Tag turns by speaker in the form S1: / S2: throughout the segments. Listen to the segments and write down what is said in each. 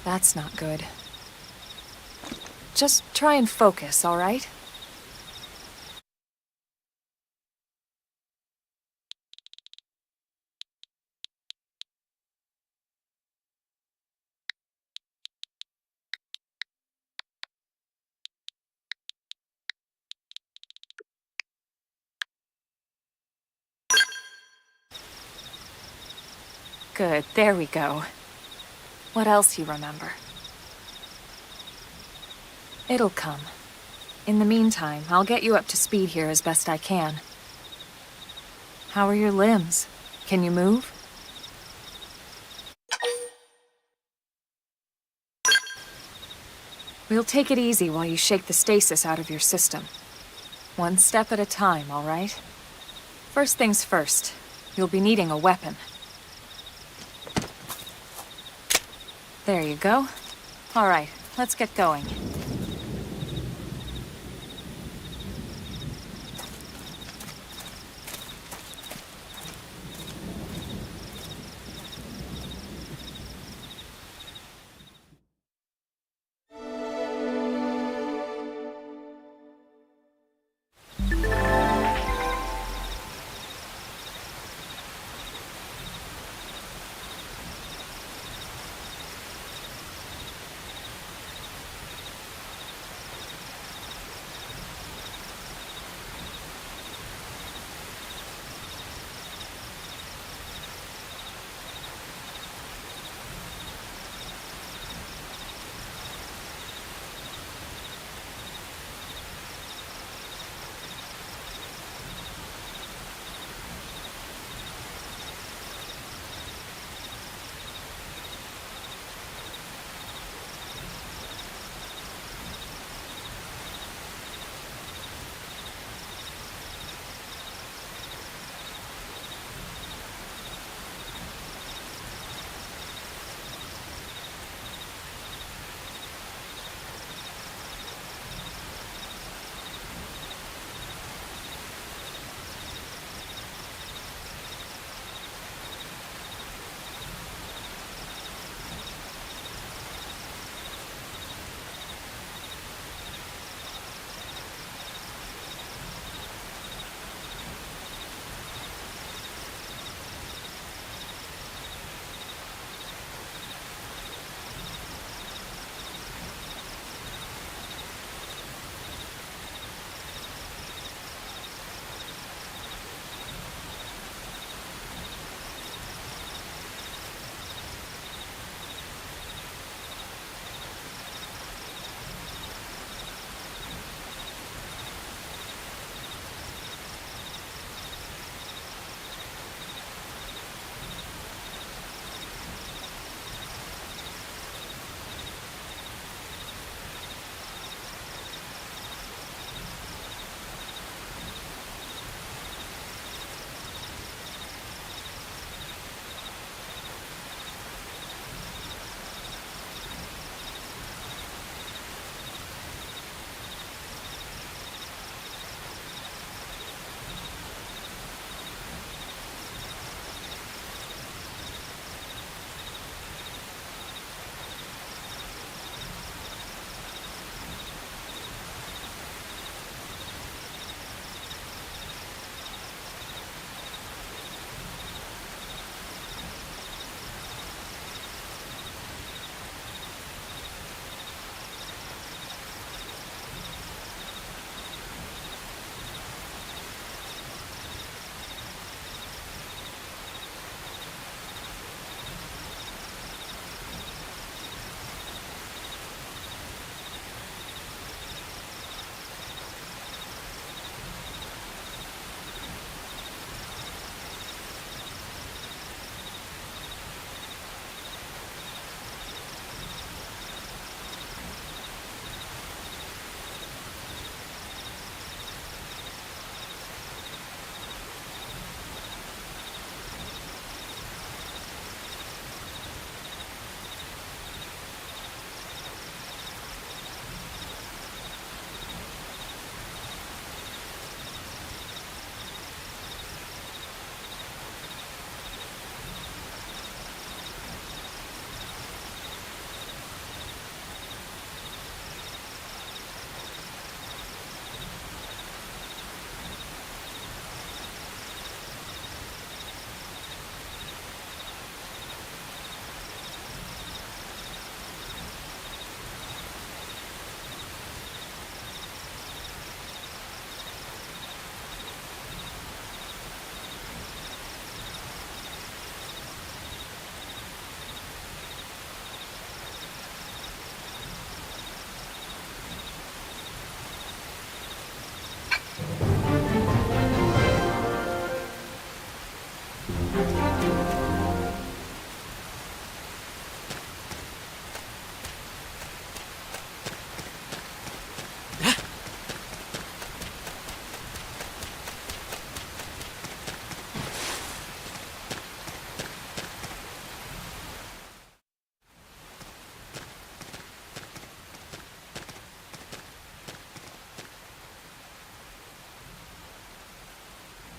S1: That's not good. Just try and focus, all right? Good, there we go. What else you remember? It'll come. In the meantime, I'll get you up to speed here as best I can. How are your limbs? Can you move? We'll take it easy while you shake the stasis out of your system. One step at a time, all right? First things first, you'll be needing a weapon. There you go. All right, let's get going.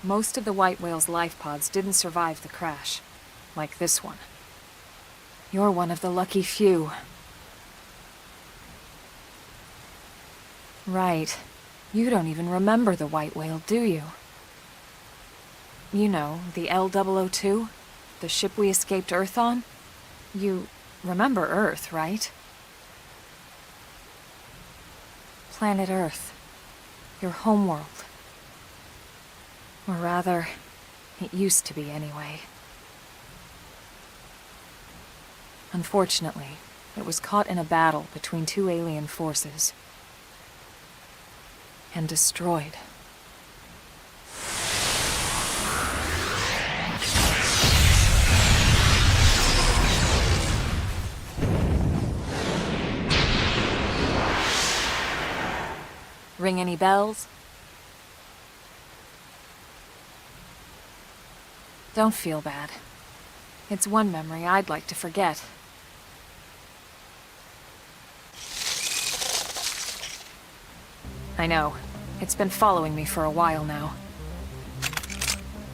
S1: most of the white whale's life pods didn't survive the crash. Like this one. You're one of the lucky few. Right. You don't even remember the white whale, do you? You know, the L-002? The ship we escaped Earth on? You remember Earth, right? Planet Earth. Your homeworld. Or rather, it used to be anyway. Unfortunately, it was caught in a battle between two alien forces. And destroyed. Ring any bells? Don't feel bad. It's one memory I'd like to forget. I know. It's been following me for a while now.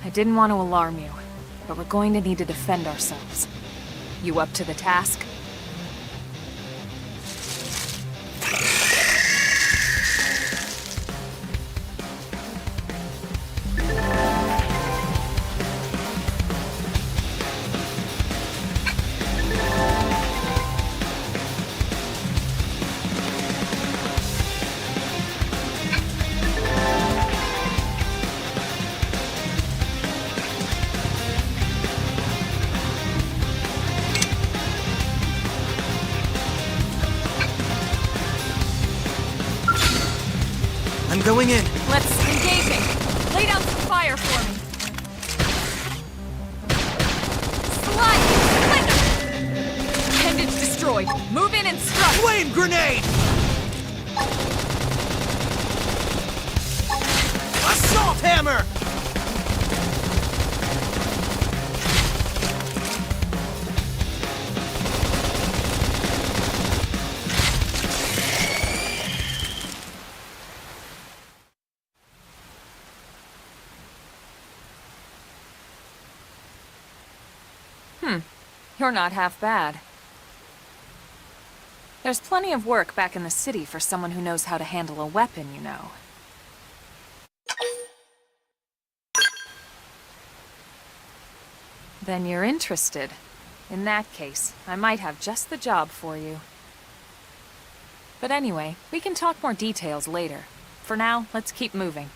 S1: I didn't want to alarm you, but we're going to need to defend ourselves. You up to the task?
S2: I'm going in.
S1: Let's engaging. Lay down some fire for me. Slide! Slender! Appendage destroyed. Move in and strike.
S2: Flame grenade! Assault hammer!
S1: You're not half bad. There's plenty of work back in the city for someone who knows how to handle a weapon, you know. Then you're interested. In that case, I might have just the job for you. But anyway, we can talk more details later. For now, let's keep moving.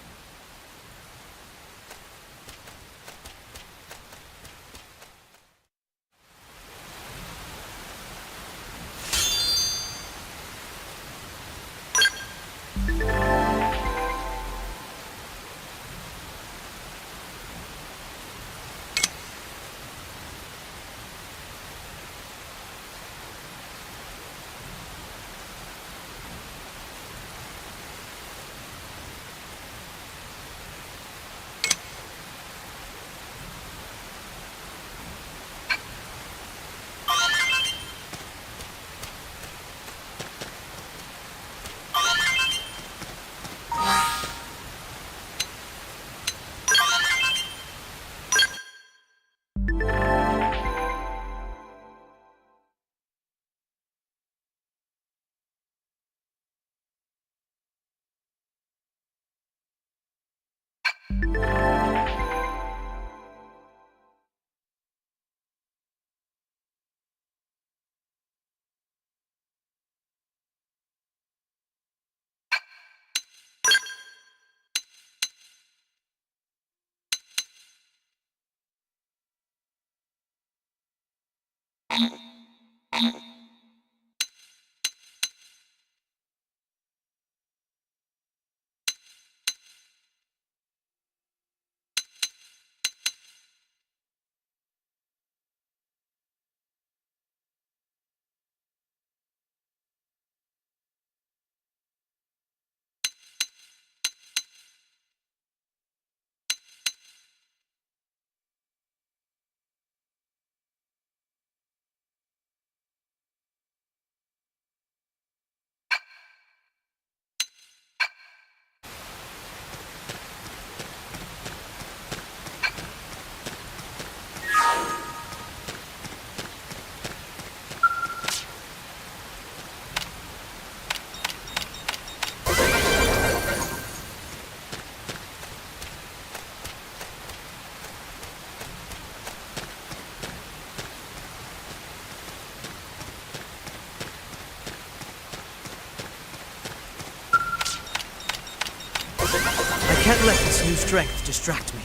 S2: Can't let this new strength distract me.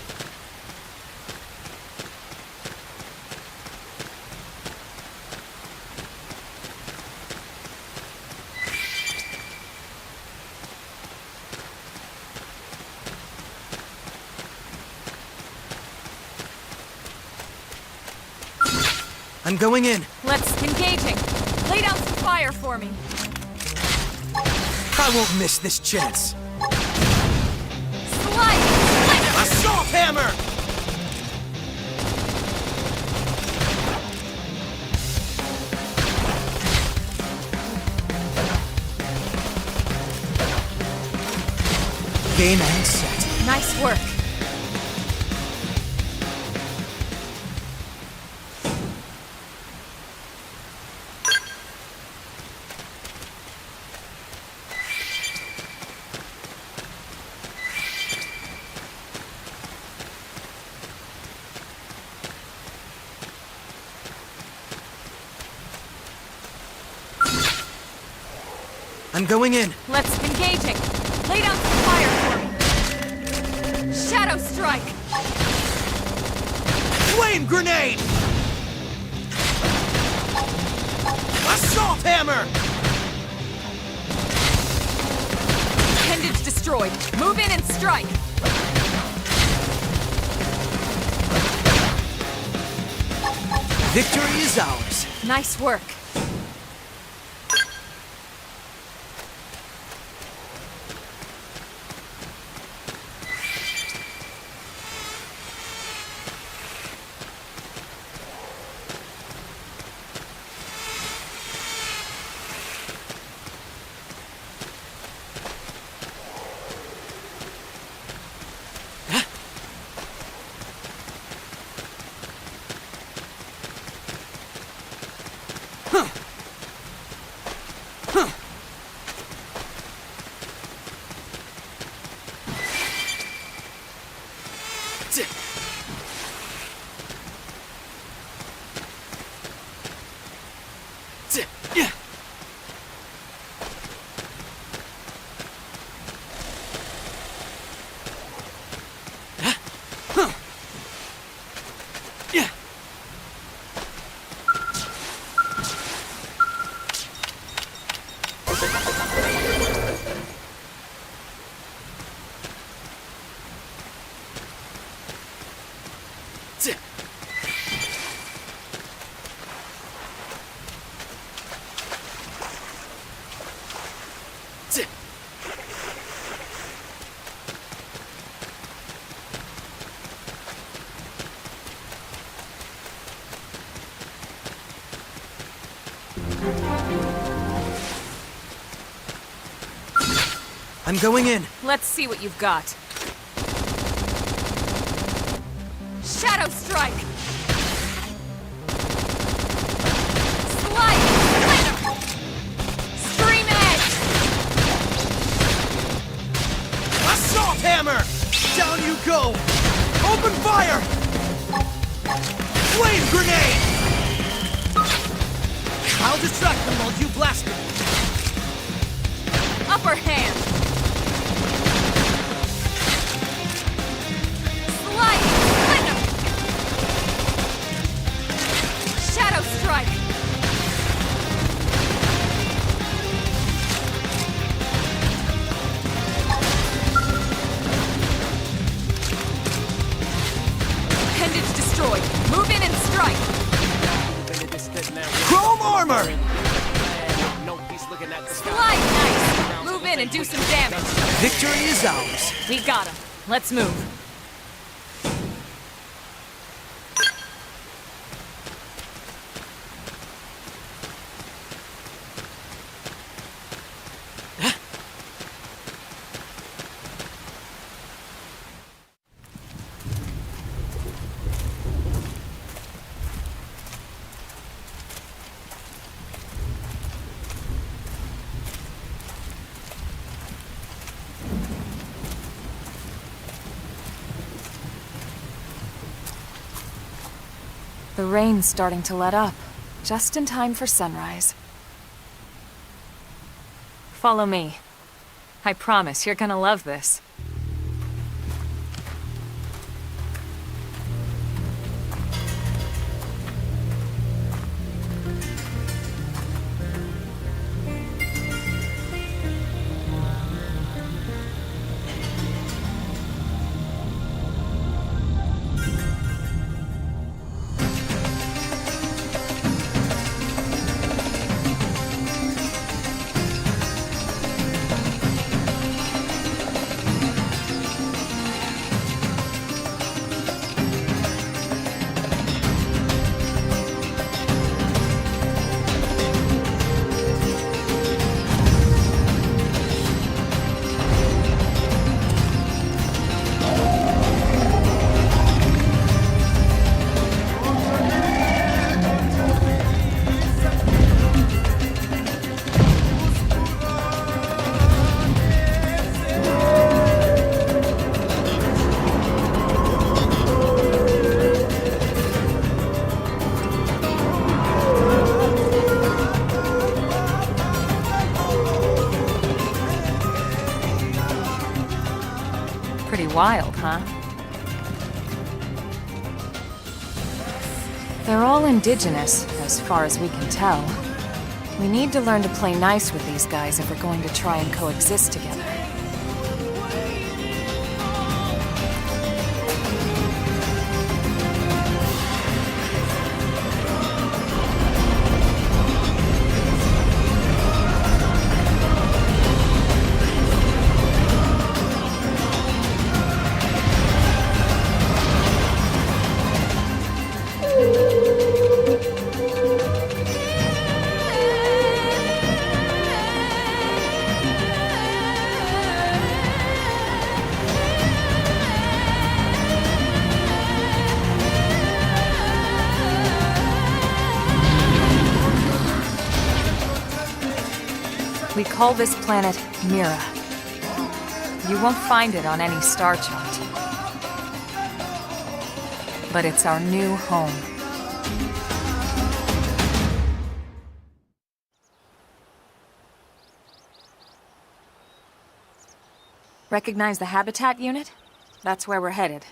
S2: I'm going in.
S1: Let's engaging. Lay down some fire for me.
S2: I won't miss this chance.
S1: Slide!
S2: Assault hammer! Game and set.
S1: Nice work.
S2: I'm going in.
S1: Let's engaging. Lay down some fire for me. Shadow strike.
S2: Flame grenade! Assault hammer!
S1: Appendage destroyed. Move in and strike.
S2: Victory is ours.
S1: Nice work.
S2: I'm going in.
S1: Let's see what you've got. Shadow strike. Slide. Splinter. Stream edge.
S2: Assault hammer! Down you go! Open fire! Flame grenade! I'll distract them while you blast them.
S1: Upper hand. Slide. Splinter. Shadow strike. Appendage destroyed. Move in and strike.
S2: Chrome armor!
S1: Slide nice. Move in and do some damage.
S2: Victory is ours.
S1: We got him. Let's move. The rain's starting to let up, just in time for sunrise. Follow me. I promise you're gonna love this. wild, huh? They're all indigenous, as far as we can tell. We need to learn to play nice with these guys if we're going to try and coexist together. We call this planet Mira. You won't find it on any star chart. But it's our new home. Recognize the habitat unit? That's where we're headed.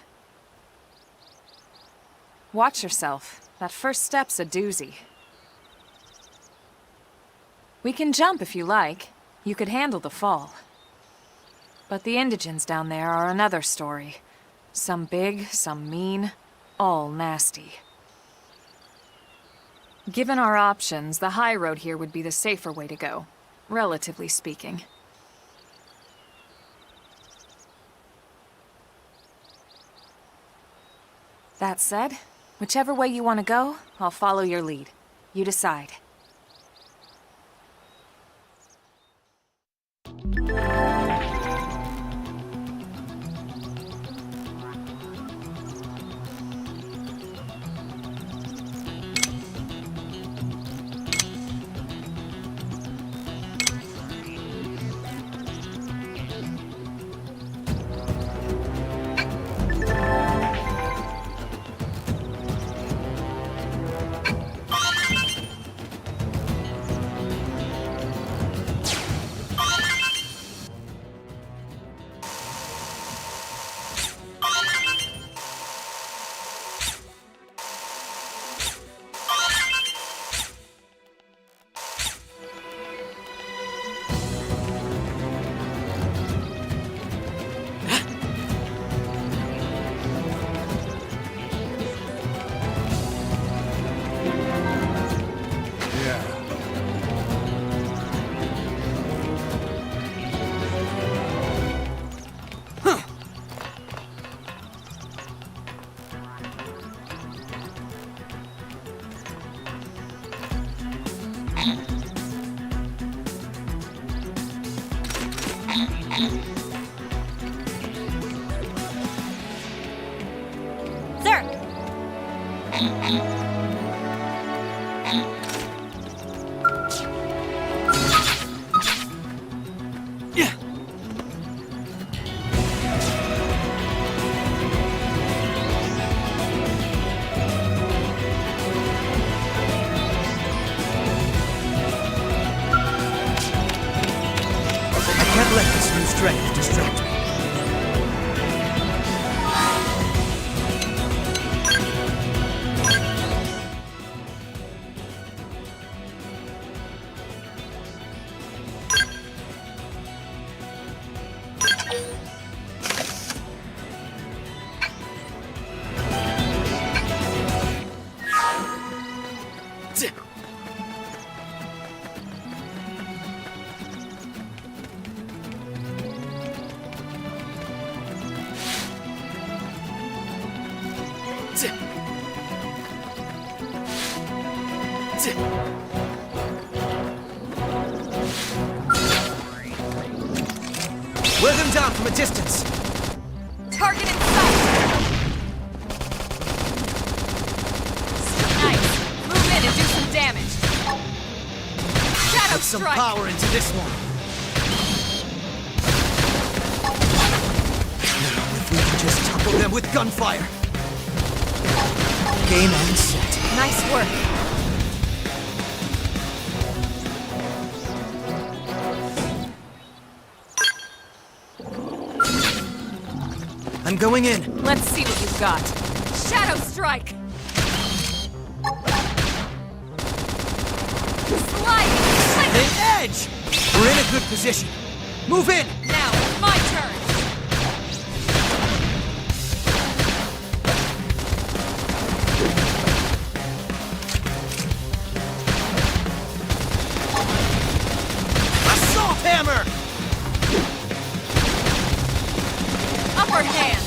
S1: Watch yourself. That first step's a doozy. We can jump if you like. You could handle the fall. But the indigents down there are another story. Some big, some mean, all nasty. Given our options, the high road here would be the safer way to go, relatively speaking. That said, whichever way you want to go, I'll follow your lead. You decide.
S2: Can't let this new strength distract me. Wear them down from a distance.
S1: Target in sight! Nice. Move in and do some damage. Shadow
S2: Put some
S1: strike!
S2: power into this one. Now, if we can just topple them with gunfire. Game and set.
S1: Nice work.
S2: I'm going in.
S1: Let's see what you've got. Shadow Strike! Slide!
S2: The edge! We're in a good position. Move in!
S1: Now it's my turn!
S2: Assault hammer!
S1: Upper hand!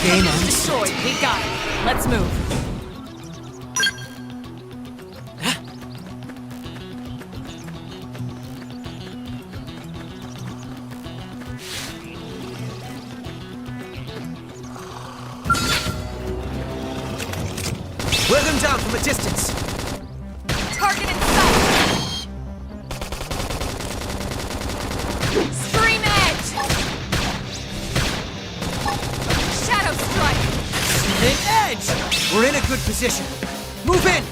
S2: Game
S1: Target's
S2: on.
S1: destroyed. We got it. Let's move.
S2: Wear them down from a distance.
S1: Target in sight! Scream Edge! Shadow Strike!
S2: The edge! We're in a good position. Move in!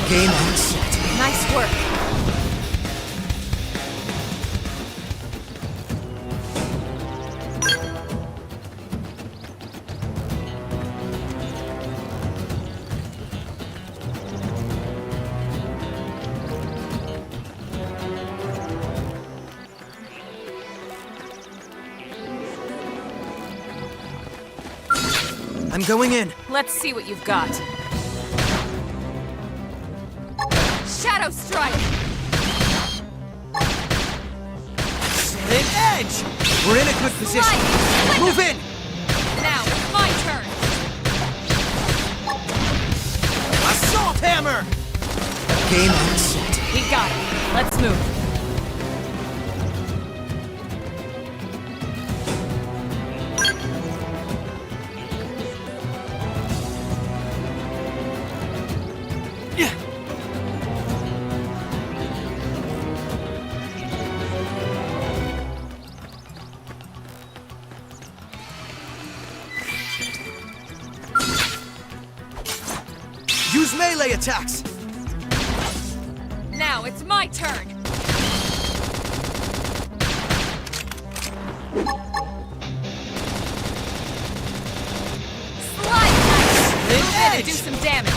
S2: Game on set.
S1: Nice work.
S2: I'm going in.
S1: Let's see what you've got. Shadow Strike!
S2: The edge! We're in a good position.
S1: Slide!
S2: Move in!
S1: Now it's my turn!
S2: Assault hammer! Game on set.
S1: We got it. Let's move.
S2: Use melee attacks!
S1: Now it's my turn! Slide Knife!
S2: The
S1: Move in and
S2: edge!
S1: do some damage!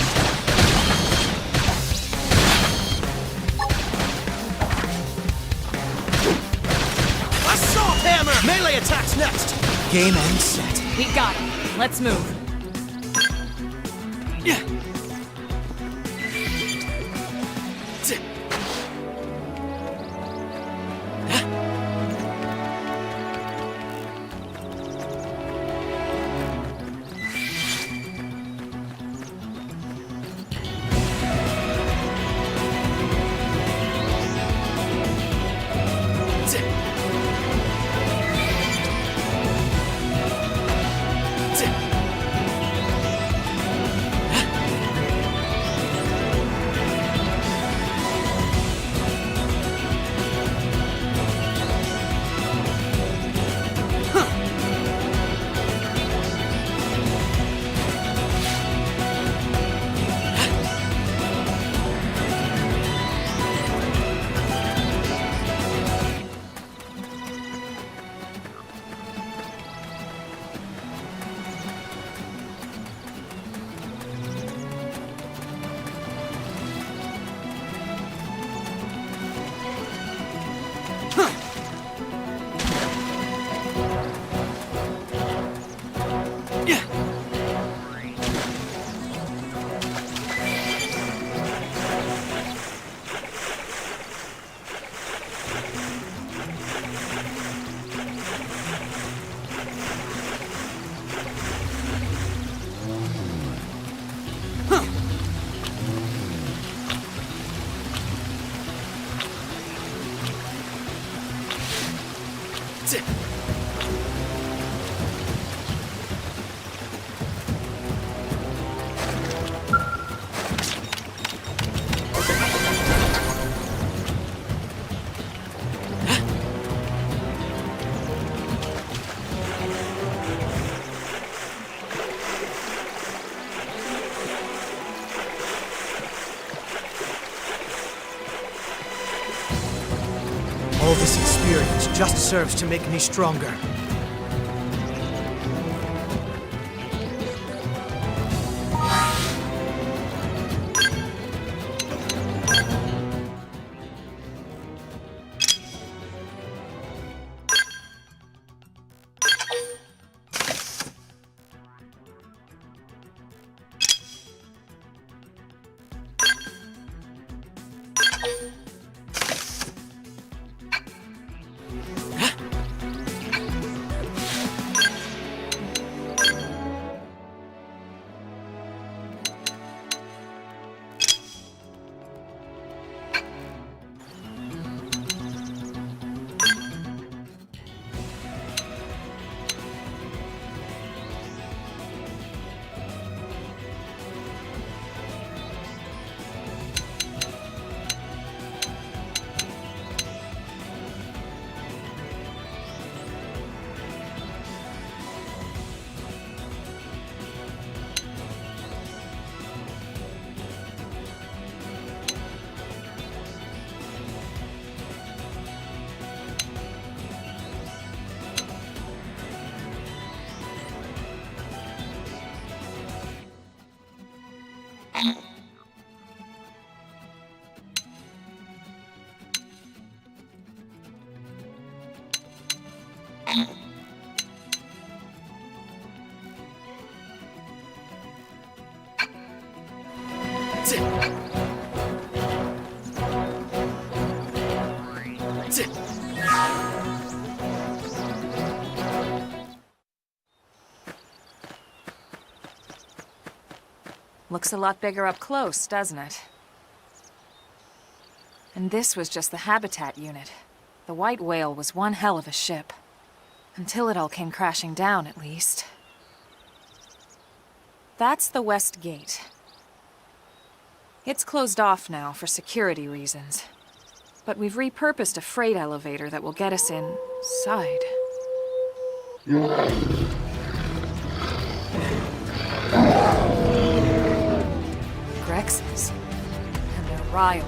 S2: Assault hammer! Melee attacks next! Game on set.
S1: We got it. Let's move.
S2: All this experience just serves to make me stronger.
S1: Looks a lot bigger up close, doesn't it? And this was just the habitat unit. The white whale was one hell of a ship. Until it all came crashing down, at least. That's the west gate. It's closed off now for security reasons. But we've repurposed a freight elevator that will get us inside. Grexes. And they're riled.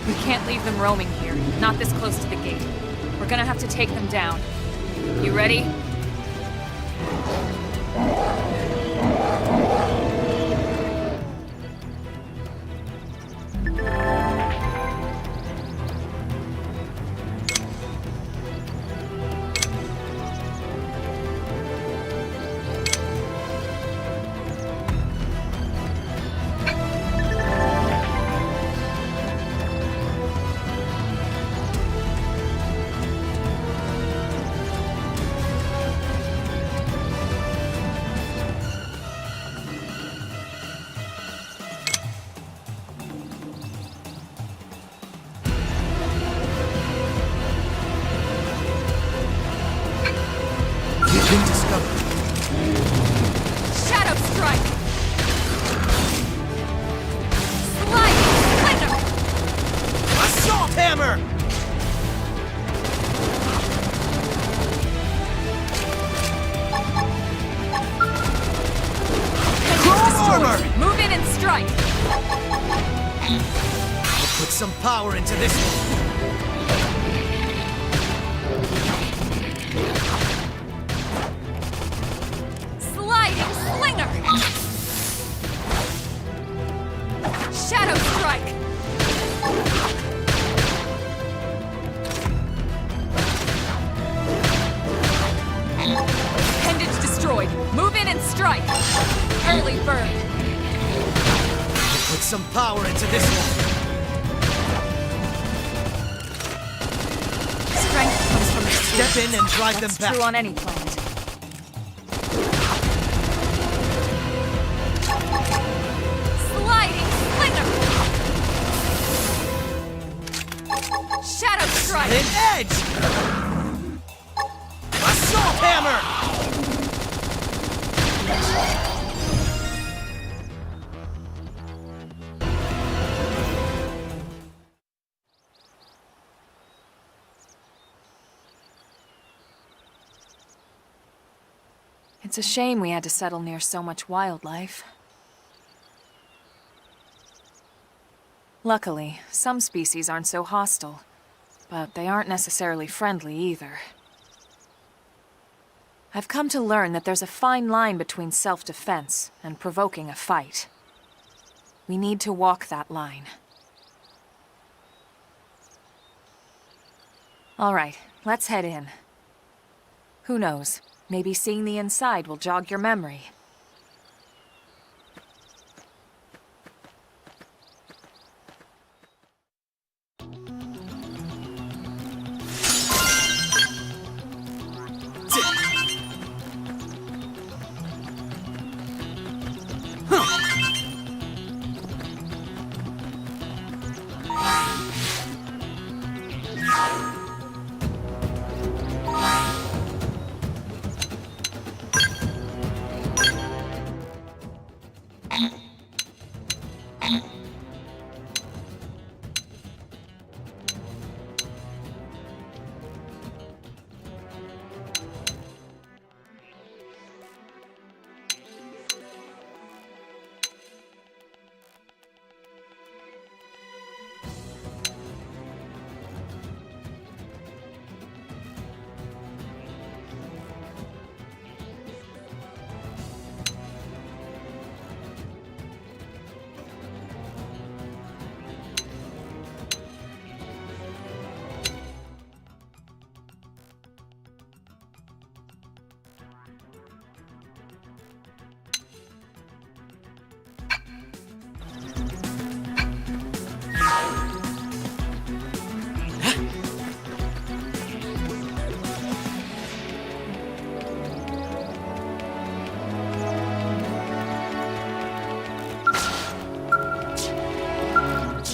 S1: We can't leave them roaming here, not this close to the gate. We're gonna have to take them down. You ready?
S2: Been discovered.
S1: Shadow strike! Sliding splinter!
S2: Assault hammer! Chrome armor!
S1: Move in and strike!
S2: I'll put some power into this one.
S1: Shadow strike! Appendage destroyed. Move in and strike. Early bird.
S2: Put some power into this one.
S1: Strength comes from the
S2: Step in and drive them back.
S1: True on any planet. Shadow strike!
S2: An edge! Assault hammer!
S1: It's a shame we had to settle near so much wildlife. Luckily, some species aren't so hostile, but they aren't necessarily friendly either. I've come to learn that there's a fine line between self-defense and provoking a fight. We need to walk that line. All right, let's head in. Who knows? Maybe seeing the inside will jog your memory.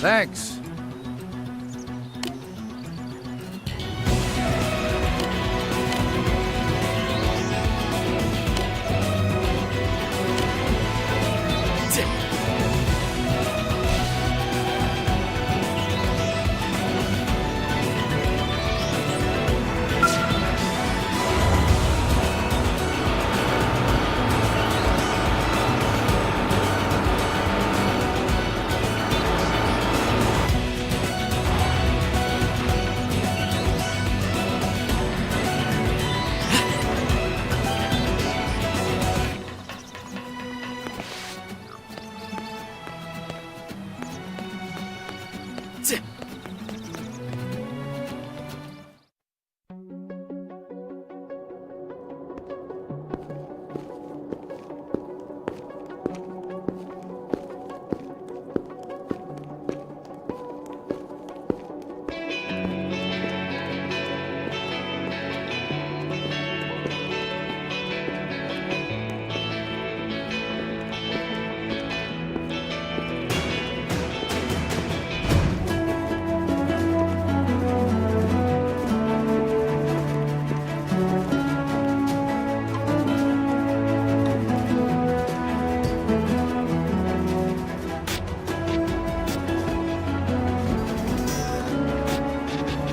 S3: Thanks.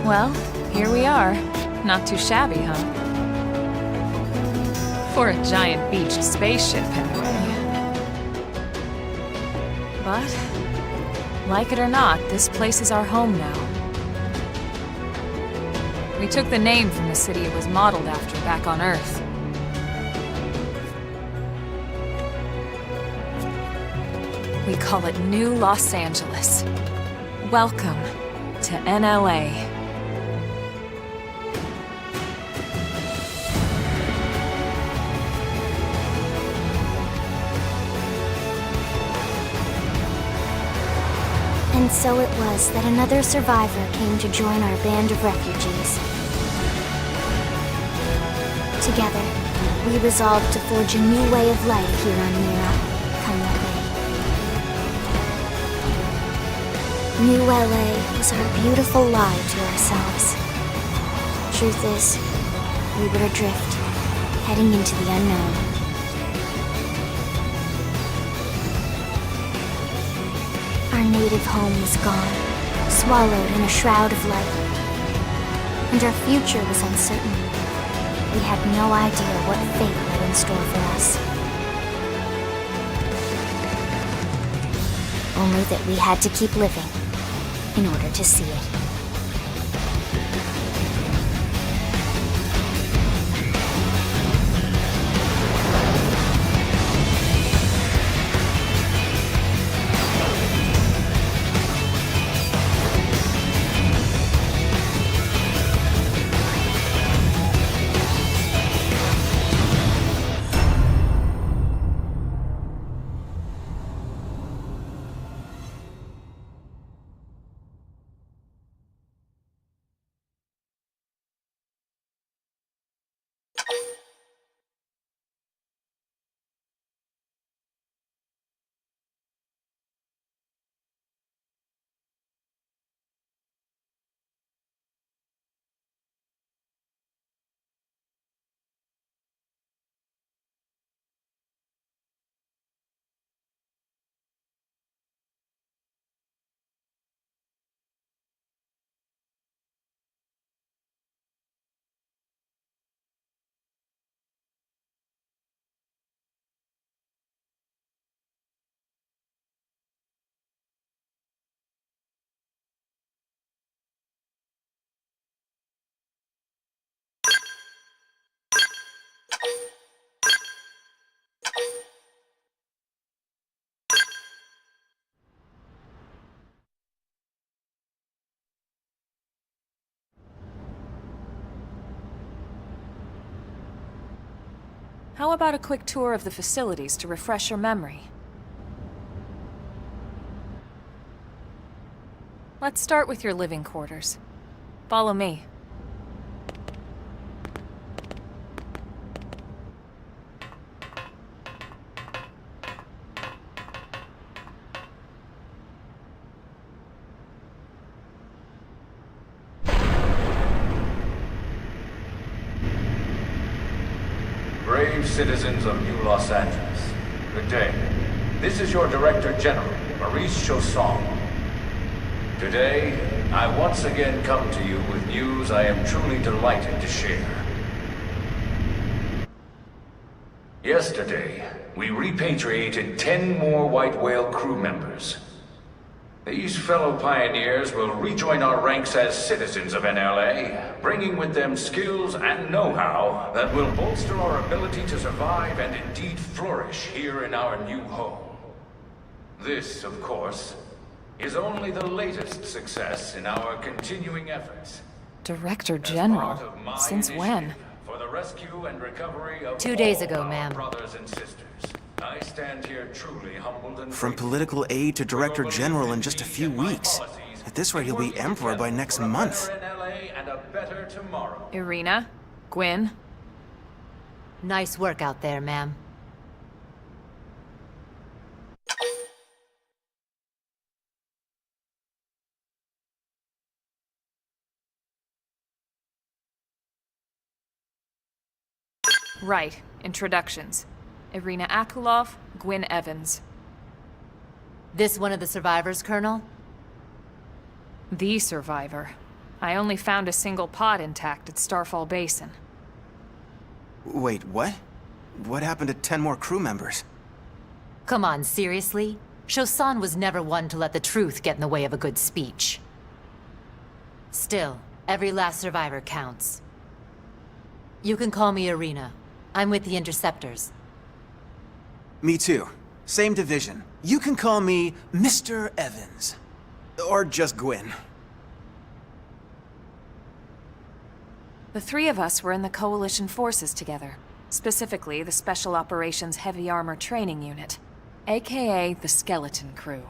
S1: Well, here we are. Not too shabby, huh? For a giant beached spaceship, anyway. But, like it or not, this place is our home now. We took the name from the city it was modeled after back on Earth. We call it New Los Angeles. Welcome to NLA.
S4: And so it was that another survivor came to join our band of refugees. Together, we resolved to forge a new way of life here on Mira, come what may. New LA was our beautiful lie to ourselves. Truth is, we were adrift, heading into the unknown. Our native home was gone, swallowed in a shroud of light, and our future was uncertain. We had no idea what fate lay in store for us. Only that we had to keep living in order to see it.
S1: How about a quick tour of the facilities to refresh your memory? Let's start with your living quarters. Follow me.
S3: Brave citizens of New Los Angeles, good day. This is your Director General, Maurice Chausson. Today, I once again come to you with news I am truly delighted to share. Yesterday, we repatriated 10 more White Whale crew members. These fellow pioneers will rejoin our ranks as citizens of NLA, bringing with them skills and know-how that will bolster our ability to survive and indeed flourish here in our new home. This, of course, is only the latest success in our continuing efforts.
S1: Director General? Since when?
S3: For the rescue and recovery of
S5: 2 days ago,
S3: all our
S5: ma'am.
S3: brothers and sisters. I stand here truly humbled and
S2: From
S3: grateful.
S2: political aide to director general in just a few weeks. At this rate, he'll be emperor by next month.
S3: And a better tomorrow.
S1: Irina? Gwyn?
S5: Nice work out there, ma'am.
S1: Right. Introductions. Irina Akulov, Gwyn Evans.
S5: This one of the survivors, Colonel?
S1: The survivor. I only found a single pod intact at Starfall Basin.
S2: Wait, what? What happened to 10 more crew members?
S5: Come on, seriously? Chausson was never one to let the truth get in the way of a good speech. Still, every last survivor counts. You can call me Irina. I'm with the Interceptors.
S2: Me too. Same division. You can call me Mr. Evans. Or just Gwyn.
S1: The three of us were in the Coalition forces together. Specifically, the Special Operations Heavy Armor Training Unit, aka the Skeleton Crew.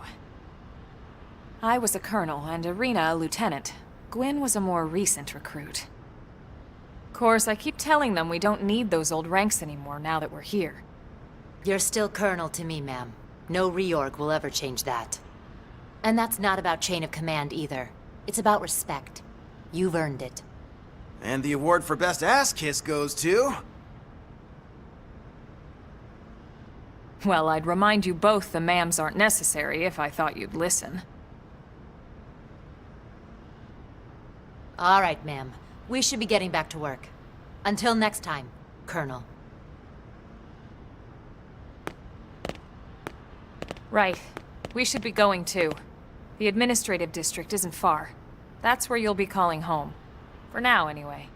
S1: I was a colonel and Irina a lieutenant. Gwyn was a more recent recruit. Of course, I keep telling them we don't need those old ranks anymore now that we're here.
S5: You're still Colonel to me, ma'am. No reorg will ever change that. And that's not about chain of command either. It's about respect. You've earned it.
S2: And the award for best ass kiss goes to...
S1: Well, I'd remind you both the ma'ams aren't necessary if I thought you'd listen.
S5: All right, ma'am. We should be getting back to work. Until next time, Colonel.
S1: Right. We should be going too. The administrative district isn't far. That's where you'll be calling home. For now, anyway.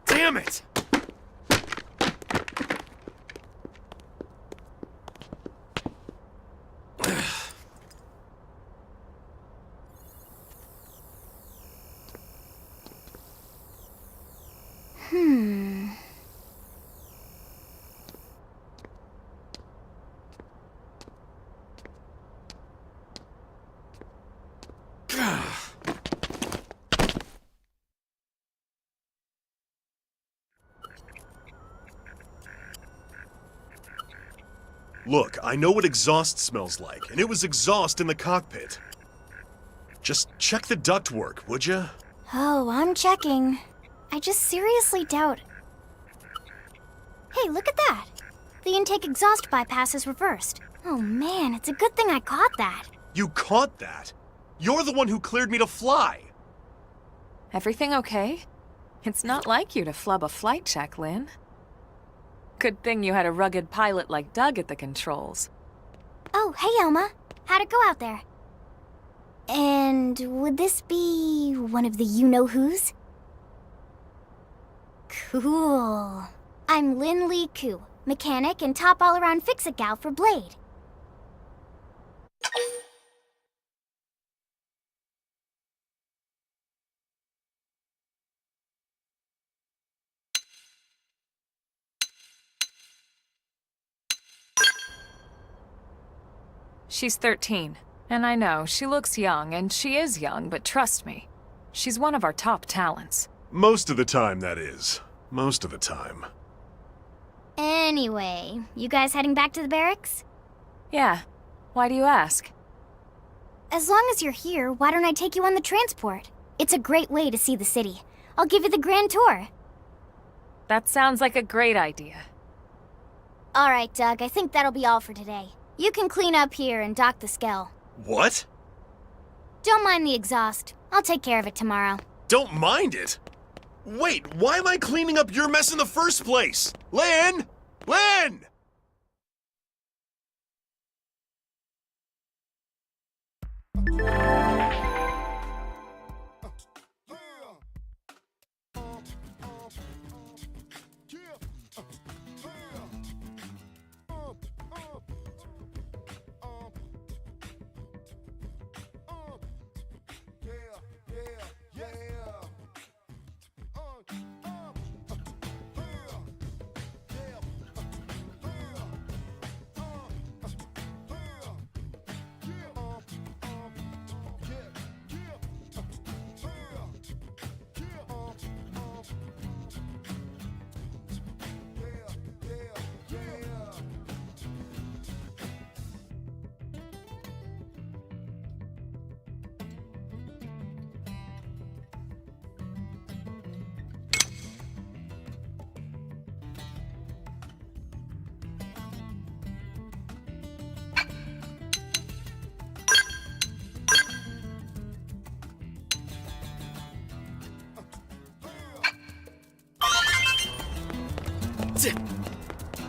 S2: Damn it!
S6: Look, I know what exhaust smells like, and it was exhaust in the cockpit. Just check the ductwork, would you?
S4: Oh, I'm checking. I just seriously doubt... Hey, look at that! The intake exhaust bypass is reversed. Oh man, it's a good thing I caught that.
S6: You caught that? You're the one who cleared me to fly!
S1: Everything okay? It's not like you to flub a flight check, Lynn. Good thing you had a rugged pilot like Doug at the controls.
S4: Oh, hey Elma. How'd it go out there? And would this be one of the you-know-whos? Cool. I'm Lynn Lee Koo, mechanic and top all-around fix-it gal for Blade.
S1: She's 13, and I know, she looks young, and she is young, but trust me, she's one of our top talents.
S6: Most of the time, that is. Most of the time.
S4: Anyway, you guys heading back to the barracks?
S1: Yeah. Why do you ask?
S4: As long as you're here, why don't I take you on the transport? It's a great way to see the city. I'll give you the grand tour.
S1: That sounds like a great idea.
S4: All right, Doug, I think that'll be all for today. You can clean up here and dock the Skell.
S6: What?
S4: Don't mind the exhaust. I'll take care of it tomorrow.
S6: Don't mind it? Wait, why am I cleaning up your mess in the first place? Lynn! Lynn!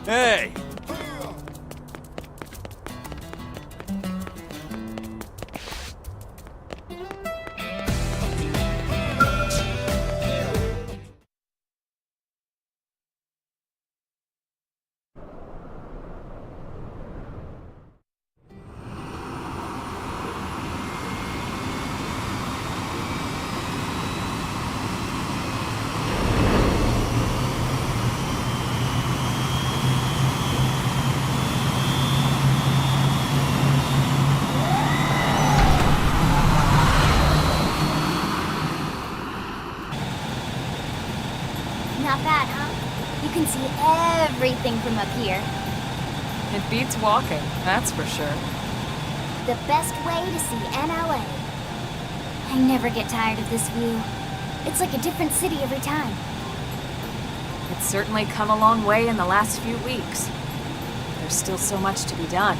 S7: Hey!
S4: Not bad, huh? You can see everything from up here.
S1: It beats walking, that's for sure.
S4: The best way to see NLA. I never get tired of this view. It's like a different city every time.
S1: It's certainly come a long way in the last few weeks. There's still so much to be done.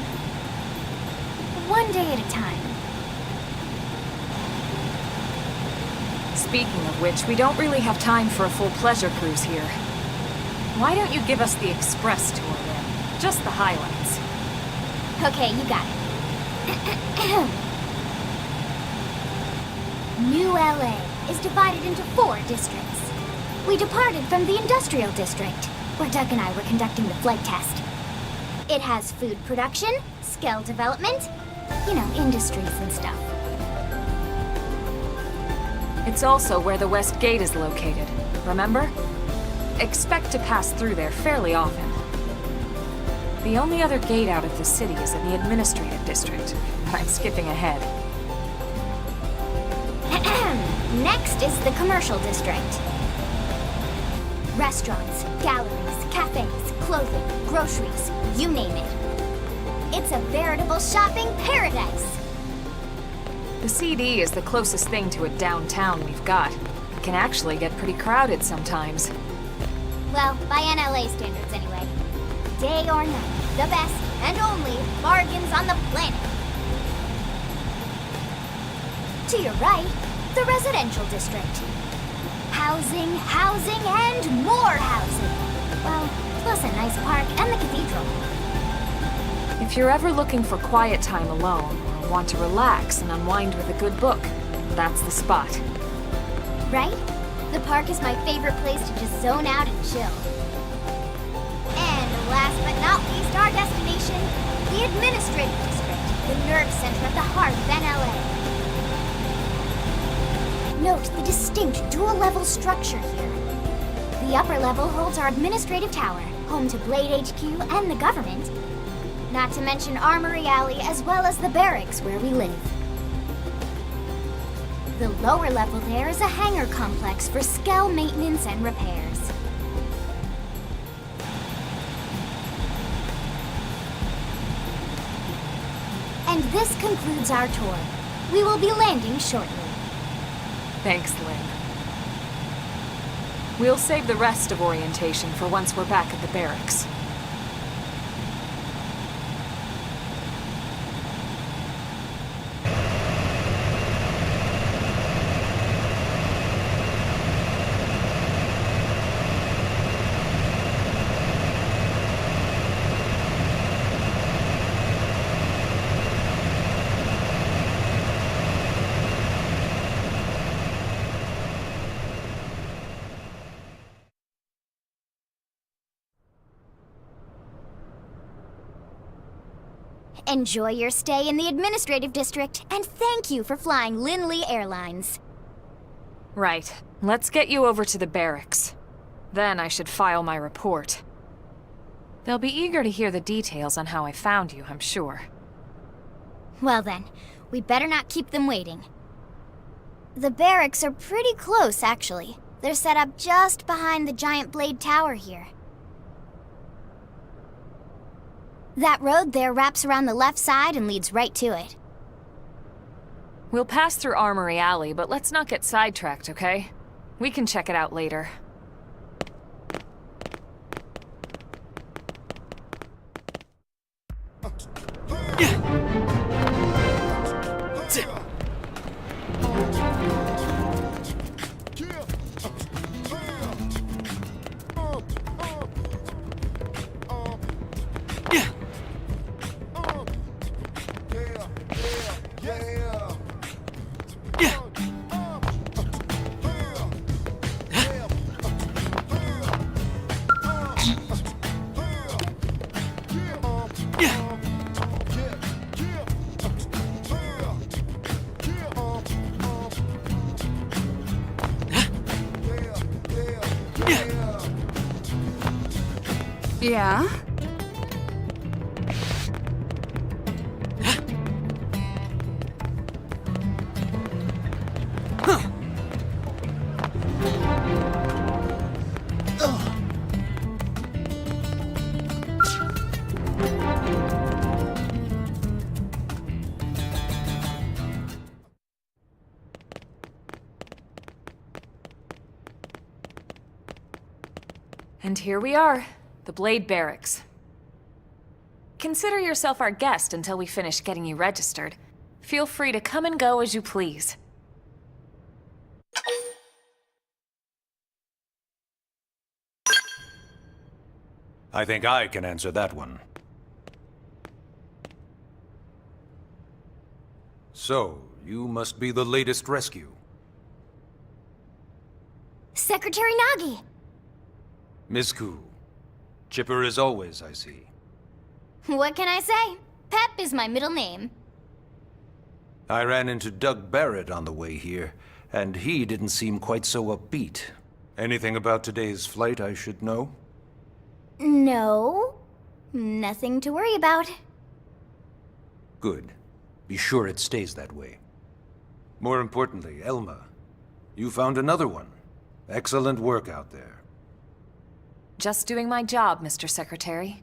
S4: One day at a time.
S1: Speaking of which, we don't really have time for a full pleasure cruise here. Why don't you give us the express tour then? Just the highlights.
S4: Okay, you got it. New LA is divided into 4 districts. We departed from the industrial district, where Doug and I were conducting the flight test. It has food production, skill development, you know, industries and stuff.
S1: It's also where the West Gate is located, remember? Expect to pass through there fairly often. The only other gate out of the city is in the administrative district. I'm skipping ahead.
S4: Next is the commercial district. Restaurants, galleries, cafes, clothing, groceries, you name it. It's a veritable shopping paradise.
S1: The CD is the closest thing to a downtown we've got. It can actually get pretty crowded sometimes.
S4: Well, by NLA standards anyway. Day or night, the best and only bargains on the planet. To your right, the residential district. Housing, housing, and more housing. Well, plus a nice park and the cathedral.
S1: If you're ever looking for quiet time alone, or want to relax and unwind with a good book, that's the spot.
S4: Right? The park is my favorite place to just zone out and chill. And last but not least, our destination, the administrative district, the nerve center at the heart of NLA. Note the distinct dual-level structure here. The upper level holds our administrative tower, home to Blade HQ and the government. Not to mention Armory Alley as well as the barracks where we live. The lower level there is a hangar complex for Skell maintenance and repairs. And this concludes our tour. We will be landing shortly.
S1: Thanks, Lynn. We'll save the rest of orientation for once we're back at the barracks.
S4: Enjoy your stay in the administrative district, and thank you for flying Linley Airlines.
S1: Right. Let's get you over to the barracks. Then I should file my report. They'll be eager to hear the details on how I found you, I'm sure.
S4: Well then, we better not keep them waiting. The barracks are pretty close, actually. They're set up just behind the giant blade tower here. That road there wraps around the left side and leads right to it.
S1: We'll pass through Armory Alley, but let's not get sidetracked, okay? We can check it out later.
S7: Yeah?
S1: And here we are, the Blade Barracks. Consider yourself our guest until we finish getting you registered. Feel free to come and go as you please.
S8: I think I can answer that one. So, you must be the latest rescue.
S4: Secretary Nagi!
S8: Miss-Ku. Chipper as always, I see.
S4: What can I say? Pep is my middle name.
S8: I ran into Doug Barrett on the way here, and he didn't seem quite so upbeat. Anything about today's flight I should know?
S4: No. Nothing to worry about.
S8: Good. Be sure it stays that way. More importantly, Elma, you found another one. Excellent work out there.
S1: Just doing my job, Mr. Secretary.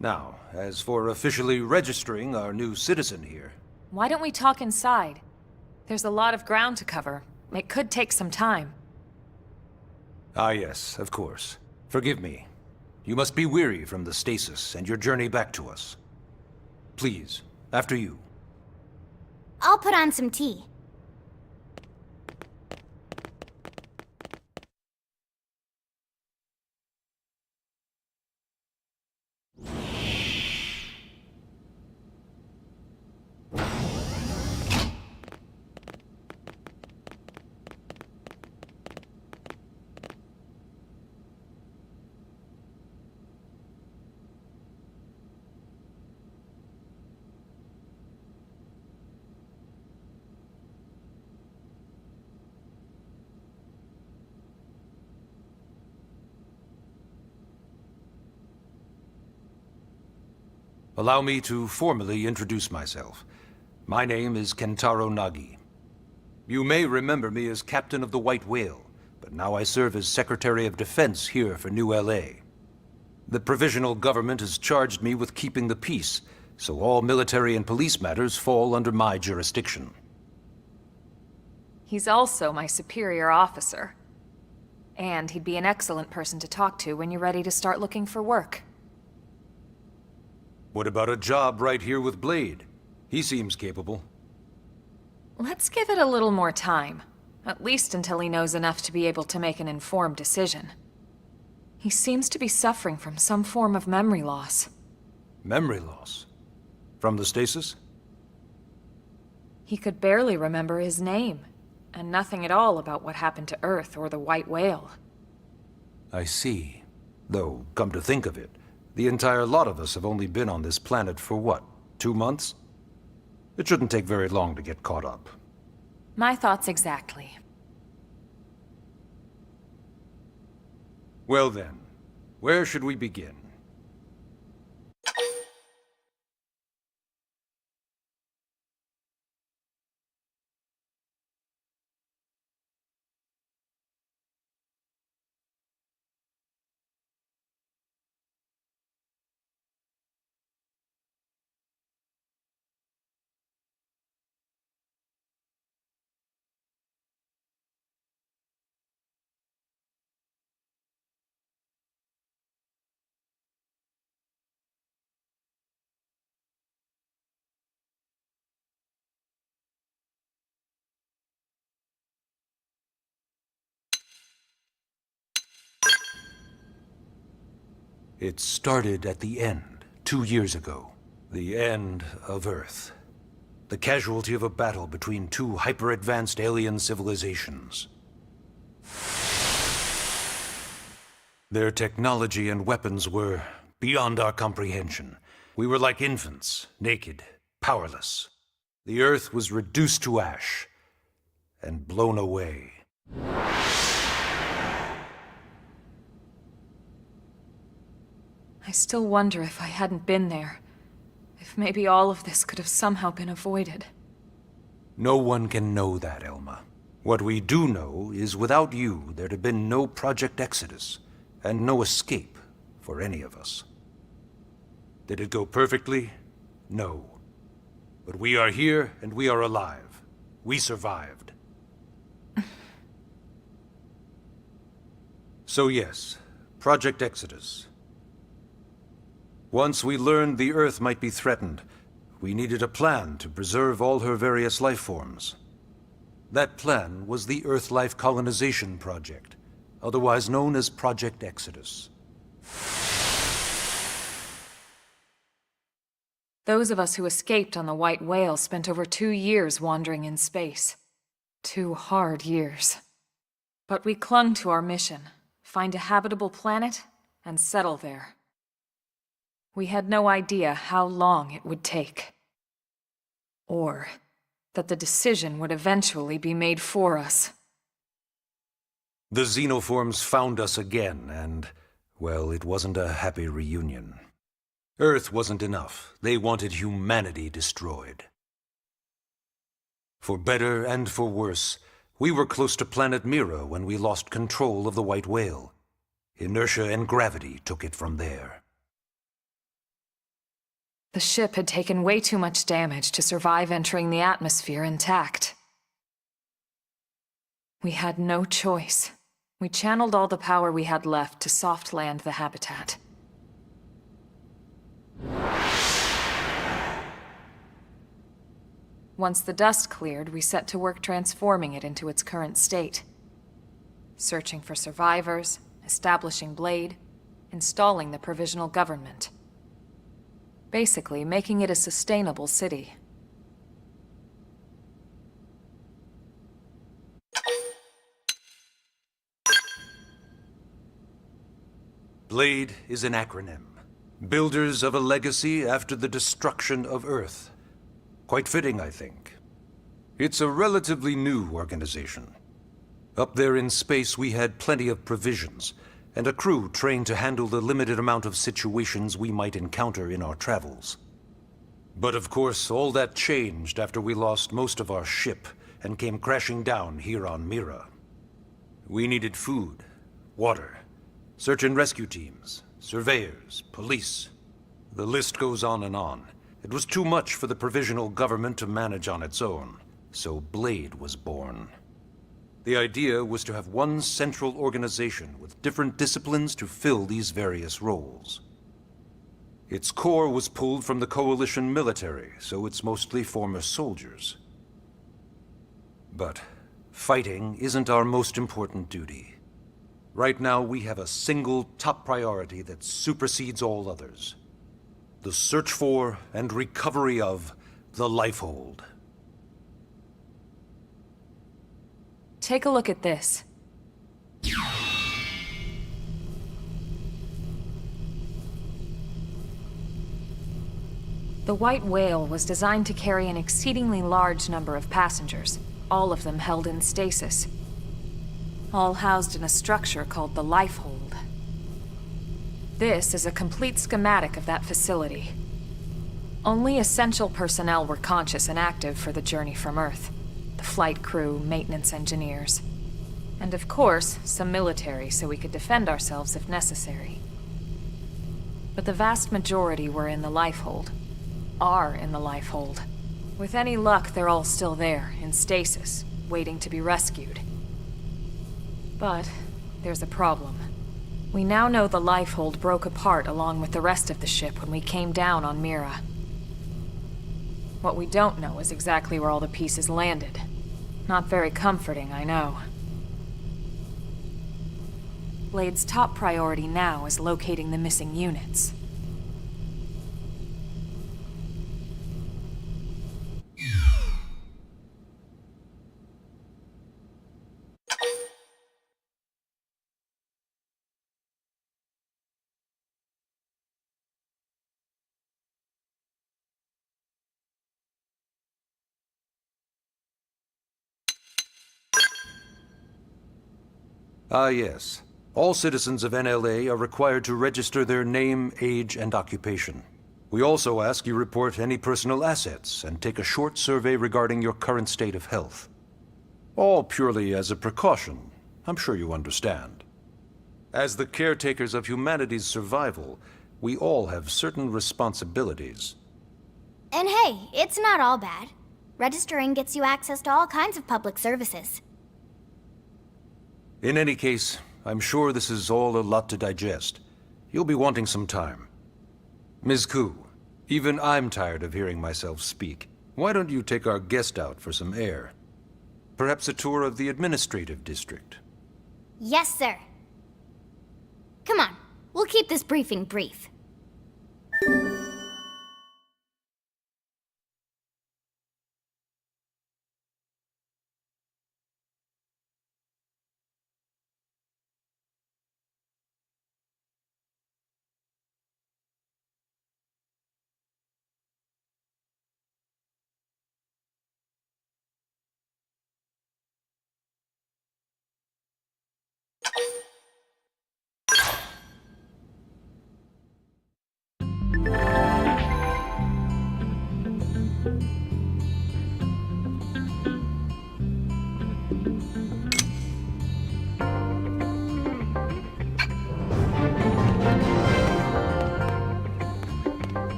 S8: Now, as for officially registering our new citizen here,
S1: Why don't we talk inside? There's a lot of ground to cover. It could take some time.
S8: ah yes, of course. Forgive me. You must be weary from the stasis and your journey back to us. Please, after you.
S4: I'll put on some tea.
S8: Allow me to formally introduce myself. My name is Kentaro Nagi. You may remember me as Captain of the White Whale, but now I serve as Secretary of Defense here for New LA. The provisional government has charged me with keeping the peace, so all military and police matters fall under my jurisdiction.
S1: He's also my superior officer. And he'd be an excellent person to talk to when you're ready to start looking for work.
S8: What about a job right here with Blade? He seems capable.
S1: Let's give it a little more time. At least until he knows enough to be able to make an informed decision. He seems to be suffering from some form of memory loss.
S8: Memory loss? From the stasis?
S1: He could barely remember his name, and nothing at all about what happened to Earth or the White Whale.
S8: I see. Though, come to think of it, the entire lot of us have only been on this planet for what, 2 months? It shouldn't take very long to get caught up.
S1: My thoughts exactly.
S8: Well then, where should we begin? It started at the end, 2 years ago. The end of Earth. The casualty of a battle between two hyper-advanced alien civilizations. Their technology and weapons were beyond our comprehension. We were like infants, naked, powerless. The Earth was reduced to ash and blown away.
S1: I still wonder if I hadn't been there. If maybe all of this could have somehow been avoided.
S8: No one can know that, Elma. What we do know is without you, there'd have been no Project Exodus, and no escape for any of us. Did it go perfectly? No. But we are here, and we are alive. We survived. So yes, Project Exodus. Once we learned the Earth might be threatened, we needed a plan to preserve all her various life forms. That plan was the Earth Life Colonization Project, otherwise known as Project Exodus.
S1: Those of us who escaped on the White Whale spent over 2 years wandering in space. 2 hard years. But we clung to our mission, find a habitable planet, and settle there. We had no idea how long it would take. Or that the decision would eventually be made for us.
S8: The xenoforms found us again, and, well, it wasn't a happy reunion. Earth wasn't enough. They wanted humanity destroyed. For better and for worse, we were close to planet Mira when we lost control of the White Whale. Inertia and gravity took it from there.
S1: The ship had taken way too much damage to survive entering the atmosphere intact. We had no choice. We channeled all the power we had left to soft land the habitat. Once the dust cleared, we set to work transforming it into its current state. Searching for survivors, establishing Blade, installing the provisional government. Basically, making it a sustainable city.
S8: Blade is an acronym. Builders of a legacy after the destruction of Earth. Quite fitting, I think. It's a relatively new organization. Up there in space, we had plenty of provisions, and a crew trained to handle the limited amount of situations we might encounter in our travels. But of course, all that changed after we lost most of our ship and came crashing down here on Mira. We needed food, water, search and rescue teams, surveyors, police. The list goes on and on. It was too much for the provisional government to manage on its own, so Blade was born. The idea was to have one central organization with different disciplines to fill these various roles. Its core was pulled from the Coalition military, so it's mostly former soldiers. But fighting isn't our most important duty. Right now, we have a single top priority that supersedes all others. The search for and recovery of the Lifehold.
S1: Take a look at this. The White Whale was designed to carry an exceedingly large number of passengers, all of them held in stasis. All housed in a structure called the Lifehold. This is a complete schematic of that facility. Only essential personnel were conscious and active for the journey from Earth. The flight crew, maintenance engineers. And of course, some military so we could defend ourselves if necessary. But the vast majority were in the Lifehold. Are in the Lifehold. With any luck, they're all still there, in stasis, waiting to be rescued. But there's a problem. We now know the Lifehold broke apart along with the rest of the ship when we came down on Mira. What we don't know is exactly where all the pieces landed. Not very comforting, I know. Blade's top priority now is locating the missing units.
S8: Ah, yes. All citizens of NLA are required to register their name, age, and occupation. We also ask you report any personal assets and take a short survey regarding your current state of health. All purely as a precaution. I'm sure you understand. As the caretakers of humanity's survival, we all have certain responsibilities.
S4: And hey, it's not all bad. Registering gets you access to all kinds of public services.
S8: In any case, I'm sure this is all a lot to digest. You'll be wanting some time. Ms. Koo, even I'm tired of hearing myself speak. Why don't you take our guest out for some air? Perhaps a tour of the administrative district.
S4: Yes, sir. Come on, we'll keep this briefing brief.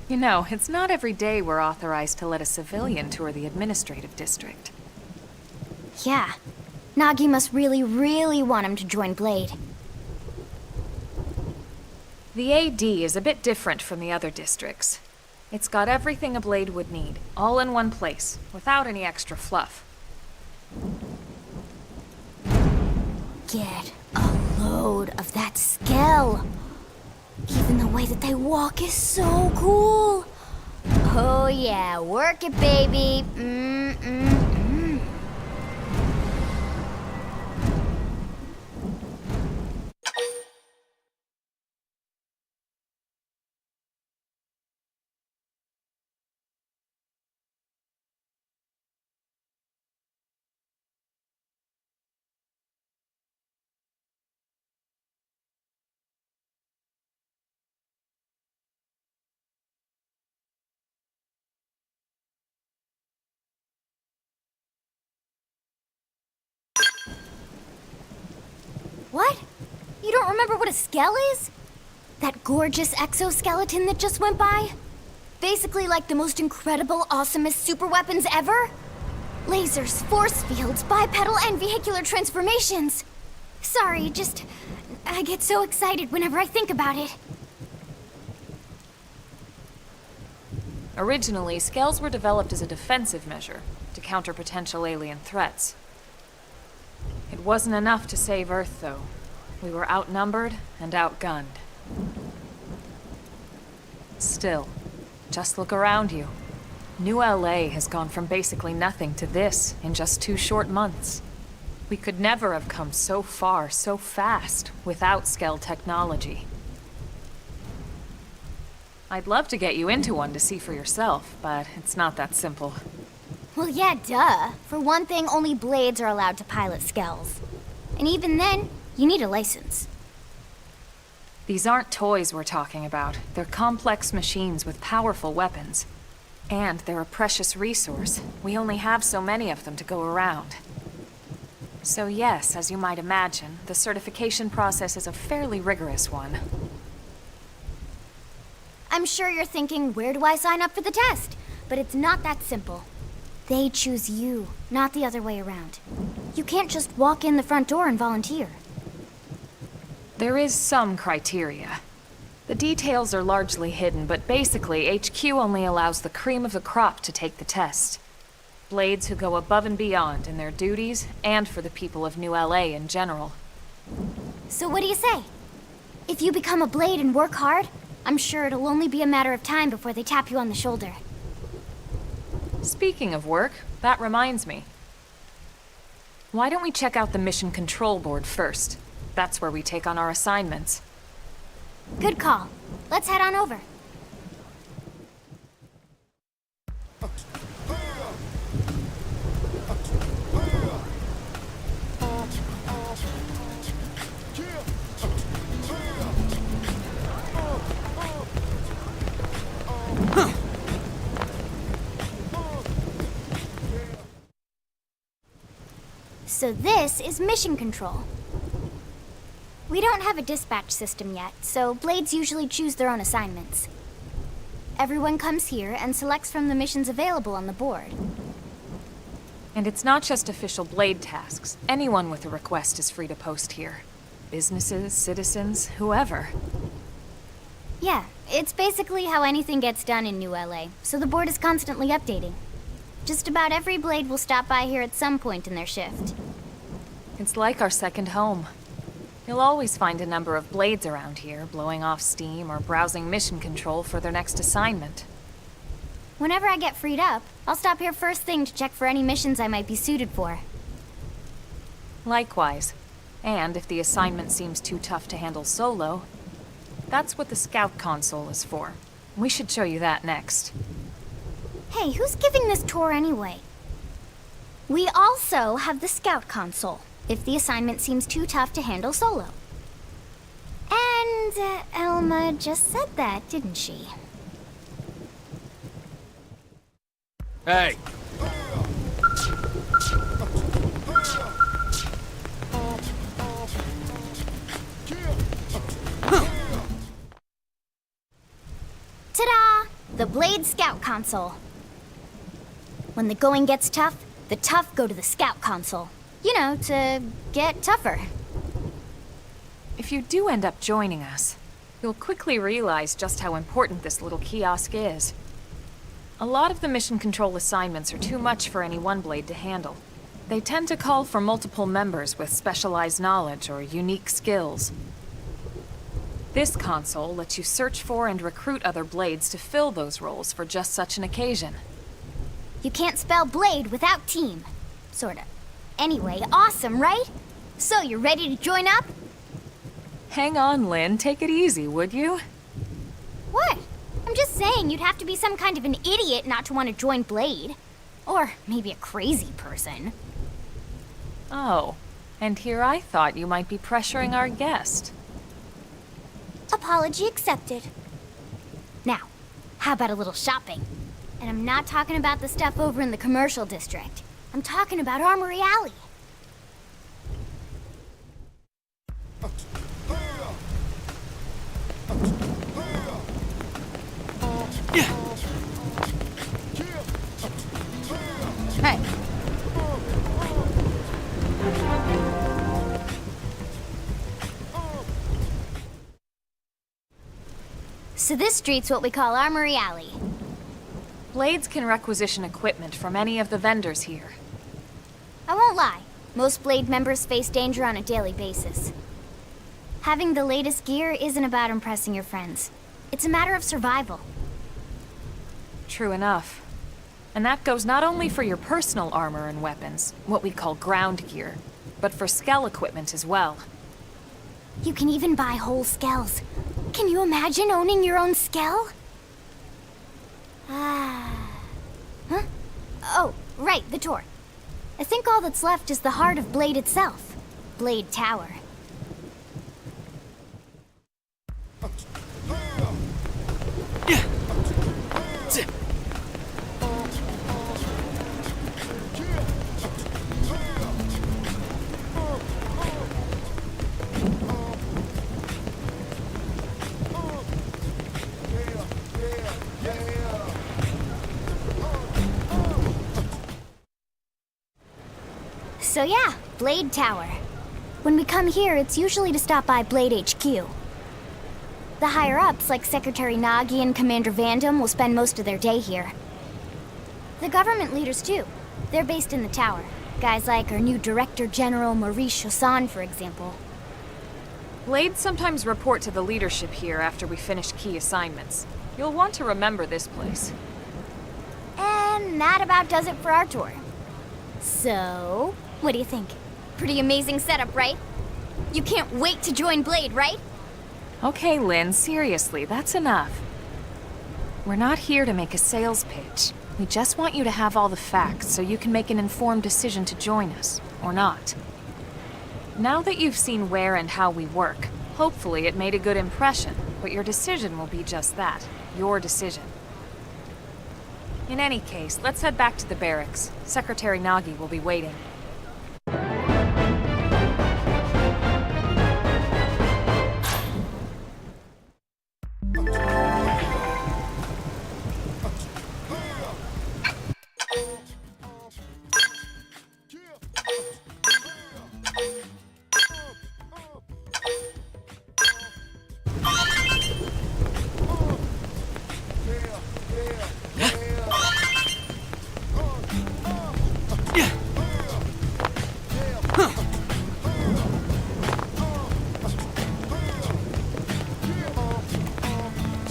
S1: You know, it's not every day we're authorized to let a civilian tour the administrative district.
S4: Yeah. Nagi must really, really want him to join Blade.
S1: The AD is a bit different from the other districts. It's got everything a Blade would need, all in one place, without any extra fluff.
S4: Get a load of that scale. Even the way that they walk is so cool. Oh yeah, work it, baby. What? You don't remember what a skell is? That gorgeous exoskeleton that just went by? Basically like the most incredible, awesomest super weapons ever? Lasers, force fields, bipedal and vehicular transformations. Sorry, I get so excited whenever I think about it.
S1: Originally, scales were developed as a defensive measure to counter potential alien threats. It wasn't enough to save Earth, though. We were outnumbered and outgunned. Still, just look around you. New LA has gone from basically nothing to this in just 2 short months. We could never have come so far, so fast, without Skell technology. I'd love to get you into one to see for yourself, but it's not that simple.
S4: Well, yeah, duh. For one thing, only Blades are allowed to pilot skells. And even then, you need a license.
S1: These aren't toys we're talking about. They're complex machines with powerful weapons. And they're a precious resource. We only have so many of them to go around. So yes, as you might imagine, the certification process is a fairly rigorous one.
S4: I'm sure you're thinking, where do I sign up for the test? But it's not that simple. They choose you, not the other way around. You can't just walk in the front door and volunteer.
S1: There is some criteria. The details are largely hidden, but basically, HQ only allows the cream of the crop to take the test. Blades who go above and beyond in their duties, and for the people of New LA in general.
S4: So what do you say? If you become a blade and work hard, I'm sure it'll only be a matter of time before they tap you on the shoulder.
S1: Speaking of work, that reminds me. Why don't we check out the mission control board first? That's where we take on our assignments.
S4: Good call. Let's head on over. So this is mission control. We don't have a dispatch system yet, so Blades usually choose their own assignments. Everyone comes here and selects from the missions available on the board.
S1: And it's not just official Blade tasks. Anyone with a request is free to post here. Businesses, citizens, whoever.
S4: Yeah, it's basically how anything gets done in New LA, so the board is constantly updating. Just about every Blade will stop by here at some point in their shift.
S1: It's like our second home. You'll always find a number of Blades around here, blowing off steam or browsing mission control for their next assignment.
S4: Whenever I get freed up, I'll stop here first thing to check for any missions I might be suited for.
S1: Likewise. And if the assignment seems too tough to handle solo, that's what the scout console is for. We should show you that next.
S4: Hey, who's giving this tour anyway? We also have the scout console, if the assignment seems too tough to handle solo. And Elma just said that, didn't she?
S9: Hey!
S4: Ta-da! The Blade Scout Console. When the going gets tough, the tough go to the Scout Console. You know, to get tougher.
S1: If you do end up joining us, you'll quickly realize just how important this little kiosk is. A lot of the mission control assignments are too much for any one Blade to handle. They tend to call for multiple members with specialized knowledge or unique skills. This console lets you search for and recruit other Blades to fill those roles for just such an occasion.
S4: You can't spell Blade without team. Sorta. Anyway, awesome, right? So, you ready to join up?
S1: Hang on, Lynn. Take it easy, would you?
S4: What? I'm just saying you'd have to be some kind of an idiot not to want to join Blade. Or maybe a crazy person.
S1: Oh, and here I thought you might be pressuring our guest.
S4: Apology accepted. Now, how about a little shopping? And I'm not talking about the stuff over in the commercial district. I'm talking about Armory Alley.
S7: Hey.
S4: So this street's what we call Armory Alley.
S1: Blades can requisition equipment from any of the vendors here.
S4: I won't lie, most Blade members face danger on a daily basis. Having the latest gear isn't about impressing your friends. It's a matter of survival.
S1: True enough. And that goes not only for your personal armor and weapons, what we call ground gear, but for skell equipment as well.
S4: You can even buy whole skells. Can you imagine owning your own skell? Huh? Oh, right, the tour. I think all that's left is the heart of Blade itself. Blade Tower. So yeah, Blade Tower. When we come here, it's usually to stop by Blade HQ. The higher-ups, like Secretary Nagi and Commander Vandam, will spend most of their day here. The government leaders, too. They're based in the tower. Guys like our new Director General Maurice Chassan, for example.
S1: Blades sometimes report to the leadership here after we finish key assignments. You'll want to remember this place.
S4: And that about does it for our tour. So, what do you think? Pretty amazing setup, right? You can't wait to join Blade, right?
S1: Okay, Lynn, seriously, that's enough. We're not here to make a sales pitch. We just want you to have all the facts so you can make an informed decision to join us, or not. Now that you've seen where and how we work, hopefully it made a good impression, but your decision will be just that, your decision. In any case, let's head back to the barracks. Secretary Nagi will be waiting.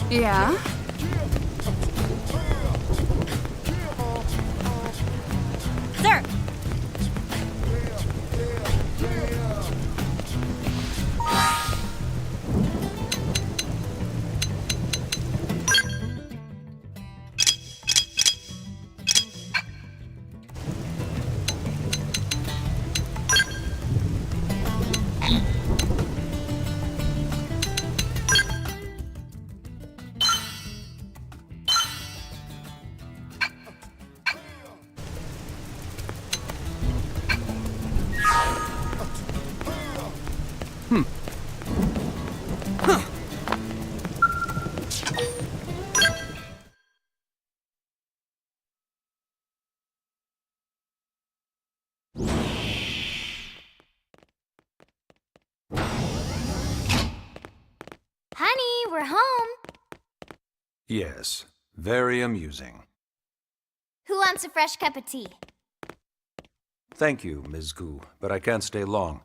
S7: Yeah?
S4: Sir! Honey, we're home.
S8: Yes, very amusing.
S4: Who wants a fresh cup of tea?
S8: Thank you, Ms. Gu, but I can't stay long.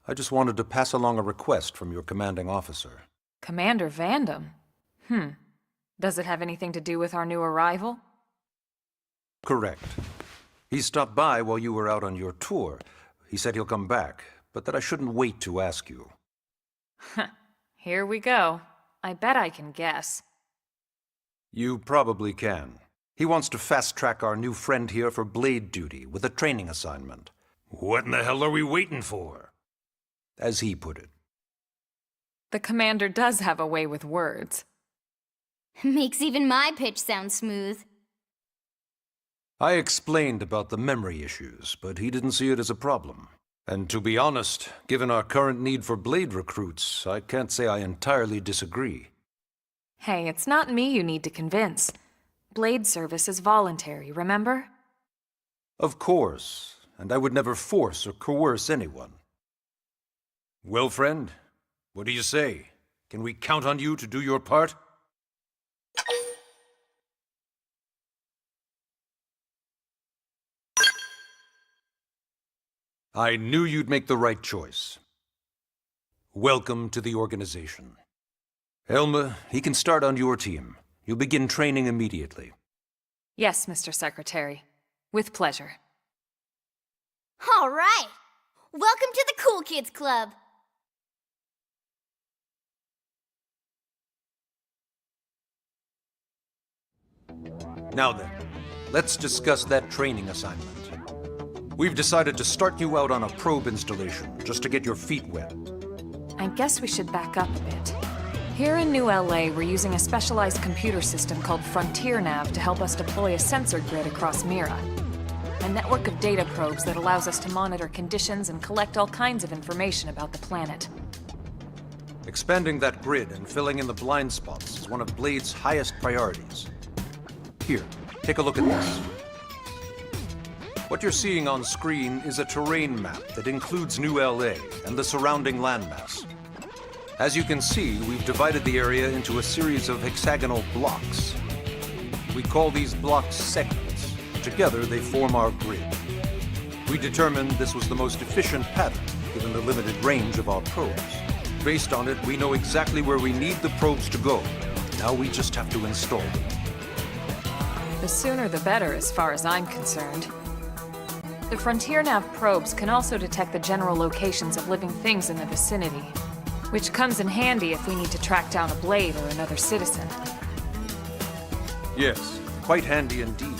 S8: I just wanted to pass along a request from your commanding officer.
S1: Commander Vandam? Does it have anything to do with our new arrival?
S8: Correct. He stopped by while you were out on your tour. He said he'll come back, but that I shouldn't wait to ask you.
S1: Here we go. I bet I can guess.
S8: You probably can. He wants to fast-track our new friend here for blade duty with a training assignment. What in the hell are we waiting for? As he put it.
S1: The commander does have a way with words.
S4: Makes even my pitch sound smooth.
S8: I explained about the memory issues, but he didn't see it as a problem. And to be honest, given our current need for blade recruits, I can't say I entirely disagree.
S1: Hey, it's not me you need to convince. Blade service is voluntary, remember?
S8: Of course, and I would never force or coerce anyone. Well, friend, what do you say? Can we count on you to do your part? I knew you'd make the right choice. Welcome to the organization. Elma, he can start on your team. You'll begin training immediately.
S1: Yes, Mr. Secretary. With pleasure.
S4: All right! Welcome to the Cool Kids Club!
S8: Now then, let's discuss that training assignment. We've decided to start you out on a probe installation, just to get your feet wet.
S1: I guess we should back up a bit. Here in New LA, we're using a specialized computer system called Frontier Nav to help us deploy a sensor grid across Mira. A network of data probes that allows us to monitor conditions and collect all kinds of information about the planet.
S8: Expanding that grid and filling in the blind spots is one of Blade's highest priorities. Here, take a look at this. What you're seeing on screen is a terrain map that includes New LA and the surrounding landmass. As you can see, we've divided the area into a series of hexagonal blocks. We call these blocks segments. Together, they form our grid. We determined this was the most efficient pattern, given the limited range of our probes. Based on it, we know exactly where we need the probes to go. Now we just have to install them.
S1: The sooner the better, as far as I'm concerned. The Frontier Nav probes can also detect the general locations of living things in the vicinity, which comes in handy if we need to track down a blade or another citizen.
S8: Yes, quite handy indeed.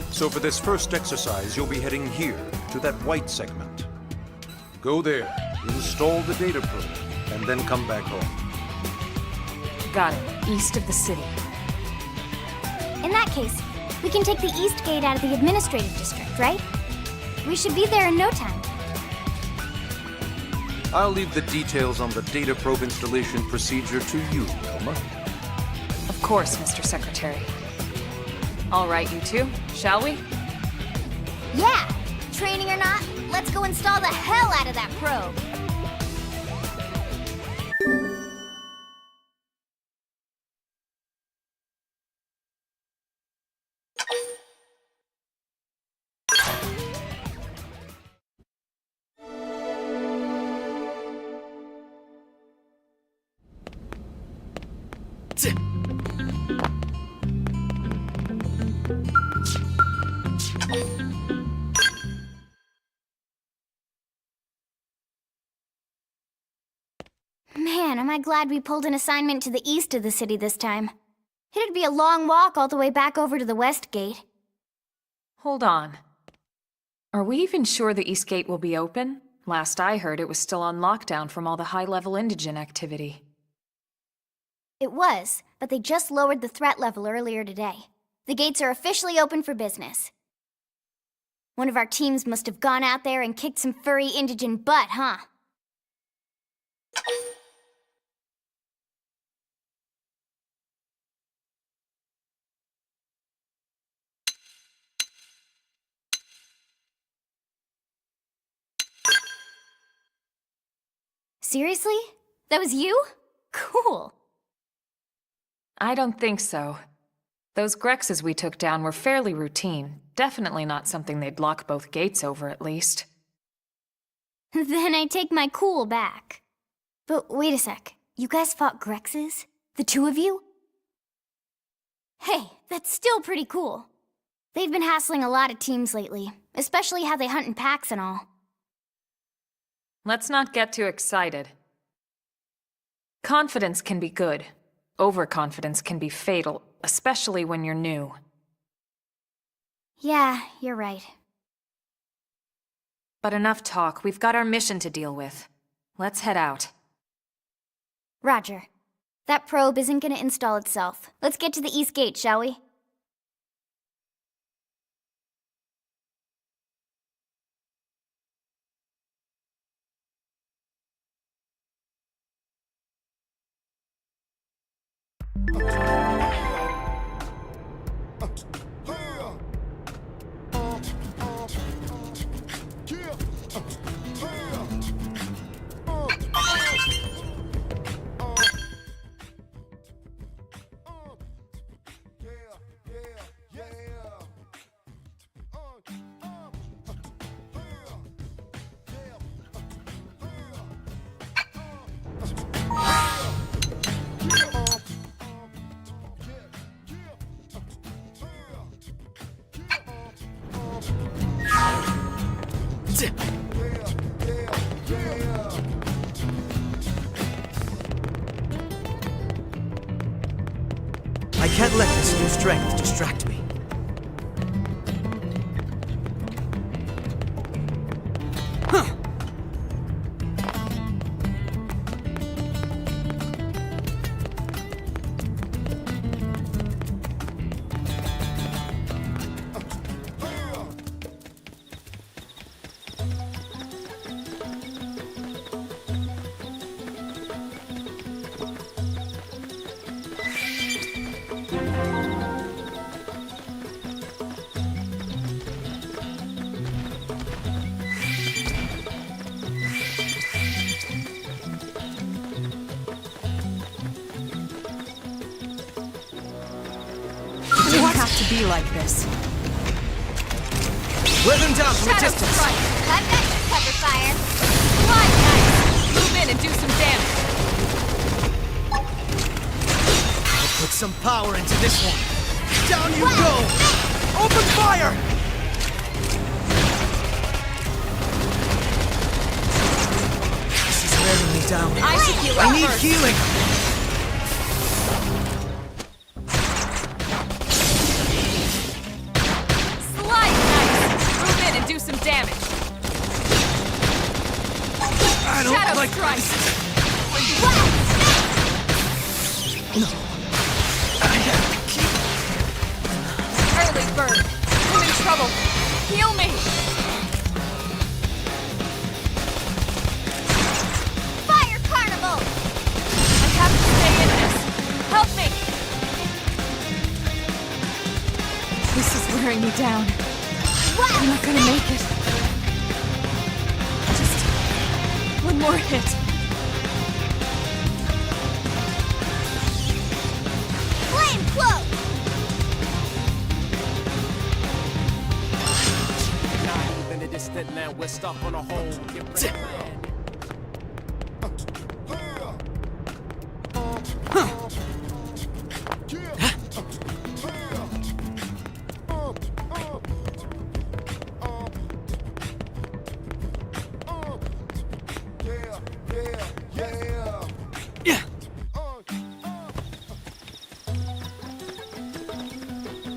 S8: So for this first exercise, you'll be heading here, to that white segment. Go there, install the data probe, and then come back home.
S1: Got it. East of the city.
S4: In that case, we can take the east gate out of the administrative district, right? We should be there in no time.
S8: I'll leave the details on the data probe installation procedure to you, Elma.
S1: Of course, Mr. Secretary. All right, you two, shall we?
S4: Yeah! Training or not, let's go install the hell out of that probe! Man, am I glad we pulled an assignment to the east of the city this time. It'd be a long walk all the way back over to the west gate.
S1: Hold on. Are we even sure the East Gate will be open? Last I heard, it was still on lockdown from all the high-level indigent activity.
S4: It was, but they just lowered the threat level earlier today. The gates are officially open for business. One of our teams must have gone out there and kicked some furry indigent butt, huh? Seriously? That was you? Cool.
S1: I don't think so. Those Grexes we took down were fairly routine. Definitely not something they'd lock both gates over, at least.
S4: Then I take my cool back. But wait a sec. You guys fought Grexes? The two of you? Hey, that's still pretty cool. They've been hassling a lot of teams lately, especially how they hunt in packs and all.
S1: Let's not get too excited. Confidence can be good. Overconfidence can be fatal, especially when you're new.
S4: Yeah, you're right.
S1: But enough talk. We've got our mission to deal with. Let's head out.
S4: Roger. That probe isn't gonna install itself. Let's get to the East Gate, shall we?
S2: I can't let this new strength distract me.
S1: have to be like this.
S2: Wear them down from a
S1: Shadow
S2: distance.
S1: strike!
S4: I've got your cover fire.
S1: Slide knife! Move in and do some damage.
S2: I'll put some power into this one. Down you go! Open fire! This is wearing me down.
S1: I should heal
S2: I
S1: up
S2: need
S1: first.
S2: healing.
S1: Slide knife! Move in and do some damage.
S2: I don't
S1: Shadow
S2: like
S1: strike!
S2: I have to keep.
S1: Early bird! I'm in trouble! Heal me!
S4: Fire carnival!
S1: I have to stay in this! Help me! This is wearing me down. I'm not gonna make it. Just one more hit.
S4: Flame cloak!
S9: In the distant land, we're stuck on a hole. Get ready.
S2: Yeah.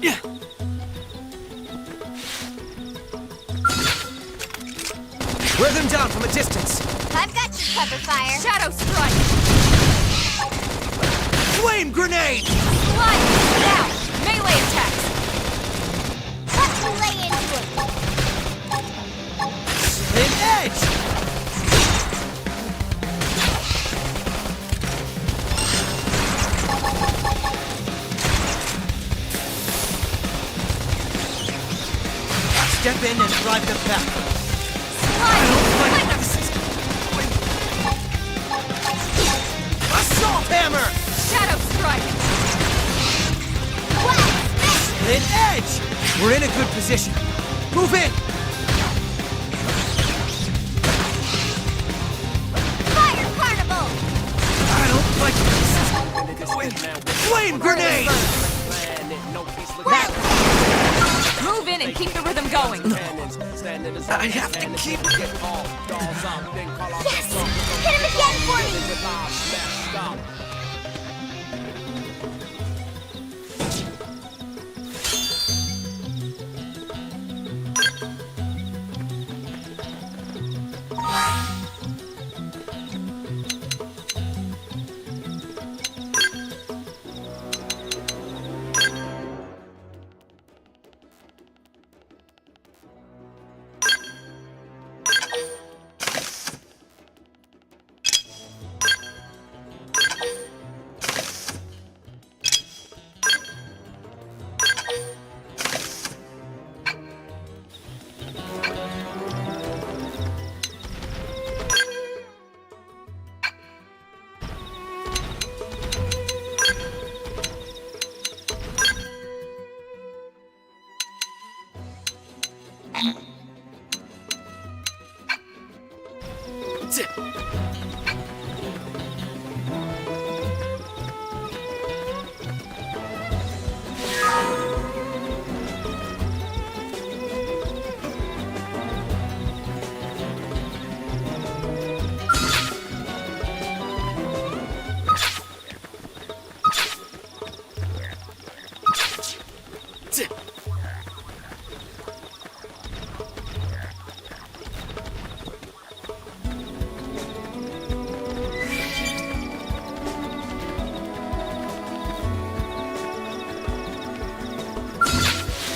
S2: Yeah. Wear them down from a distance.
S4: I've got your cover fire.
S1: Shadow strike!
S2: Flame grenade!
S1: Slide! Now! Melee attacks!
S4: Let's lay into it.
S2: An edge! Step in and drive them back.
S1: Slide!
S2: Assault hammer!
S1: Shadow strike!
S2: An edge! We're in a good position. Move in!
S4: Fire carnival!
S2: I don't like this. Flame grenade!
S1: Move in and keep the rhythm going!
S2: I have to keep...
S4: Yes! Hit him again for me!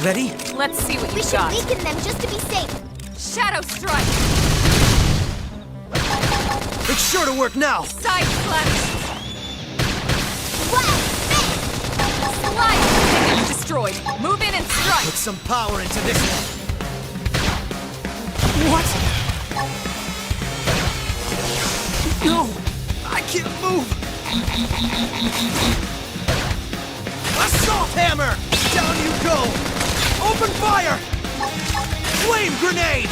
S2: Ready?
S1: Let's see what
S4: We
S1: you
S4: should
S1: got.
S4: weaken them just to be safe.
S1: Shadow strike!
S2: It's sure to work now.
S1: Side slash!
S4: Wow!
S1: Slide! It's destroyed. Move in and strike!
S2: Put some power into this one. What? No! I can't move! Assault hammer! Down you go! go! Open fire! Flame grenade!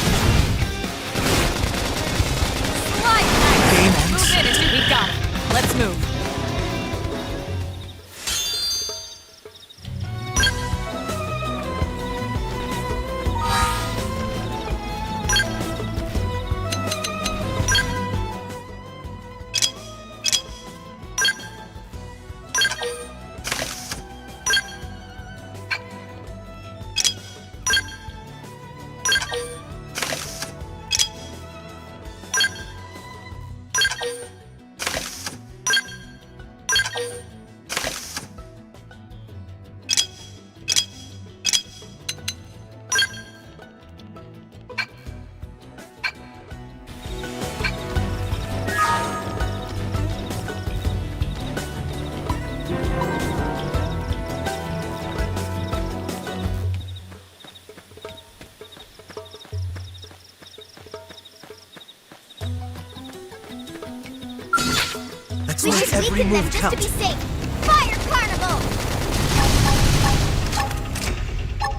S1: Slide
S2: Game
S1: knife!
S2: ends.
S1: Move in and we got it. Let's move.
S2: Let's
S4: We
S2: make
S4: should
S2: every
S4: weaken them
S2: move
S4: just
S2: count.
S4: to be safe. Fire Carnival!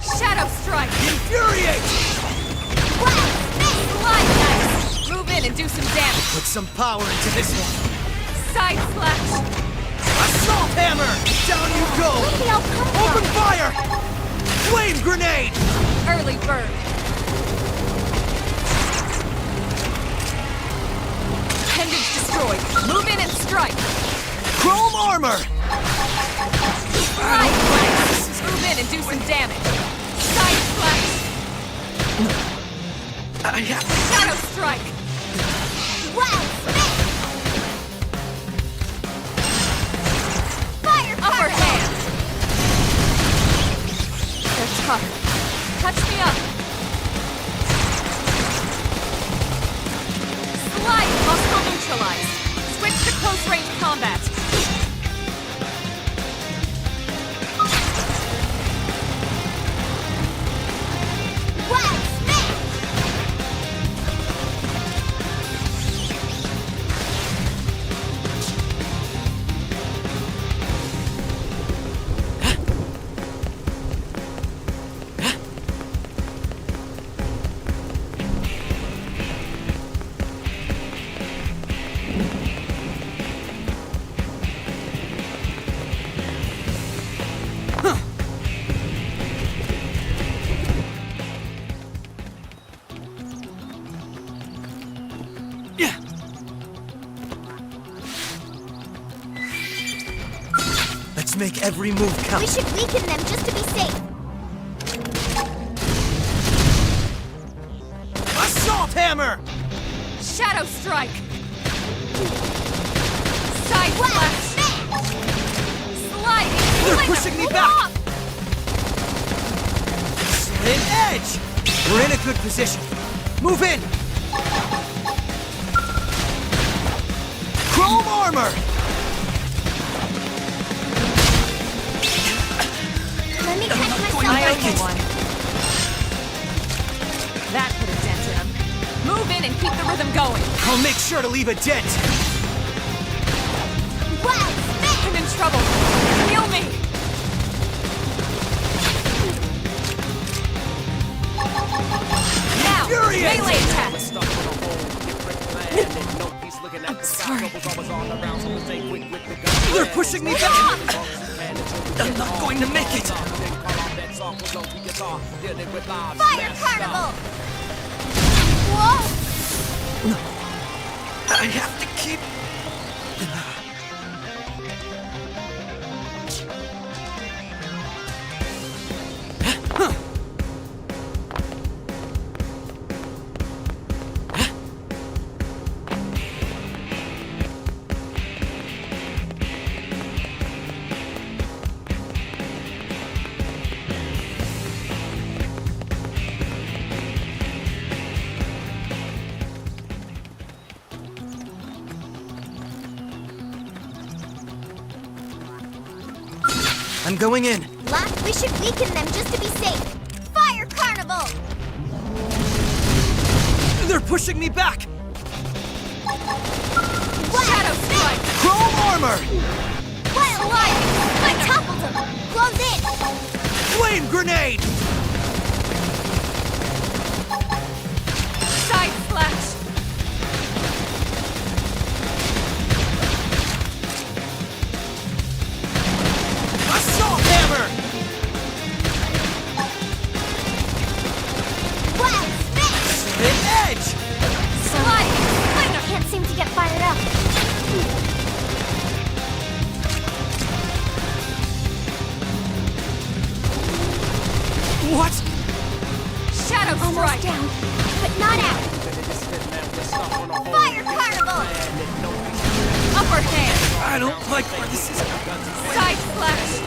S1: Shadow strike!
S2: Infuriate!
S4: Wow!
S1: Slide knife! Move in and do some damage.
S2: Put some power into this one.
S1: Side slash!
S2: Assault hammer! Down you go!
S4: Where did they all come from?
S2: Open fire! Flame grenade!
S1: Early bird! Appendage destroyed. Move in and strike.
S2: Chrome armor!
S1: Slide knife! Move in and do some damage. Side slash!
S2: I have
S1: Shadow strike!
S4: Wow! Fire
S1: Upper
S4: Carnival!
S1: hand! They're tough. Touch me up! Slide! Hostile neutralized. Switch to close range combat.
S4: Wow!
S2: Let's make every move
S4: We
S2: count.
S4: should weaken them just to be safe.
S2: Assault hammer!
S1: Shadow strike! Side
S4: Wow!
S1: slash! Sliding!
S2: They're
S1: Like a
S2: pushing me
S1: block!
S2: back! Slit edge! We're in a good position. Move in! Chrome armor!
S4: Let me catch myself
S1: I
S4: right
S1: owe you
S4: here.
S1: one. That put a dent in him. Move in and keep the rhythm going.
S2: I'll make sure to leave a dent.
S4: Wow!
S1: I'm in trouble. Heal me! Now,
S2: Infuriate!
S1: melee attacks!
S9: I'm
S1: sorry.
S2: They're pushing me back! I'm not going to make it!
S4: Fire Carnival! Whoa!
S2: I have to keep... I'm going in.
S4: Locke, we should weaken them just to be safe. Fire Carnival!
S2: They're pushing me back!
S1: Shadow strike!
S2: Chrome armor!
S4: Wild Light! I toppled him! Close in!
S2: Flame grenade!
S1: Side slash!
S2: Assault hammer!
S4: Wild spit!
S2: Hit edge!
S4: Slide! I can't seem to get fired up.
S2: What?
S1: Shadow
S4: Almost
S1: strike!
S4: down, but not out. Fire carnival!
S1: Upper hand!
S2: I don't like where this is.
S1: Side slash!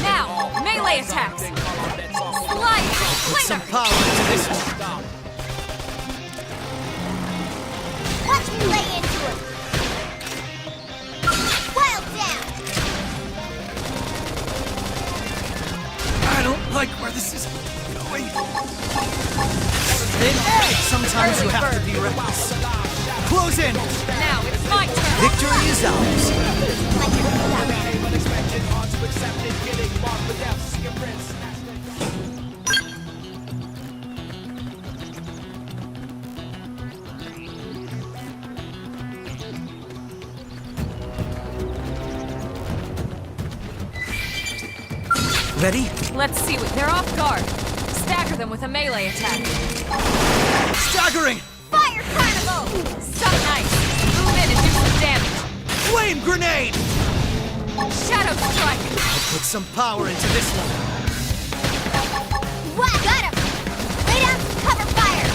S1: Now, melee attacks! Slide!
S2: Put some
S1: Flinger!
S2: power into this one.
S4: Watch me lay into him. Wild down!
S2: I don't like where this is going. Hit edge! Sometimes you have to be reckless. Close in!
S1: Now, it's my turn!
S2: Victory is ours.
S4: My turn got ran.
S2: Ready?
S1: Let's see what they're off guard. Stagger them with a melee attack.
S2: Staggering!
S4: Fire carnival!
S1: Some nice. Move in and do some damage.
S2: Flame grenade!
S1: Shadow strike.
S2: Put some power into this one.
S4: What? Got him! Lay down some cover fire!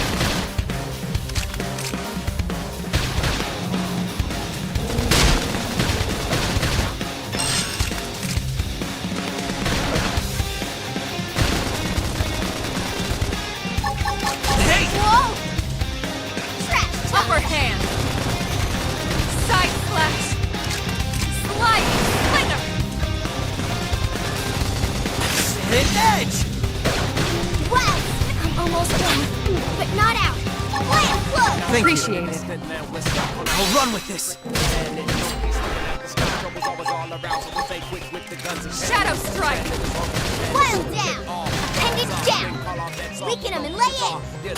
S2: Hey!
S4: Whoa! Trash!
S1: Upper hand. Side slash. Slide. Flinger.
S2: Hit edge!
S4: Wow! I'm almost done, but not out. Land close!
S2: Thank
S1: Appreciate it.
S2: you. I'll run with this.
S1: Shadow strike.
S4: Wild down! Appendage down! Weaken him and lay in!
S2: Hit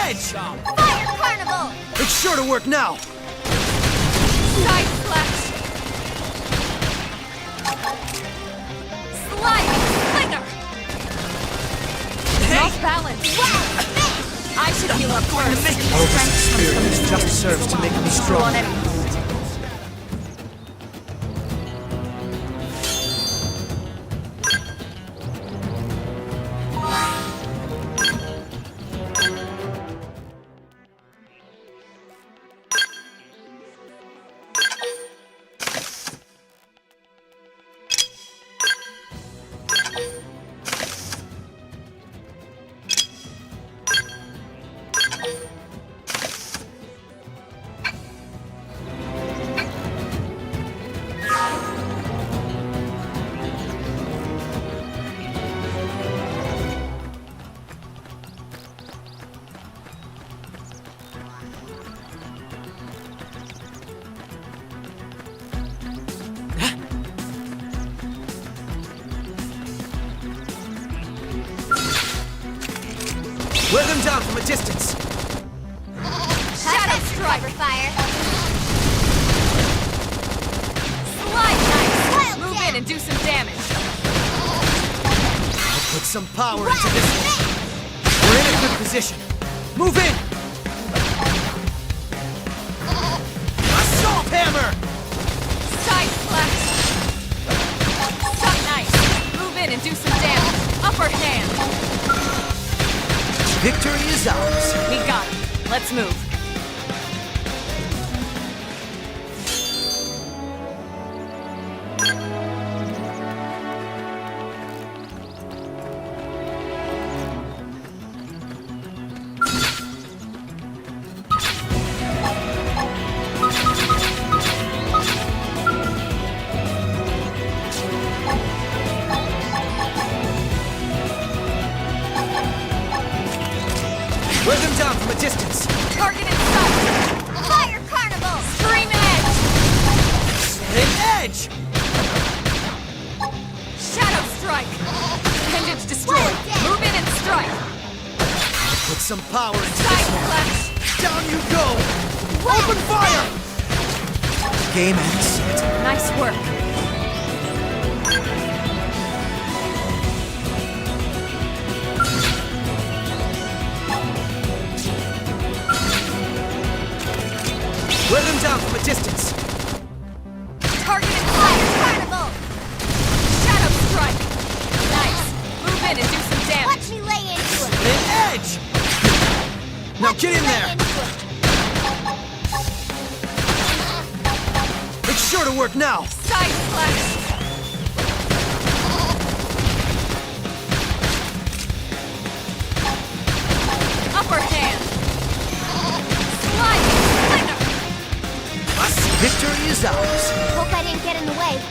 S2: edge!
S4: Fire carnival!
S2: It's sure to work now.
S1: Side slash. Slide. Flinger. Off balance.
S4: Wild spit!
S1: I should heal up first.
S2: All this experience just serves to make me
S1: On
S2: strong.
S1: any.
S2: Wear them down from a distance.
S1: Shadow strike.
S4: Cover fire!
S1: Slide nice.
S4: Wild
S1: Move
S4: down.
S1: in and do some damage.
S2: I'll put some power
S4: Wild
S2: into this one.
S4: spit!
S2: We're in a good position. Move in! Assault hammer!
S1: Side slash. Some nice. Move in and do some damage. Upper hand.
S2: Victory is ours.
S1: We got it. Let's move.
S2: Wear them down from a distance.
S1: Target in sight.
S4: Fire carnival!
S1: Scream edge.
S2: Hit edge!
S1: Shadow strike. Bandage destroyed! Move in and strike!
S2: Put some power into
S1: Side
S2: this one.
S1: flash!
S2: Down you go! Open fire! Game and set.
S1: Nice work.
S2: Wear them down from a distance.
S1: Targeted fire! Carnival! Shadow strike! Nice. Move in and do some damage.
S4: Watch me lay into him.
S2: An edge! Now get in there! It's sure to work now!
S1: Side flash! Upper hand! Sliding slinger!
S2: Victory is ours!
S4: Hope I didn't get in the way.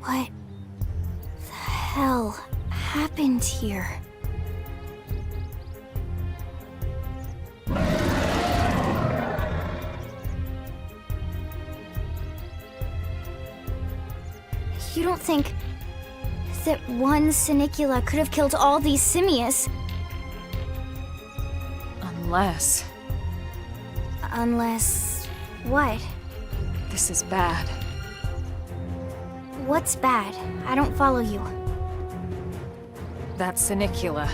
S4: What the hell happened here? You don't think that one Sinicula could have killed all these simius?
S1: Unless...
S4: Unless... what?
S1: this is bad.
S4: What's bad? I don't follow you.
S1: That Sinicula.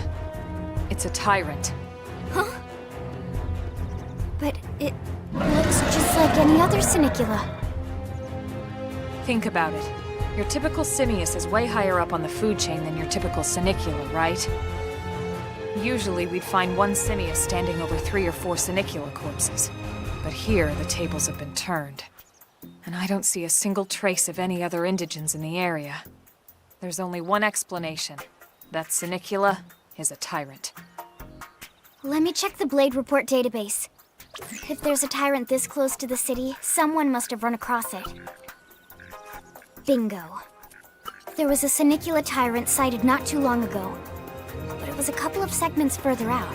S1: It's a tyrant.
S4: Huh? But it looks just like any other Sinicula.
S1: Think about it. Your typical simius is way higher up on the food chain than your typical Sinicula, right? Usually we'd find one simius standing over 3 or 4 Sinicula corpses. But here, the tables have been turned. And I don't see a single trace of any other indigents in the area. There's only one explanation. That Sinicula is a tyrant.
S4: Let me check the Blade Report database. If there's a tyrant this close to the city, someone must have run across it. Bingo. There was a Sinicula tyrant sighted not too long ago, but it was a couple of segments further out.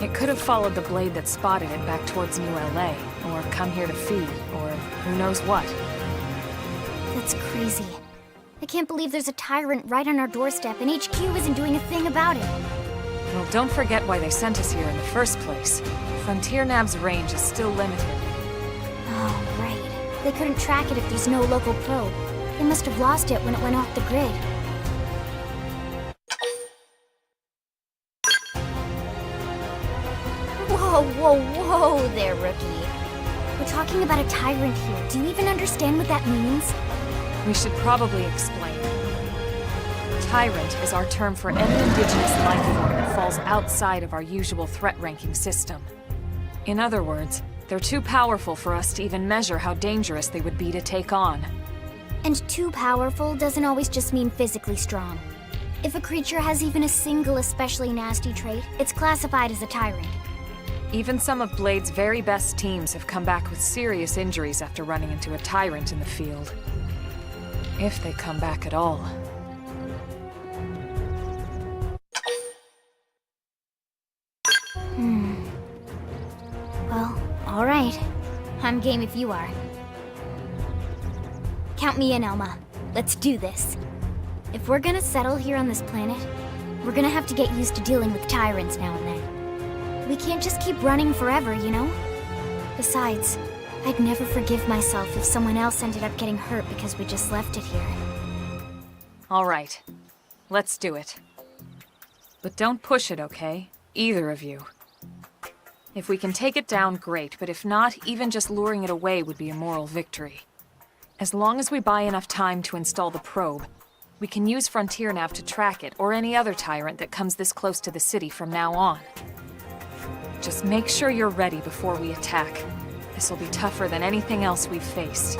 S1: It could have followed the blade that spotted it back towards New LA, or come here to feed, or who knows what.
S4: That's crazy. I can't believe there's a tyrant right on our doorstep and HQ isn't doing a thing about it.
S1: Well, don't forget why they sent us here in the first place. Frontier Nav's range is still limited.
S4: Oh, right. They couldn't track it if there's no local probe. They must have lost it when it went off the grid. Whoa, whoa, whoa there, rookie. We're talking about a tyrant here. Do you even understand what that means?
S1: We should probably explain. Tyrant is our term for any indigenous life form that falls outside of our usual threat ranking system. In other words, they're too powerful for us to even measure how dangerous they would be to take on.
S4: And too powerful doesn't always just mean physically strong. If a creature has even a single especially nasty trait, it's classified as a tyrant.
S1: Even some of Blade's very best teams have come back with serious injuries after running into a tyrant in the field. If they come back at all.
S4: Well, alright. I'm game if you are. Count me in, Elma. Let's do this. If we're gonna settle here on this planet, We're gonna have to get used to dealing with tyrants now and then. We can't just keep running forever, you know? Besides, I'd never forgive myself if someone else ended up getting hurt because we just left it here.
S1: All right. Let's do it. But don't push it, okay? Either of you. If we can take it down, great, but if not, even just luring it away would be a moral victory. As long as we buy enough time to install the probe, we can use Frontier Nav to track it, or any other tyrant that comes this close to the city from now on. Just make sure you're ready before we attack. This will be tougher than anything else we've faced.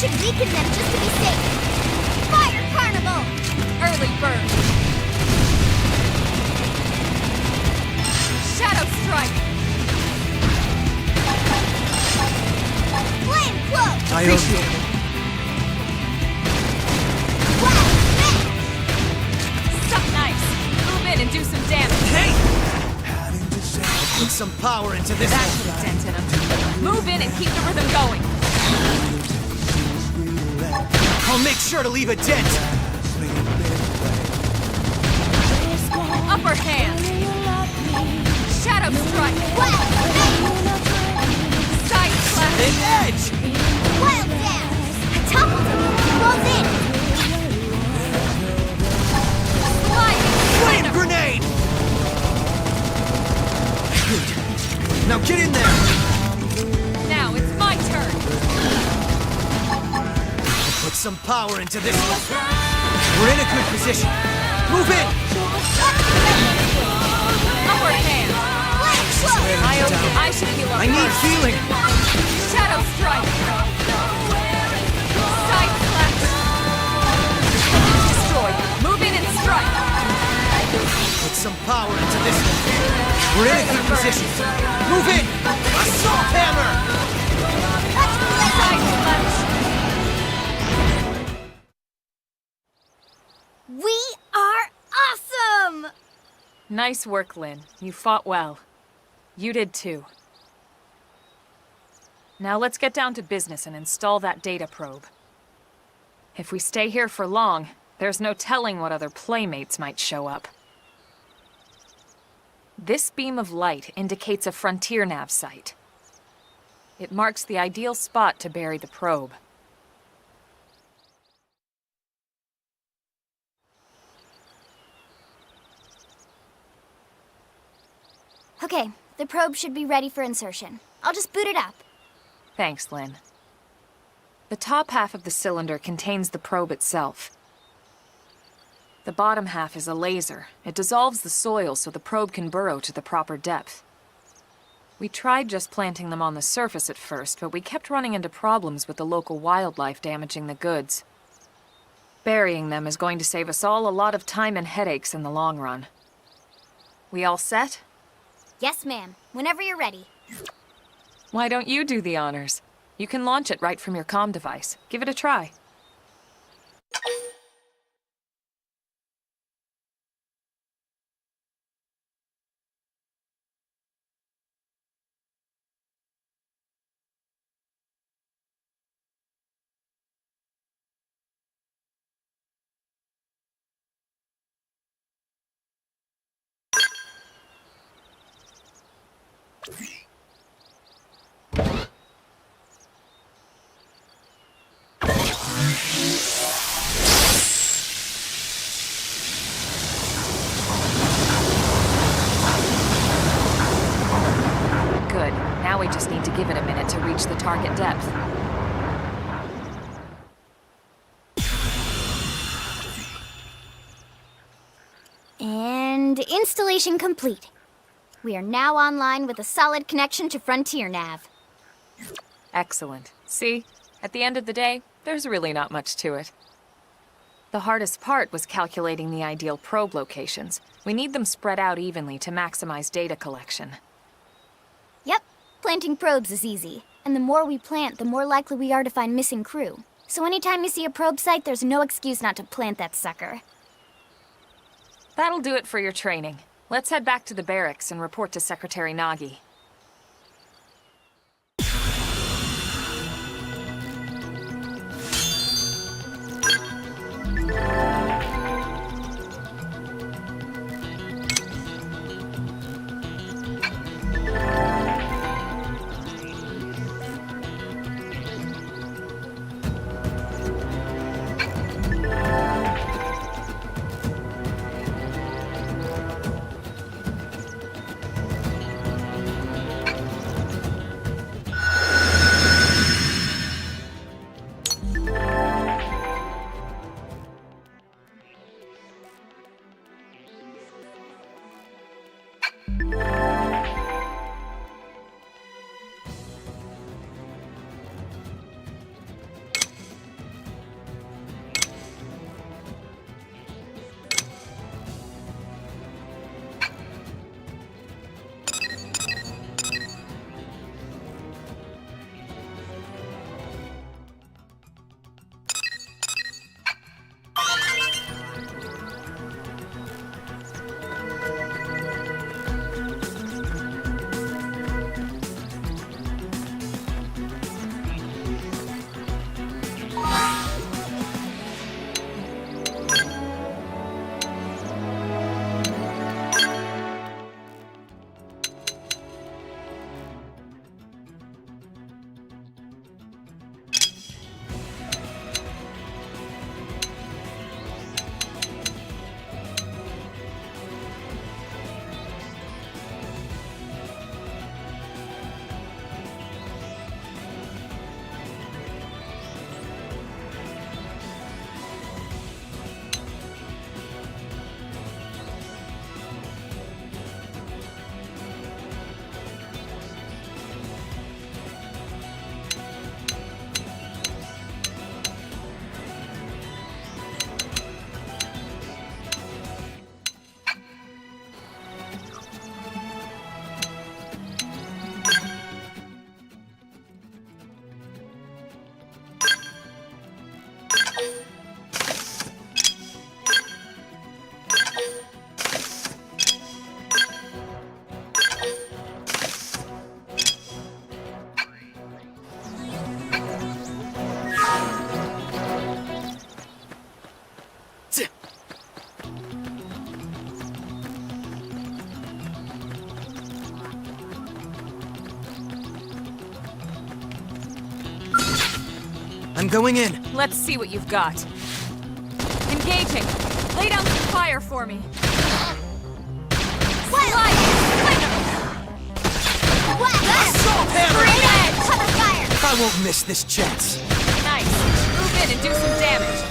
S4: should weaken them just to be safe. Fire Carnival!
S1: Early bird. Shadow strike.
S4: Flame cloak!
S2: Appreciate it.
S4: Wow, smash!
S1: Suck nice. Move in and do some damage.
S2: Hey! Put some power into this
S1: That should have dented him. Move in and keep the rhythm going.
S2: I'll make sure to leave a dent.
S1: Upper hand. Shadow strike.
S4: Wow, smash!
S1: Side slash.
S2: An edge!
S4: Wild dash! Toppled him! Rolls in!
S1: Sliding.
S2: Flame grenade! Good. Now get in there!
S1: Now it's my turn.
S2: Put some power into this one. We're in a good position. Move in!
S1: Upper hand.
S4: Flame cloak!
S1: I should heal up
S2: I need
S1: first.
S2: healing!
S1: Shadow strike. Side slash. Destroy. Move in and strike.
S2: Put some power into this one. We're in a good position. Move in! Assault hammer!
S1: Side slash.
S4: We are awesome!
S1: Nice work, Lynn. You fought well. You did too. Now let's get down to business and install that data probe. If we stay here for long, there's no telling what other playmates might show up. This beam of light indicates a frontier nav site. It marks the ideal spot to bury the probe.
S4: Okay, the probe should be ready for insertion. I'll just boot it up.
S1: Thanks, Lynn. The top half of the cylinder contains the probe itself. The bottom half is a laser. It dissolves the soil so the probe can burrow to the proper depth. We tried just planting them on the surface at first, but we kept running into problems with the local wildlife damaging the goods. Burying them is going to save us all a lot of time and headaches in the long run. We all set?
S4: Yes, ma'am. Whenever you're ready.
S1: Why don't you do the honors? You can launch it right from your comm device. Give it a try. Good. Now we just need to give it a minute to reach the target depth.
S4: And installation complete. We are now online with a solid connection to Frontier Nav.
S1: Excellent. See? At the end of the day, there's really not much to it. The hardest part was calculating the ideal probe locations. We need them spread out evenly to maximize data collection.
S4: Yep, planting probes is easy. And the more we plant, the more likely we are to find missing crew. So anytime you see a probe site, there's no excuse not to plant that sucker.
S1: That'll do it for your training. Let's head back to the barracks and report to Secretary Nagi.
S2: I'm going in.
S1: Let's see what you've got. Engaging. Lay down some fire for me. Slide!
S2: Assault hammer!
S4: Straight ahead! Cover fire!
S2: I won't miss this chance.
S1: Nice. Move in and do some damage.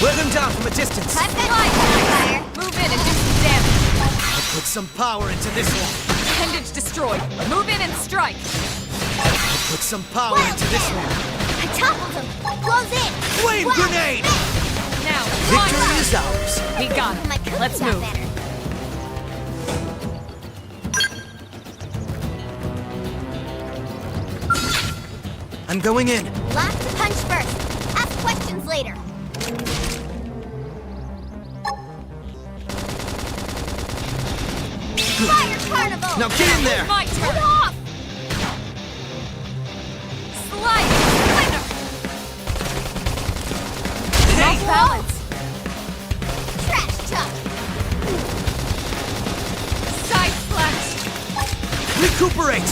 S2: Wear them down from a distance.
S4: I've got cover fire!
S1: Move in and do some damage.
S2: I'll put some power into this one.
S1: Appendage destroyed. Move in and strike.
S2: I'll put some power into this one.
S4: I toppled him! Close in!
S2: Flame grenade!
S1: Now,
S2: Victory
S1: launch.
S2: is ours.
S1: We got
S4: My
S1: it.
S4: cookie
S1: Let's
S4: got
S1: move.
S4: better.
S2: I'm going in.
S4: Blast the punch first. Ask questions later. Fire carnival!
S2: Now get in there!
S1: My
S4: Get
S1: turn.
S4: off!
S1: Slide. Off balance.
S4: Trash chuck!
S1: Side splash.
S2: Recuperate!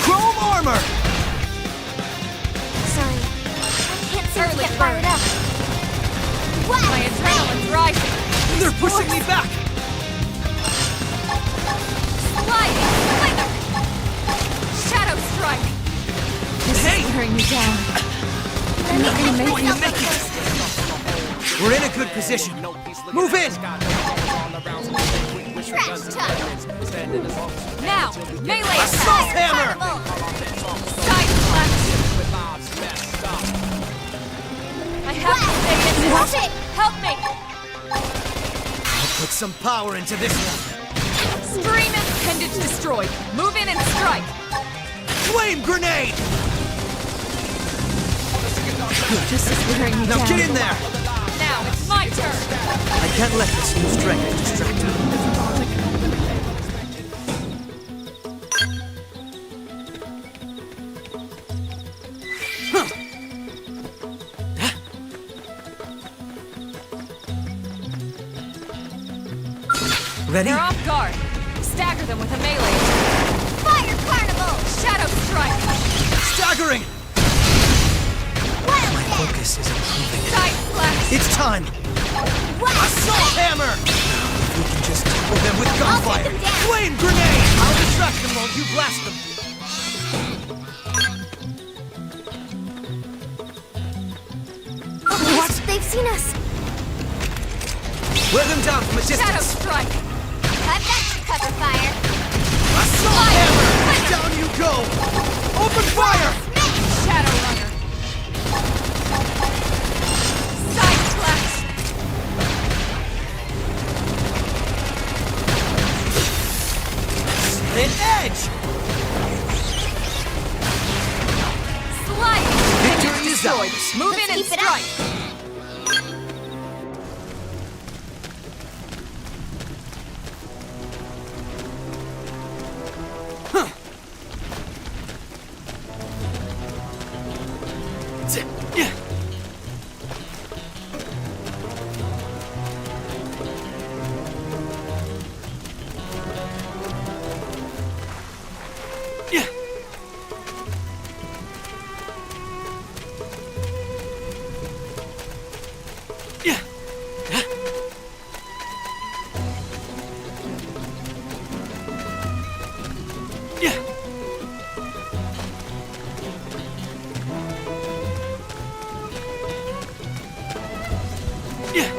S2: Chrome armor!
S4: Sorry. I can't seem to get fired up.
S1: My adrenaline's rising.
S2: They're pushing me back!
S1: Slide. Shadow strike.
S2: Hey!
S1: Wearing me down.
S2: You're not
S1: make
S2: going to
S1: it.
S2: make it! We're in a good position. Move in!
S4: Trash chuck!
S1: Now, melee
S2: Assault
S1: attack.
S2: hammer!
S1: Side splash. I have to stay in this.
S4: Watch it!
S1: Help me.
S2: I'll put some power into this one.
S1: Stream and appendage destroyed. Move in and strike.
S2: Flame grenade!
S1: This is wearing me
S2: Now
S1: down.
S2: get in there!
S1: Now it's my turn.
S2: I can't let this new strength distract me. Ready?
S1: They're off guard. Stagger them with a melee.
S4: Fire carnival!
S1: Shadow strike.
S2: Staggering!
S4: Wild
S2: My
S4: step!
S2: focus is improving.
S1: Side splash.
S2: It's time!
S4: Wild
S2: Assault
S4: step!
S2: hammer! We can just tackle them with
S4: I'll
S2: gunfire!
S4: take them down.
S2: Flame grenade! I'll distract them while you blast them!
S4: What? They've seen us.
S2: Wear them down from a
S1: Shadow
S2: distance!
S1: strike.
S4: I've got you, cover fire.
S2: Assault hammer! Down you go! Open fire!
S1: Shadow runner. Side splash.
S2: An edge!
S1: Slide.
S2: Victory is
S1: Destroyed.
S2: ours.
S1: Move
S4: Let's
S1: in and
S4: keep it up.
S1: strike.
S2: Yeah. Yeah. Yeah. Yeah. Yeah.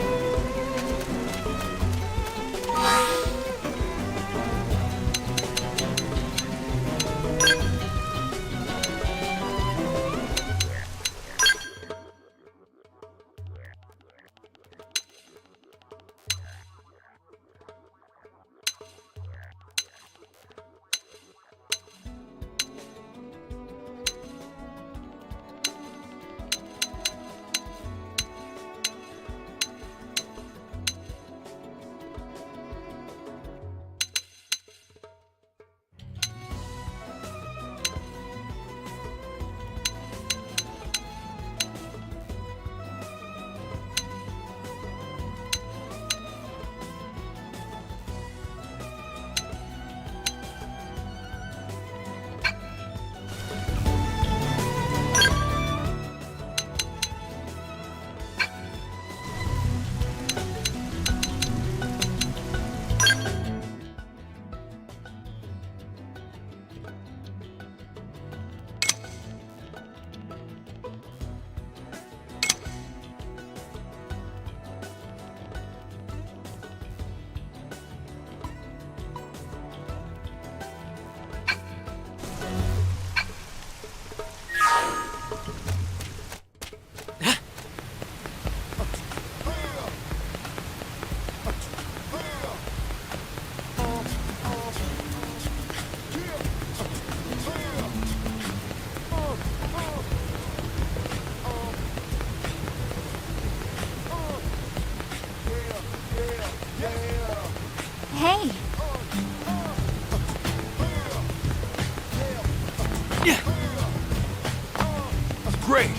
S10: Great!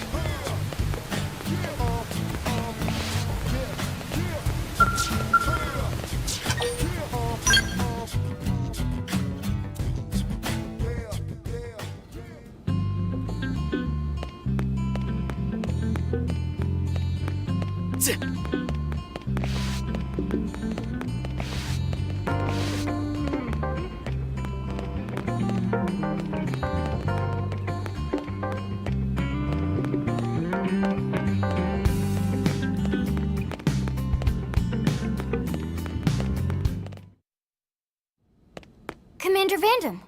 S4: Commander Vandam.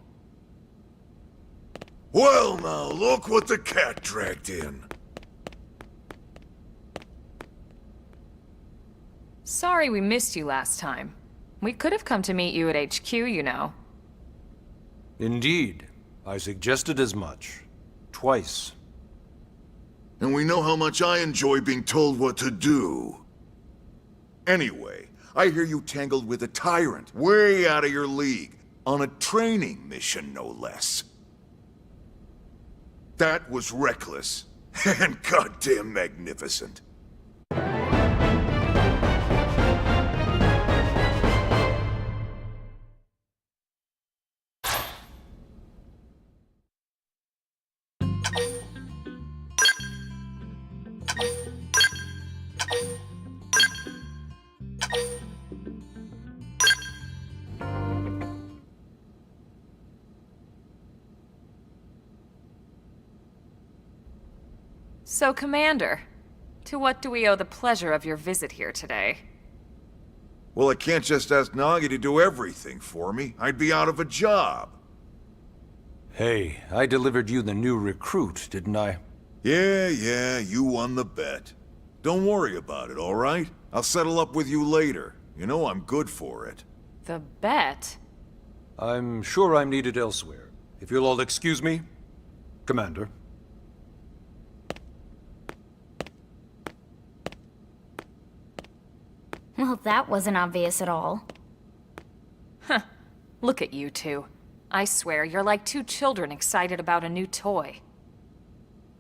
S10: Well now, look what the cat dragged in.
S1: Sorry we missed you last time. We could have come to meet you at HQ, you know.
S8: Indeed. I suggested as much. Twice.
S10: And we know how much I enjoy being told what to do. Anyway, I hear you tangled with a tyrant, way out of your league, on a training mission, no less. That was reckless, and goddamn magnificent.
S1: So, Commander, to what do we owe the pleasure of your visit here today?
S10: Well, I can't just ask Nagi to do everything for me. I'd be out of a job.
S8: Hey, I delivered you the new recruit, didn't I?
S10: Yeah, you won the bet. Don't worry about it, all right? I'll settle up with you later. You know I'm good for it.
S1: The bet?
S8: I'm sure I'm needed elsewhere. If you'll all excuse me, Commander.
S4: Well, that wasn't obvious at all.
S1: Huh. Look at you two. I swear, you're like two children excited about a new toy.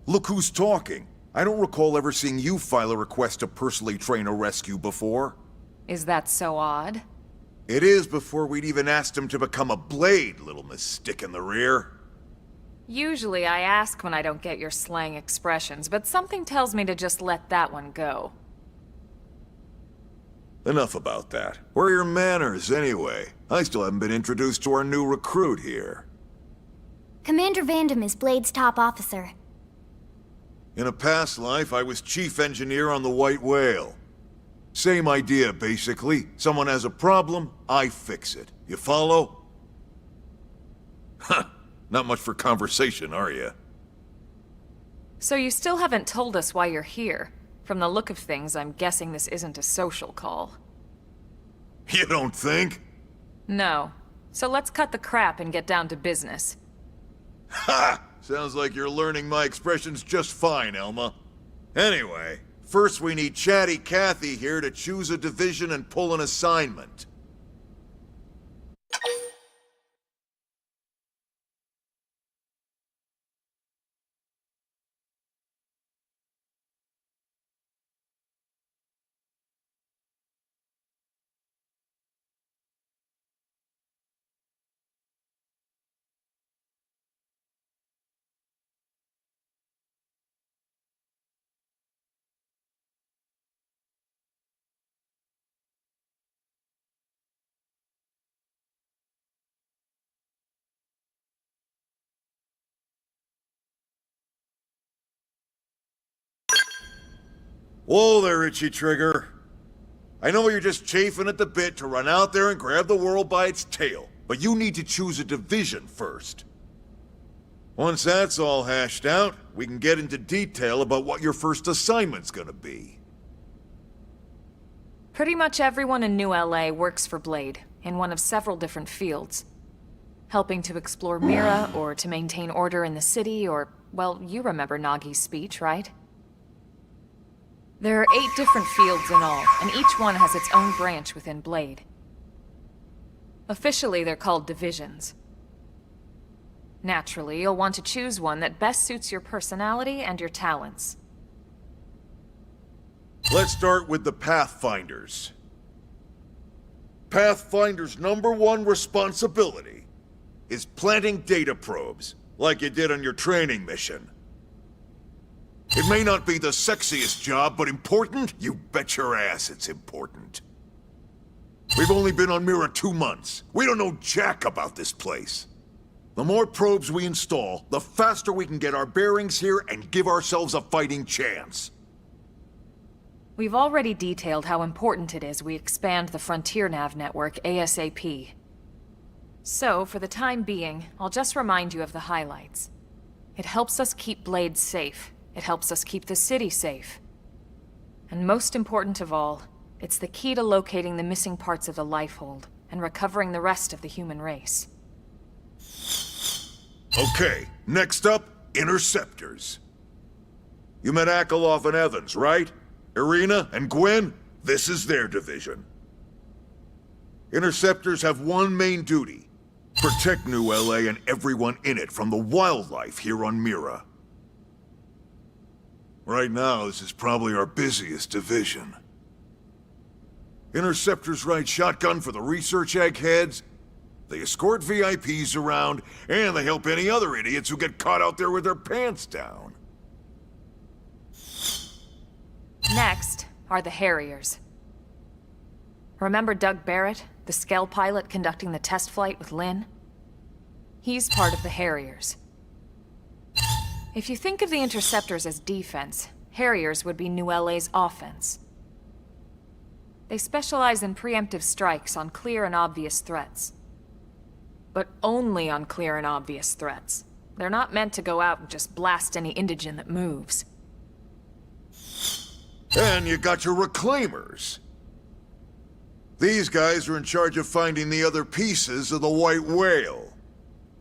S10: Look who's talking. I don't recall ever seeing you file a request to personally train a rescue before.
S1: Is that so odd?
S10: It is before we'd even asked him to become a blade, little Miss Stick in the Rear.
S1: Usually I ask when I don't get your slang expressions, but something tells me to just let that one go.
S10: Enough about that. Where are your manners, anyway? I still haven't been introduced to our new recruit here.
S4: Commander Vandam is Blade's top officer.
S10: In a past life, I was chief engineer on the White Whale. Same idea, basically. Someone has a problem, I fix it. You follow? Huh. Not much for conversation, are you?
S1: So you still haven't told us why you're here. From the look of things, I'm guessing this isn't a social call.
S10: You don't think?
S1: No. So let's cut the crap and get down to business.
S10: Ha! Sounds like you're learning my expressions just fine, Elma. Anyway, first we need Chatty Cathy here to choose a division and pull an assignment. Whoa there, Itchy Trigger. I know you're just chafing at the bit to run out there and grab the world by its tail, but you need to choose a division first. Once that's all hashed out, we can get into detail about what your first assignment's gonna be.
S1: Pretty much everyone in New LA works for Blade, in one of several different fields. Helping to explore Mira, or to maintain order in the city, or, well, you remember Nagi's speech, right? There are 8 different fields in all, and each one has its own branch within Blade. Officially, they're called divisions. Naturally, you'll want to choose one that best suits your personality and your talents.
S10: Let's start with the Pathfinders. Pathfinder's #1 responsibility is planting data probes, like you did on your training mission. It may not be the sexiest job, but important? You bet your ass it's important. We've only been on Mira 2 months. We don't know jack about this place. The more probes we install, the faster we can get our bearings here and give ourselves a fighting chance.
S1: We've already detailed how important it is we expand the Frontier Nav network ASAP. So, for the time being, I'll just remind you of the highlights. It helps us keep Blade safe. It helps us keep the city safe. And most important of all, it's the key to locating the missing parts of the Lifehold and recovering the rest of the human race.
S10: Okay, next up, Interceptors. You met Akalov and Evans, right? Irina and Gwen? This is their division. Interceptors have one main duty: protect New LA and everyone in it from the wildlife here on Mira. Right now, this is probably our busiest division. Interceptors ride shotgun for the research eggheads, they escort VIPs around, and they help any other idiots who get caught out there with their pants down.
S1: Next are the Harriers. Remember Doug Barrett, the Skell pilot conducting the test flight with Lynn? He's part of the Harriers. If you think of the Interceptors as defense, Harriers would be New LA's offense. They specialize in preemptive strikes on clear and obvious threats. But only on clear and obvious threats. They're not meant to go out and just blast any indigene that moves.
S10: And you got your Reclaimers. These guys are in charge of finding the other pieces of the White Whale.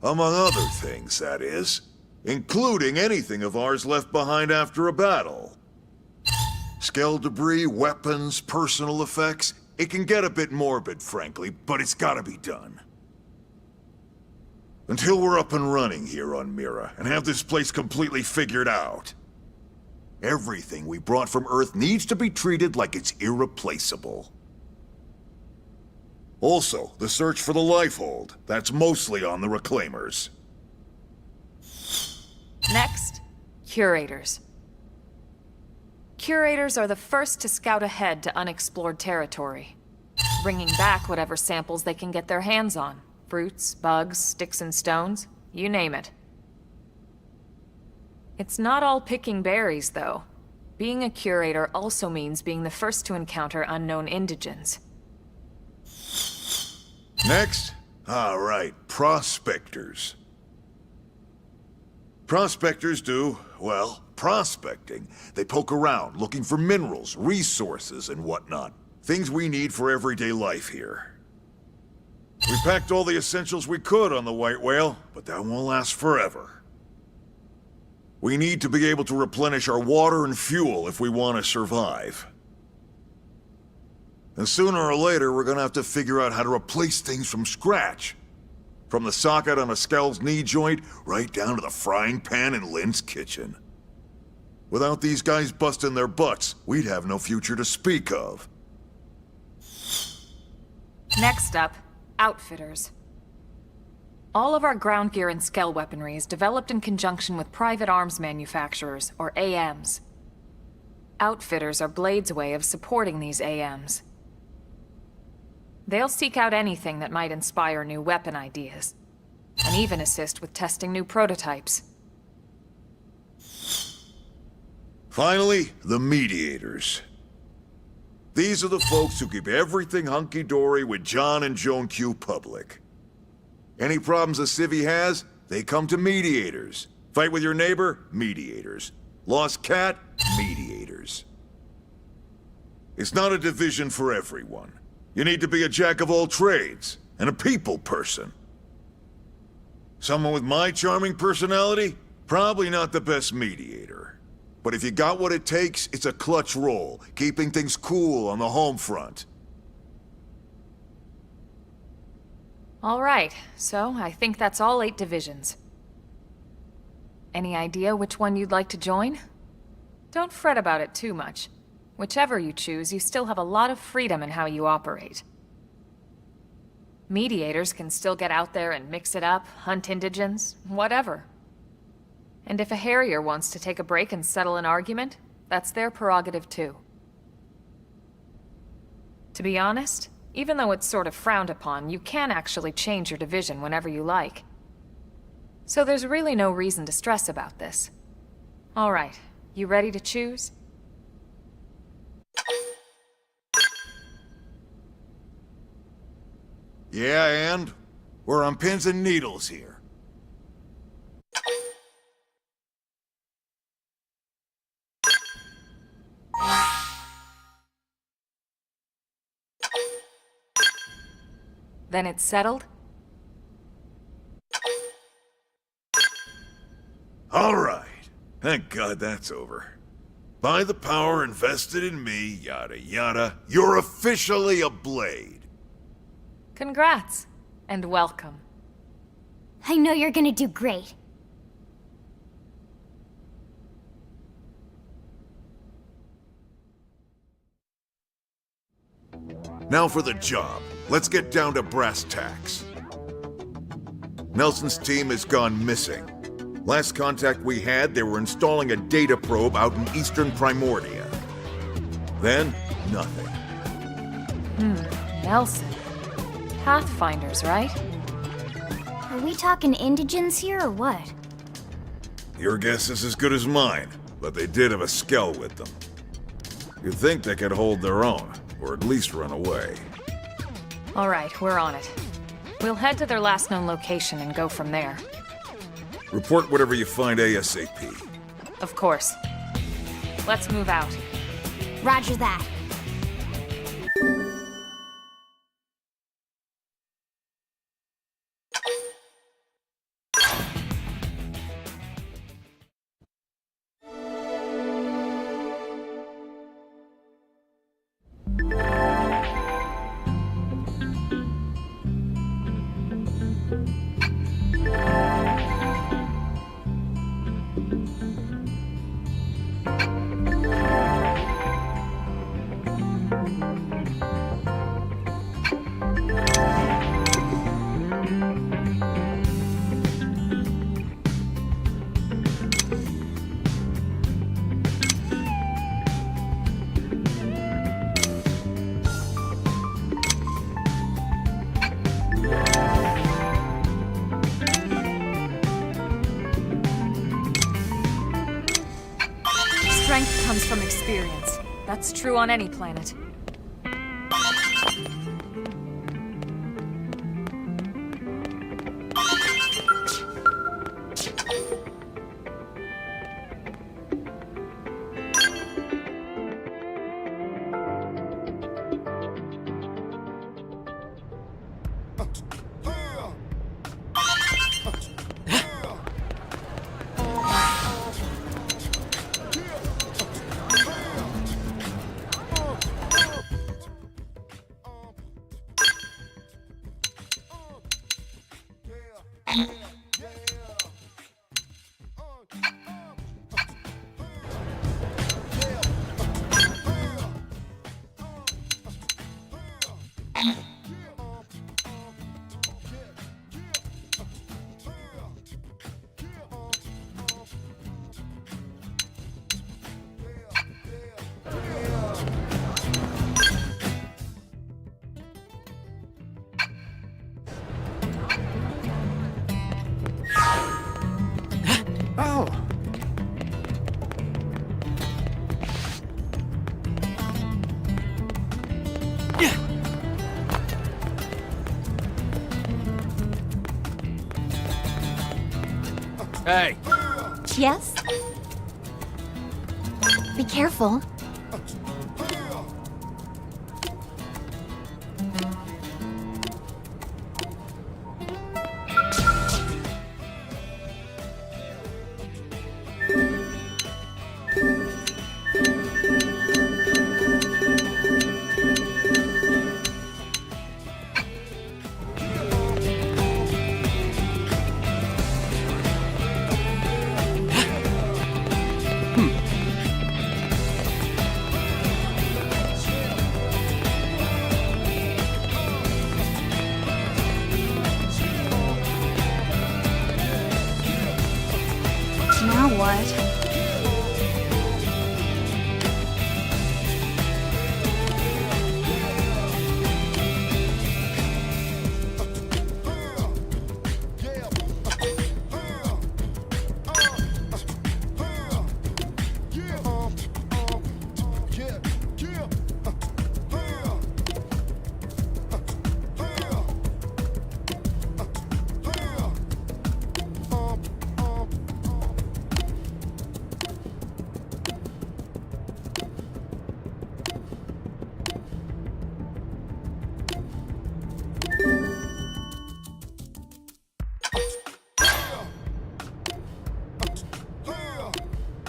S10: Among other things, that is. Including anything of ours left behind after a battle. Skell debris, weapons, personal effects. It can get a bit morbid, frankly, but it's gotta be done. Until we're up and running here on Mira, and have this place completely figured out, everything we brought from Earth needs to be treated like it's irreplaceable. Also, the search for the Lifehold. That's mostly on the Reclaimers.
S1: Next, Curators. Curators are the first to scout ahead to unexplored territory, bringing back whatever samples they can get their hands on. Fruits, bugs, sticks and stones, you name it. It's not all picking berries, though. Being a curator also means being the first to encounter unknown indigens.
S10: Next? All right, prospectors. Prospectors do, well, prospecting. They poke around, looking for minerals, resources, and whatnot. Things we need for everyday life here. We packed all the essentials we could on the White Whale, but that won't last forever. We need to be able to replenish our water and fuel if we want to survive. And sooner or later, we're gonna have to figure out how to replace things from scratch. From the socket on a Skell's knee joint, right down to the frying pan in Lynn's kitchen. Without these guys busting their butts, we'd have no future to speak of.
S1: Next up, Outfitters. All of our ground gear and Skell weaponry is developed in conjunction with private arms manufacturers, or AMs. Outfitters are Blade's way of supporting these AMs. They'll seek out anything that might inspire new weapon ideas, and even assist with testing new prototypes.
S10: Finally, the Mediators. These are the folks who keep everything hunky-dory with John and Joan Q public. Any problems a civvy has, they come to Mediators. Fight with your neighbor? Mediators. Lost cat? Mediators. It's not a division for everyone. You need to be a jack of all trades, and a people person. Someone with my charming personality? Probably not the best mediator. But if you got what it takes, it's a clutch role, keeping things cool on the home front.
S1: All right, so I think that's all 8 divisions. Any idea which one you'd like to join? Don't fret about it too much. Whichever you choose, you still have a lot of freedom in how you operate. Mediators can still get out there and mix it up, hunt indigents, whatever. And if a Harrier wants to take a break and settle an argument, that's their prerogative too. To be honest, even though it's sort of frowned upon, you can actually change your division whenever you like. So there's really no reason to stress about this. All right, you ready to choose?
S10: Yeah, and? We're on pins and needles here.
S1: Then it's settled?
S10: All right. Thank God that's over. By the power invested in me, yada yada, you're officially a Blade.
S1: Congrats, and welcome.
S4: I know you're gonna do great.
S10: Now for the job. Let's get down to brass tacks. Nelson's team has gone missing. Last contact we had, they were installing a data probe out in eastern Primordia. Then, nothing.
S1: Nelson. Pathfinders, right?
S4: Are we talking indigents here or what?
S10: Your guess is as good as mine, but they did have a skell with them. You'd think they could hold their own, or at least run away.
S1: All right, we're on it. We'll head to their last known location and go from there.
S10: Report whatever you find ASAP.
S1: Of course. Let's move out.
S4: Roger that.
S1: Strength comes from experience. That's true on any planet.
S9: Hey!
S4: Yes? Be careful.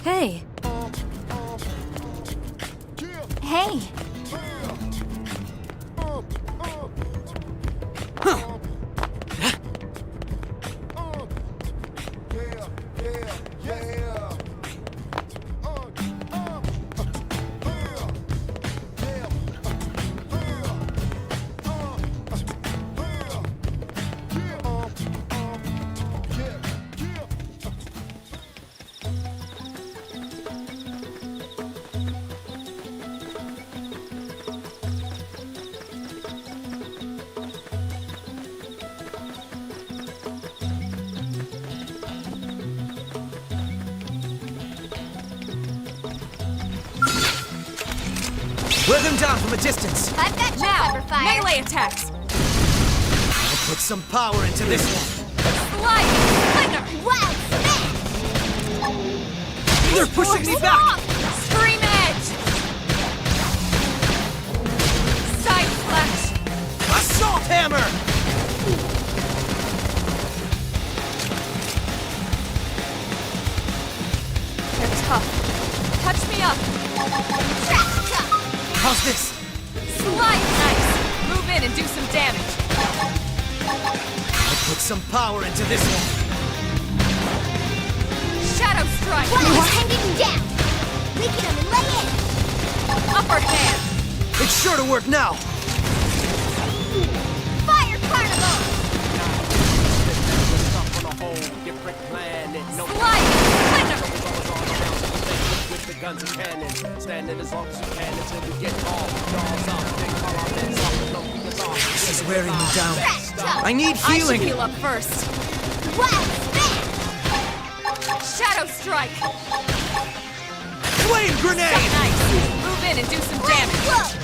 S1: Hey.
S4: Hey.
S2: Wear them down from a distance.
S4: I've got you,
S1: Now,
S4: cover fire.
S1: melee attacks!
S2: I'll put some power into this one.
S1: Light! Lightner!
S4: Wild spin!
S2: They're pushing me back!
S1: Scream edge! Side flash!
S2: Assault hammer!
S1: They're tough. Touch me up!
S4: Trash chuck!
S2: How's this?
S1: Slide! Nice! Move in and do some damage.
S2: I'll put some power into this one.
S1: Shadow strike!
S4: We're hanging you down! Weaken them and lay in!
S1: Upper hand!
S2: It's sure to work now.
S4: Fire carnival!
S9: We're stuck on a whole different planet. No
S1: Slide! Lightner!
S9: with the guns and cannons. Standing as long as you can until we get all jaws up. Then call our men off. No, we is off.
S2: This is wearing me down.
S4: Trash chuck!
S2: I need
S1: I should
S2: healing.
S1: heal up first.
S4: Wild spin!
S1: Shadow strike!
S2: Flame grenade!
S1: Nice! Move in and do some damage.
S4: Whoa!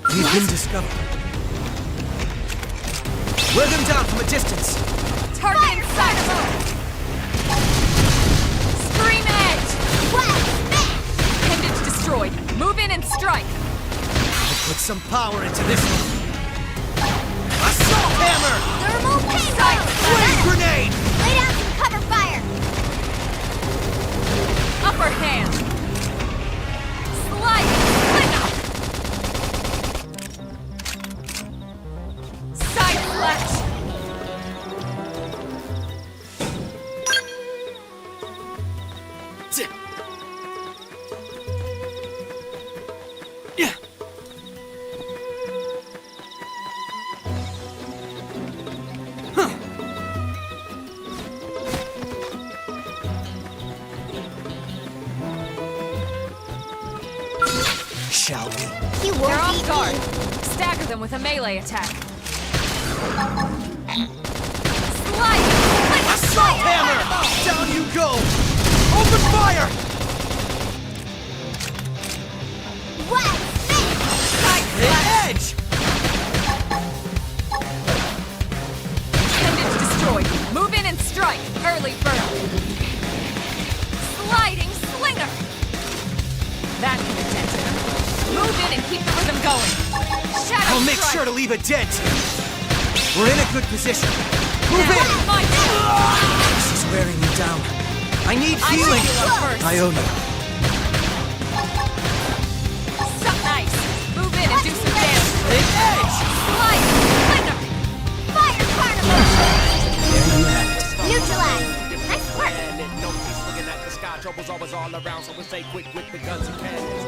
S2: We've been discovered. Wear them down from a distance.
S1: Target inside of her! Scream edge!
S4: Wild spin!
S1: Appendage destroyed. Move in and strike.
S2: I'll put some power into this one. Assault hammer!
S4: Thermal
S1: Side
S4: payload!
S2: Flame grenade!
S4: Lay down some cover fire!
S1: Upper hand. Slide! Lightner! Side flash!
S2: Yeah. Shall we?
S4: You
S1: They're
S4: won't
S1: off
S4: beat
S1: guard.
S4: me.
S1: Stagger them with a melee attack. Slide!
S2: Assault hammer! Down you go! Open fire!
S4: Wild spin!
S1: Side
S2: Hit
S1: flash!
S2: edge!
S1: Appendage destroyed. Move in and strike. Early bird. Sliding slinger. That can attend to them. Move in and keep the rhythm going. Shadow
S2: I'll make
S1: strike.
S2: sure to leave a dent. We're in a good position. Move
S1: Now,
S2: in!
S1: my
S2: This is wearing me down. I need
S1: I
S2: healing.
S1: should heal up first.
S2: I owe you.
S1: So nice. Move in and do some damage.
S2: Hit edge!
S1: Slide slinger.
S4: Fire carnival!
S2: There you have it.
S4: Neutralize! Nice work!
S9: planet. No peace looking at the sky. Trouble's always all around. So we stay quick with the guns and cannons.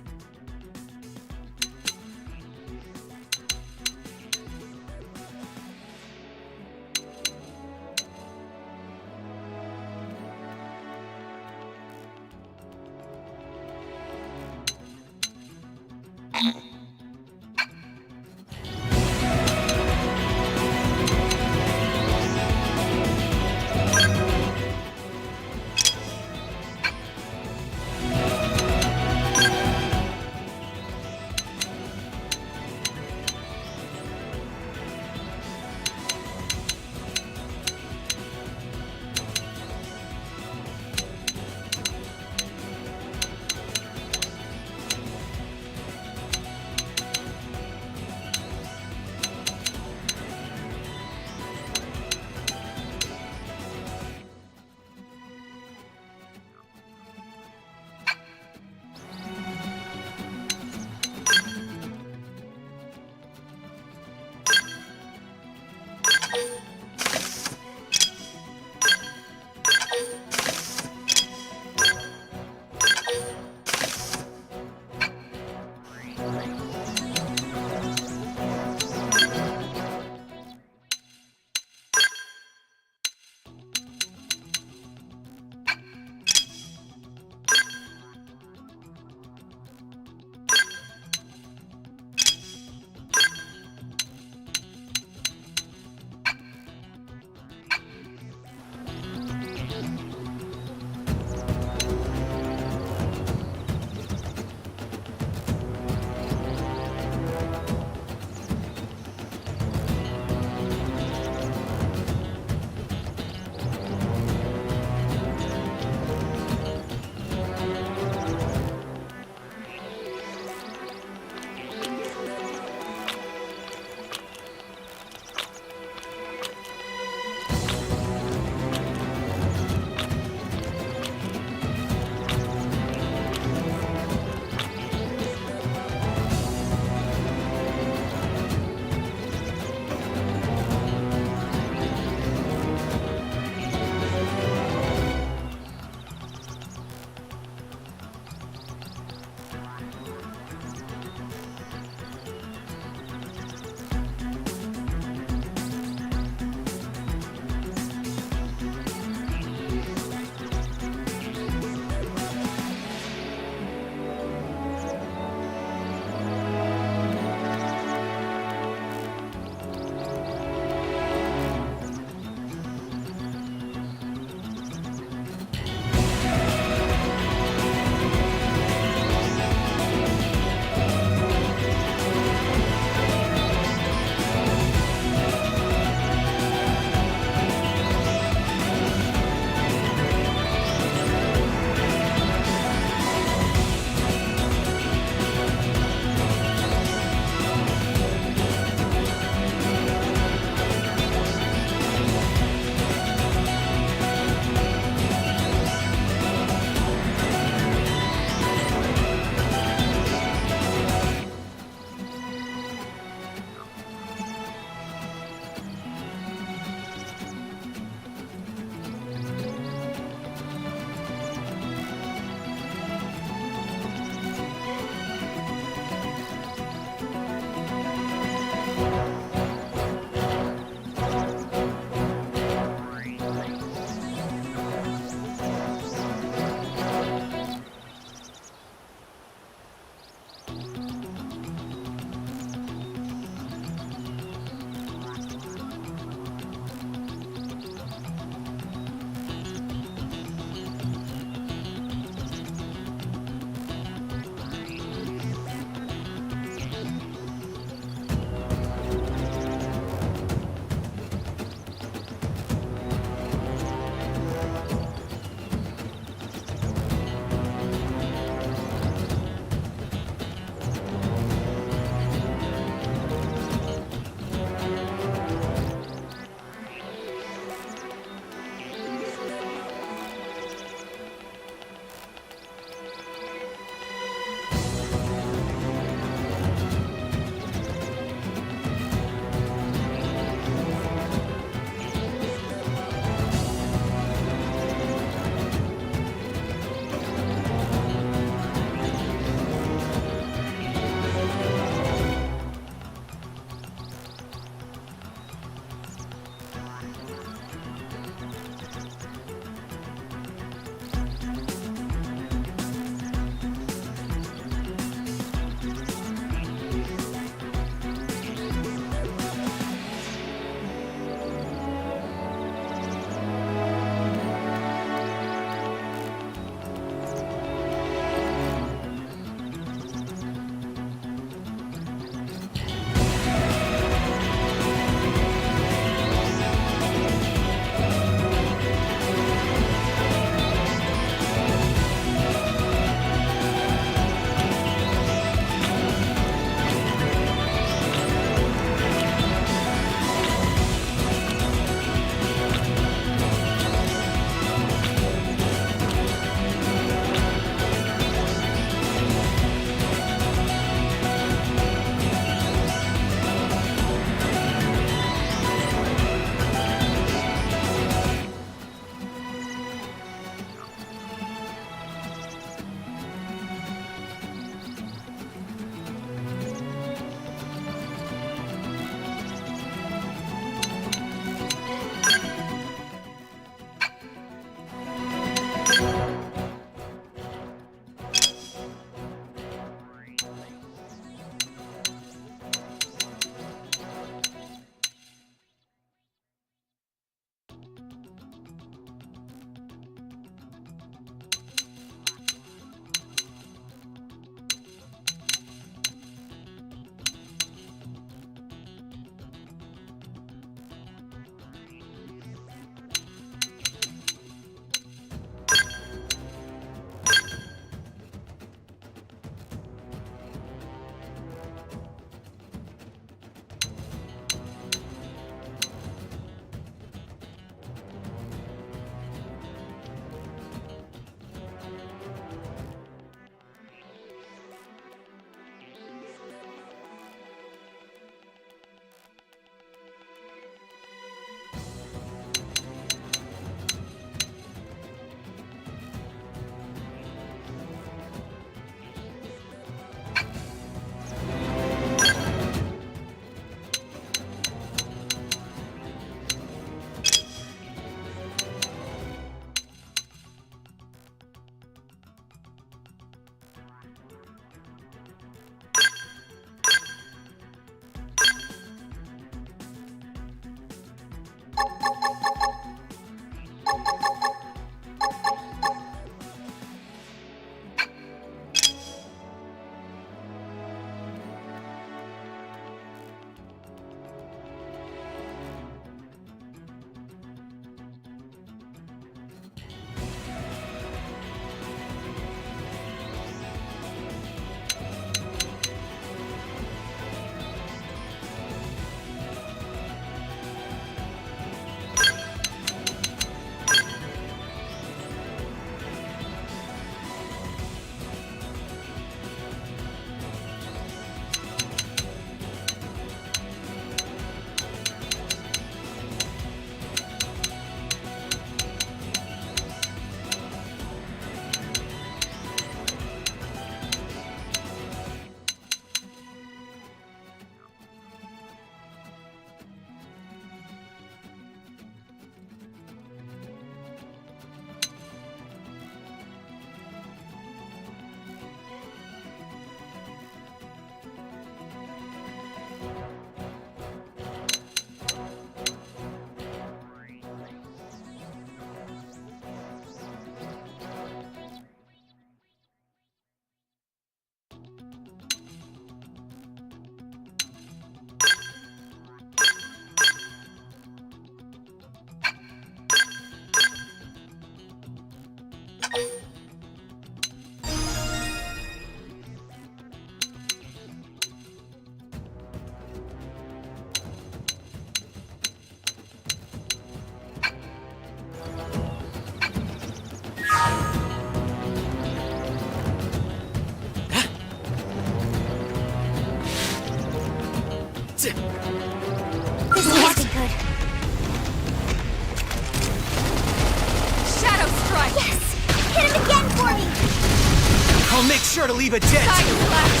S2: sure to leave a dent!
S1: Side slash!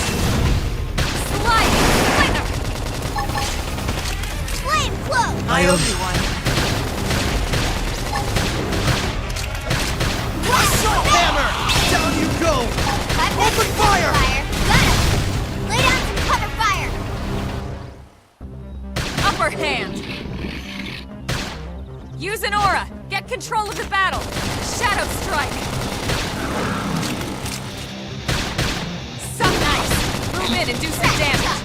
S1: Sliding slinger!
S4: Flame cloak!
S1: I owe you one.
S2: Assault hammer! Down you go! Open fire!
S4: Got him! Lay down some cover fire!
S1: Upper hand! Use an aura! Get control of the battle! Shadow strike! Some nice! Move in and do some damage!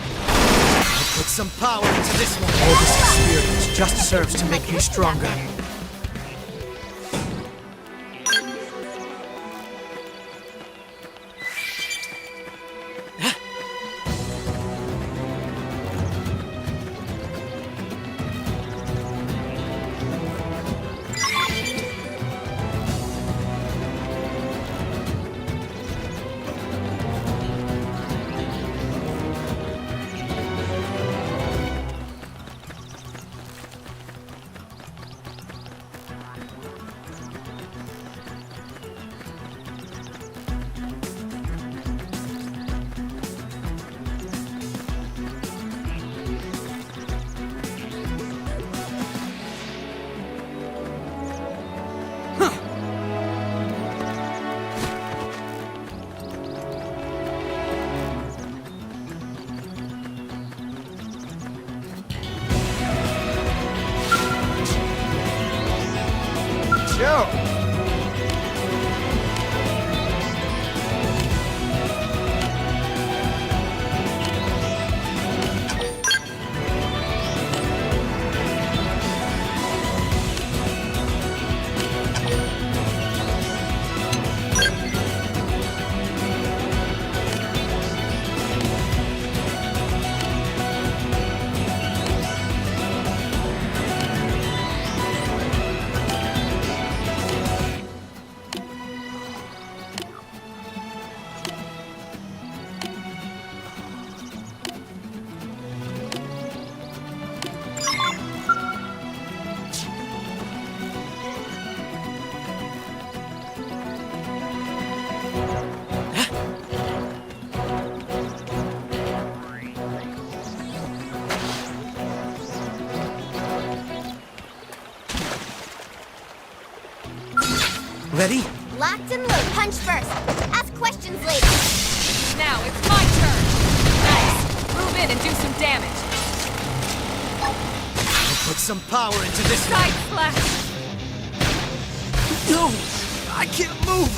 S2: Put some power into this one. All this experience just serves to make me stronger. Yo! Ready?
S4: Locked and loaded. Punch first. Ask questions later.
S1: Now it's my turn! Nice! Move in and do some damage!
S2: Put some power into this one.
S1: Side slash!
S2: No! I can't move!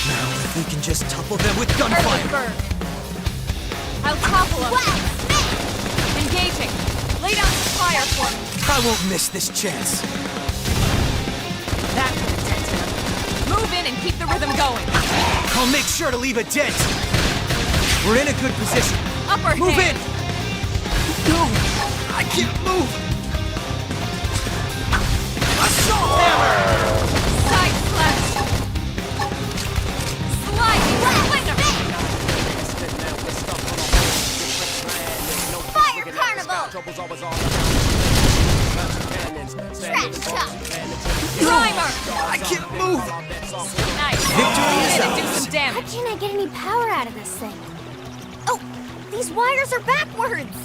S2: Now, if we can just topple them with gunfire!
S1: Earthburn! I'll topple them!
S4: What?
S1: Engaging! Lay down some fire for me!
S2: I won't miss this chance.
S1: That could have dented him. Move in and keep the rhythm going!
S2: I'll make sure to leave a dent. We're in a good position.
S1: Upper
S2: Move
S1: hand!
S2: in! No! I can't move! Assault hammer!
S1: Side slash! Sliding slinger!
S4: Fire carnival! Trash talk!
S1: Primer!
S2: I can't move!
S1: Nice!
S2: Victory
S1: Move
S2: is
S1: in and do
S2: ours.
S1: some
S4: How
S1: damage!
S4: can't I get any power out of this thing? Oh! These wires are backwards!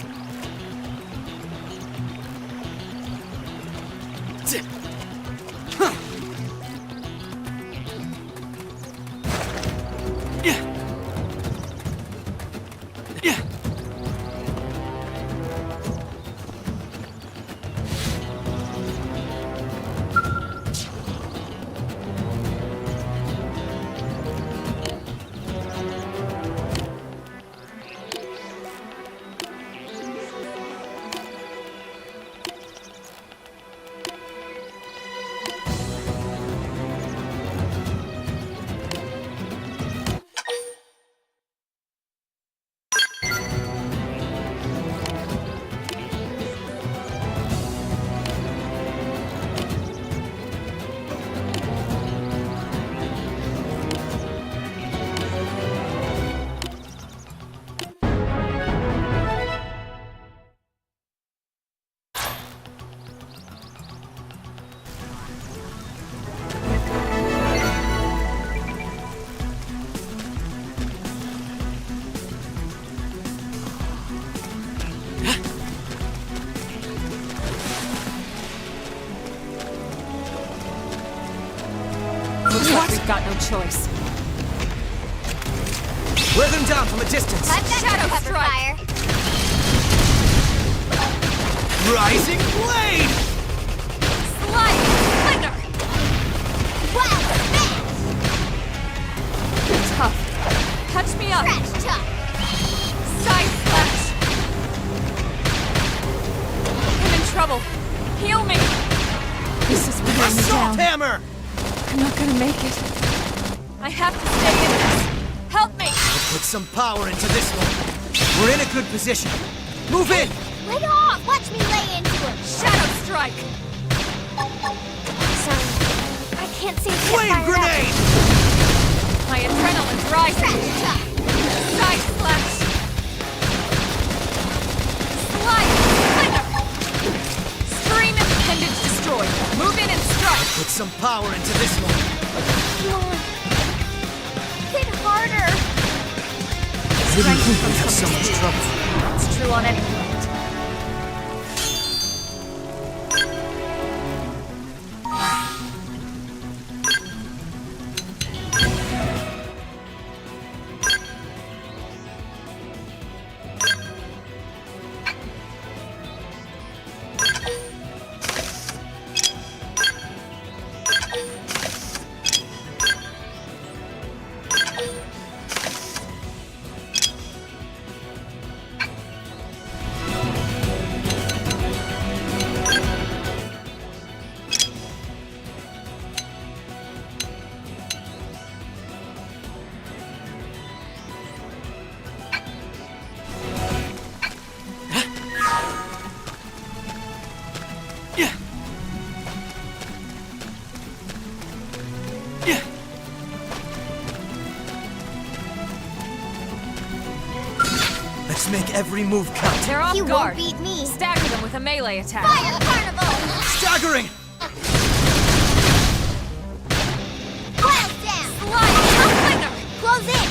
S1: got no choice.
S2: Wear them down from a distance.
S4: I've got
S1: Shadow
S4: cover
S1: strike.
S4: fire.
S2: Rising blade!
S1: Slide! Thunder!
S4: Wow, smash!
S1: Tough. Catch me up!
S4: Scratch tough.
S1: Side slash! I'm in trouble. Heal me! This is wearing me
S2: Assault
S1: down.
S2: hammer!
S1: I'm not gonna make it. I have to stay in this. Help me!
S2: Put some power into this one. We're in a good position. Move in!
S4: Lay off! Watch me lay into him.
S1: Shadow strike!
S4: Sorry. I can't seem to get
S2: Flame
S4: fired
S2: grenade!
S1: My adrenaline's
S4: up.
S1: rising!
S4: Scratch tough.
S1: Side slash! Slide! Thunder! Scream! Appendage destroyed. Move in and strike!
S2: Put some power into this one.
S4: Come on. Hit harder.
S1: Strength
S2: We
S1: comes
S2: have
S1: from
S2: so much
S1: speed.
S2: trouble.
S1: It's true on any planet.
S2: Let's make every move count.
S1: They're off
S4: You
S1: guard.
S4: won't beat me.
S1: Stagger them with a melee attack.
S4: Fire carnival.
S2: Staggering!
S4: Wild down.
S1: Slide! Thunder!
S4: Close in.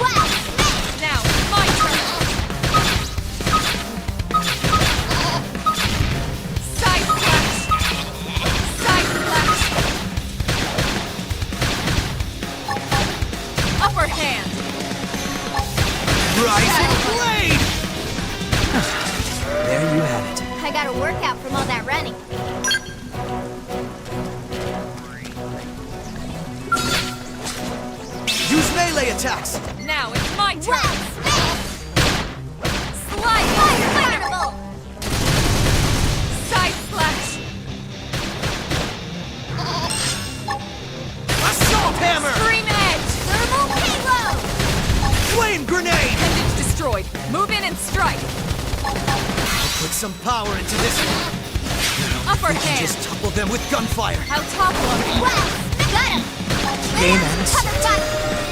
S4: Wild smash.
S1: Now, my turn! Side slash! Side slash! Upper hand!
S2: Rising blade! There you have it.
S4: I got a workout from all that running.
S2: Use melee attacks!
S1: Now it's my turn!
S4: Wild smash.
S1: Slide!
S4: Fire
S1: Thunder!
S4: carnival.
S1: Side slash!
S2: Assault hammer!
S1: Scream edge!
S4: Thermal payload.
S2: Flame grenade!
S1: Appendage destroyed. Move in and strike.
S2: Put some power into this one.
S1: Upper
S2: You
S1: hand.
S2: just topple them with gunfire.
S1: I'll topple him.
S4: Wild smash. Got him.
S2: Gain
S4: Cover
S2: and
S4: fire.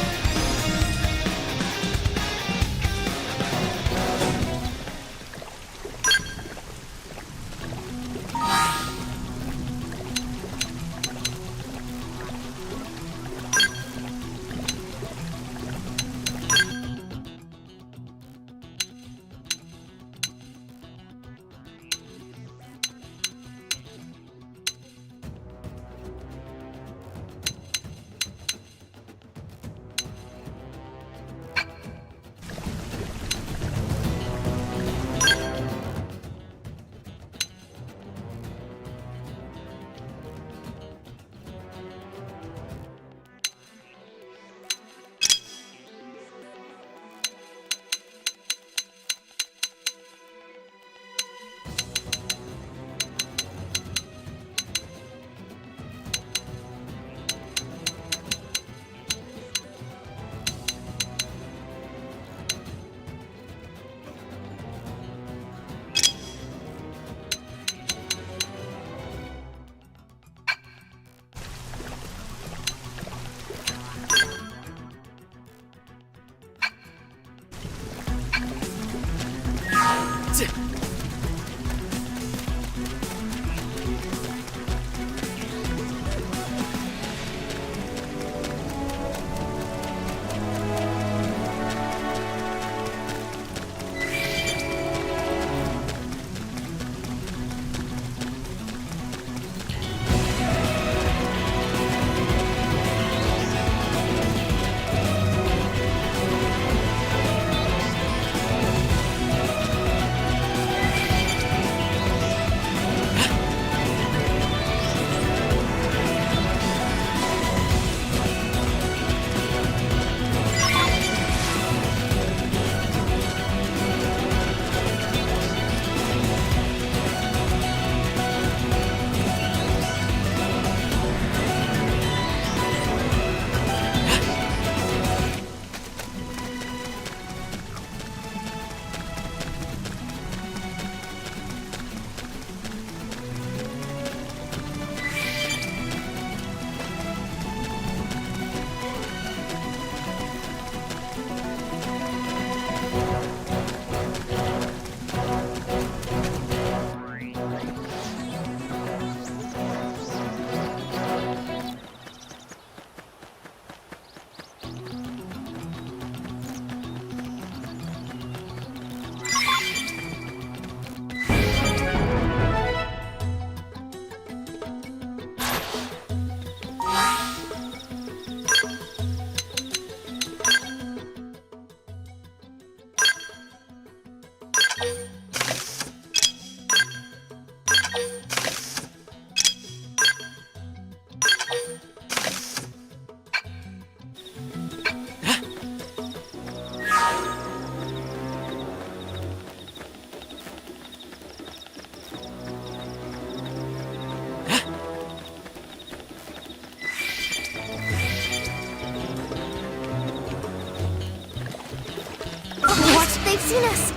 S4: seen us!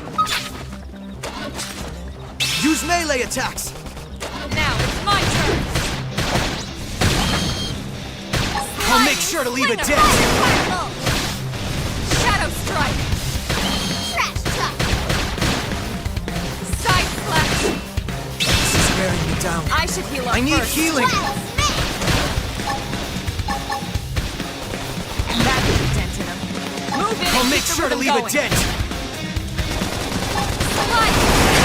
S2: Use melee attacks!
S1: Now it's my turn!
S2: I'll make sure to leave a dent!
S4: Carnival!
S1: Shadow Strike!
S4: Trash truck!
S1: Side Slash!
S2: This is wearing me down.
S1: I should heal up
S2: I need
S1: first.
S2: healing!
S4: Wild Smash!
S1: That is a dent in him. Move in
S2: I'll
S1: and
S2: make
S1: keep the
S2: sure to
S1: rhythm
S2: leave a
S1: going.
S2: dent!
S1: Slide!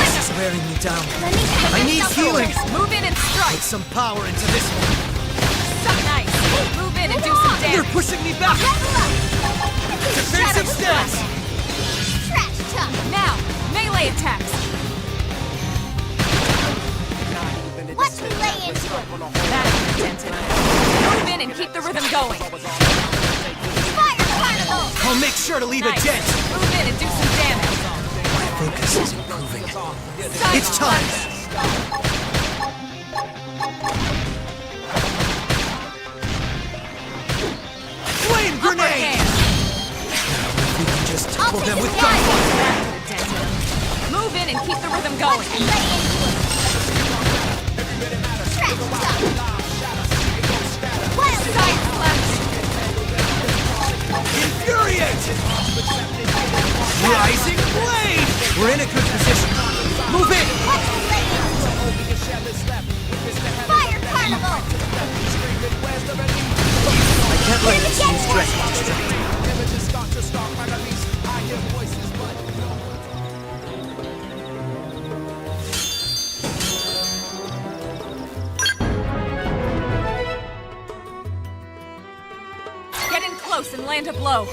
S2: This is wearing me down.
S4: Let me catch
S2: I need
S4: myself
S2: healing!
S4: first.
S1: Move in and strike!
S2: Put some power into this one.
S1: So nice! Move in and do some
S2: They're
S1: damage!
S2: pushing me back!
S4: Level up!
S2: Defensive
S1: Shadow
S2: stance!
S4: Trash truck!
S1: Now, melee attacks!
S4: Watch me lay into it!
S1: That is a dent in him. Move in and keep the rhythm going!
S4: Fire Carnival!
S2: I'll make sure to leave
S1: Nice!
S2: a dent!
S1: Move in and do some damage!
S2: My focus is improving.
S1: Side
S2: It's time! Flame
S1: Upper
S2: grenade!
S1: hand!
S2: We can just tackle
S4: I'll
S2: them
S4: take
S2: with
S4: it down.
S2: gunfire!
S1: That is a dent in him. Move in and keep the rhythm going!
S4: Watch me lay into it! Trash truck! Wild
S1: Side
S4: Smash!
S1: Slash!
S2: Infuriate! Rising blade! We're in a good position. Move in!
S4: Watch me lay into it! Fire Carnival!
S2: I can't let
S4: Here
S2: this
S4: we
S2: new
S4: get
S2: strength distract me.
S1: Get in close and land a blow!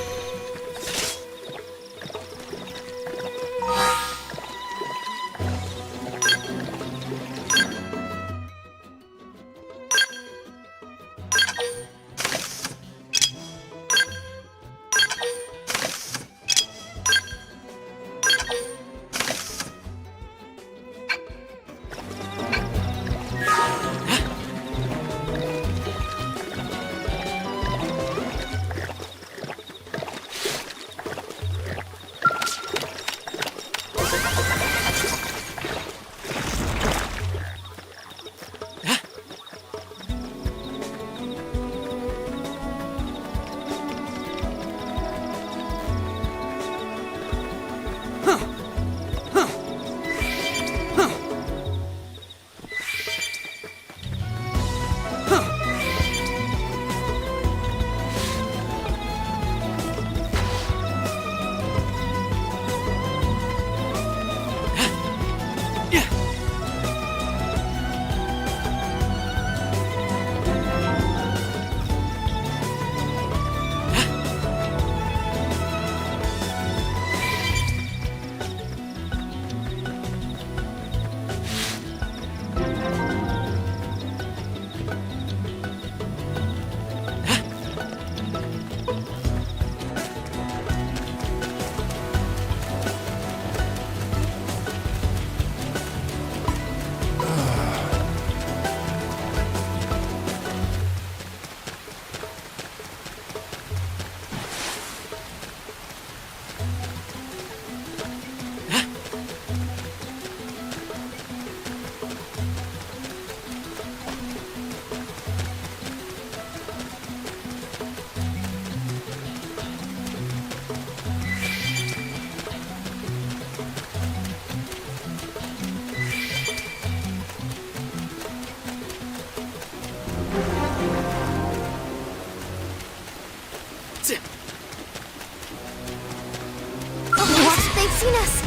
S4: They've seen us!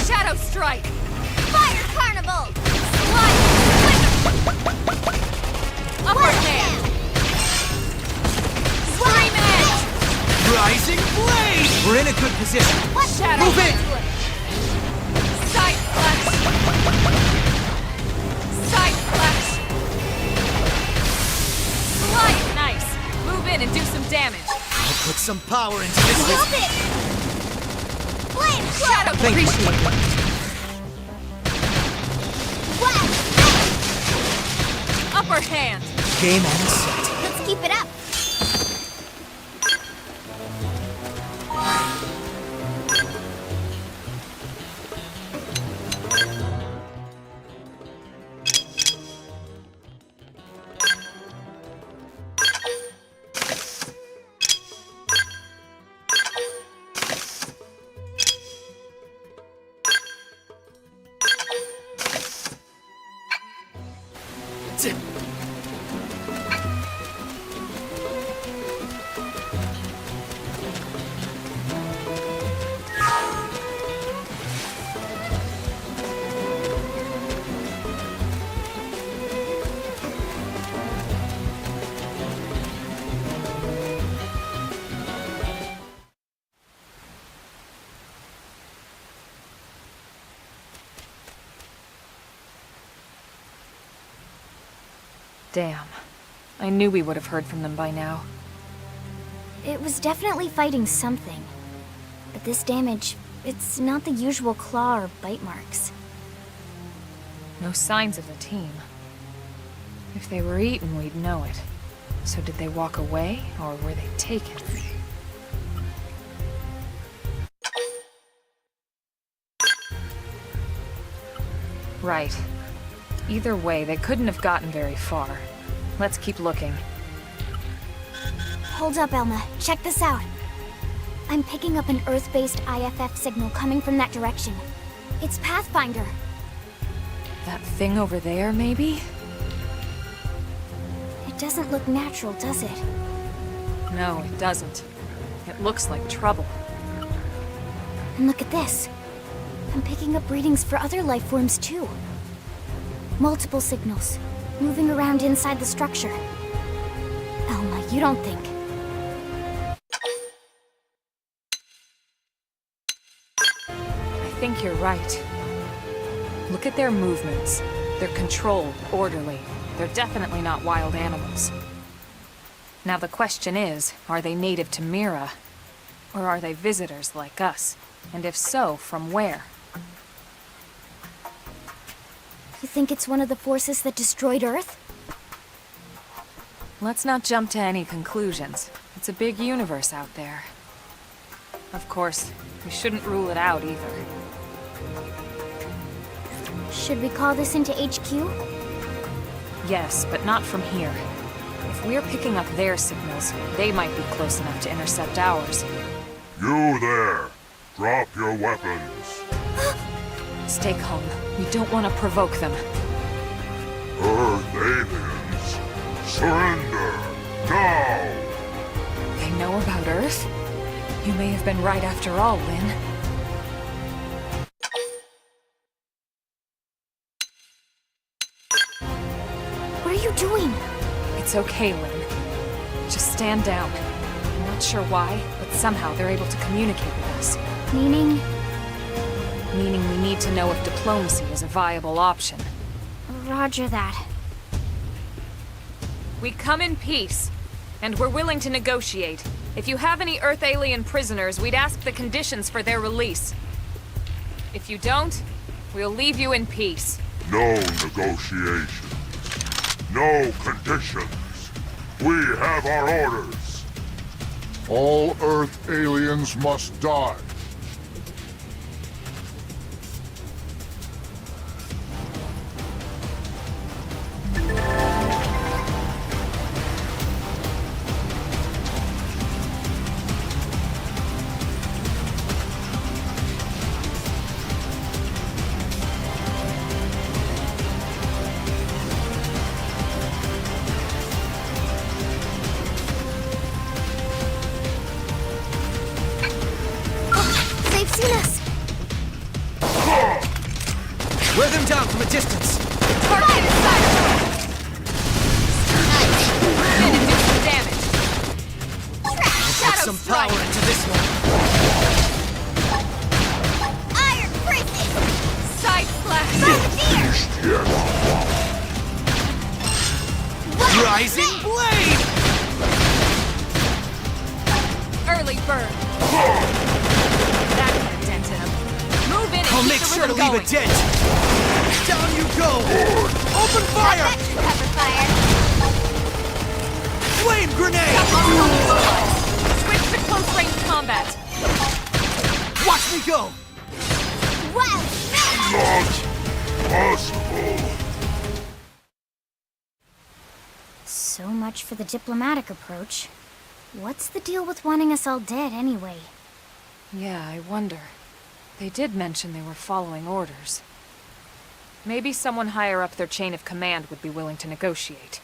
S1: Shadow Strike!
S4: Fire Carnival!
S1: Slide! Upper hand! Scream edge!
S2: Rising blade! We're in a good position.
S4: Watch
S1: Shadow
S2: Move in!
S1: Side slash! Side slash! Slide! Nice! Move in and do some damage!
S2: I'll put some power into this.
S4: Stop it! Flame
S1: Shadow
S2: Thank you.
S1: Appreciate it!
S4: Wild
S1: Upper hand!
S2: Game on set.
S4: Let's keep it up!
S1: Damn. I knew we would have heard from them by now.
S4: It was definitely fighting something. But this damage, it's not the usual claw or bite marks.
S1: No signs of the team. If they were eaten, we'd know it. So did they walk away, or were they taken? Right. Either way, they couldn't have gotten very far. Let's keep looking.
S4: Hold up, Elma. Check this out. I'm picking up an Earth-based IFF signal coming from that direction. It's Pathfinder.
S1: That thing over there, maybe?
S4: It doesn't look natural, does it?
S1: No, it doesn't. It looks like trouble.
S4: And look at this. I'm picking up readings for other life forms, too. Multiple signals, moving around inside the structure. Elma, you don't think...
S1: I think you're right. Look at their movements. They're controlled, orderly. They're definitely not wild animals. Now the question is, are they native to Mira? Or are they visitors like us? And if so, from where?
S4: You think it's one of the forces that destroyed Earth?
S1: Let's not jump to any conclusions. It's a big universe out there. Of course, we shouldn't rule it out either.
S4: Should we call this into HQ?
S1: Yes, but not from here. If we're picking up their signals, they might be close enough to intercept ours.
S10: You there! Drop your weapons!
S1: Stay calm. We don't want to provoke them.
S10: Earth aliens! Surrender! Now!
S1: They know about Earth? You may have been right after all, Lynn.
S4: What are you doing?
S1: It's okay, Lynn. Just stand down. I'm not sure why, but somehow they're able to communicate with us.
S4: Meaning?
S1: Meaning we need to know if diplomacy is a viable option.
S4: Roger that.
S1: We come in peace, and we're willing to negotiate. If you have any Earth alien prisoners, we'd ask the conditions for their release. If you don't, we'll leave you in peace.
S10: No negotiations. No conditions. We have our orders.
S11: All Earth aliens must die.
S4: They've seen us!
S2: Wear them down from a distance.
S1: Target inside! Gonna do some damage.
S2: Put some power into this one.
S4: Iron prison!
S1: Side slash!
S2: Rising blade!
S1: Early bird. That had a dent in him. Move in and
S2: I'll
S1: keep
S2: make
S1: the
S2: sure to
S1: rhythm
S2: leave a
S1: going.
S2: dent. Down you go! Open fire!
S4: Cover fire!
S2: Flame grenade!
S1: Switch to close range combat.
S2: Watch me go!
S4: Wow!
S10: Not possible.
S4: So much for the diplomatic approach. What's the deal with wanting us all dead, anyway?
S1: Yeah, I wonder. They did mention they were following orders. Maybe someone higher up their chain of command would be willing to negotiate.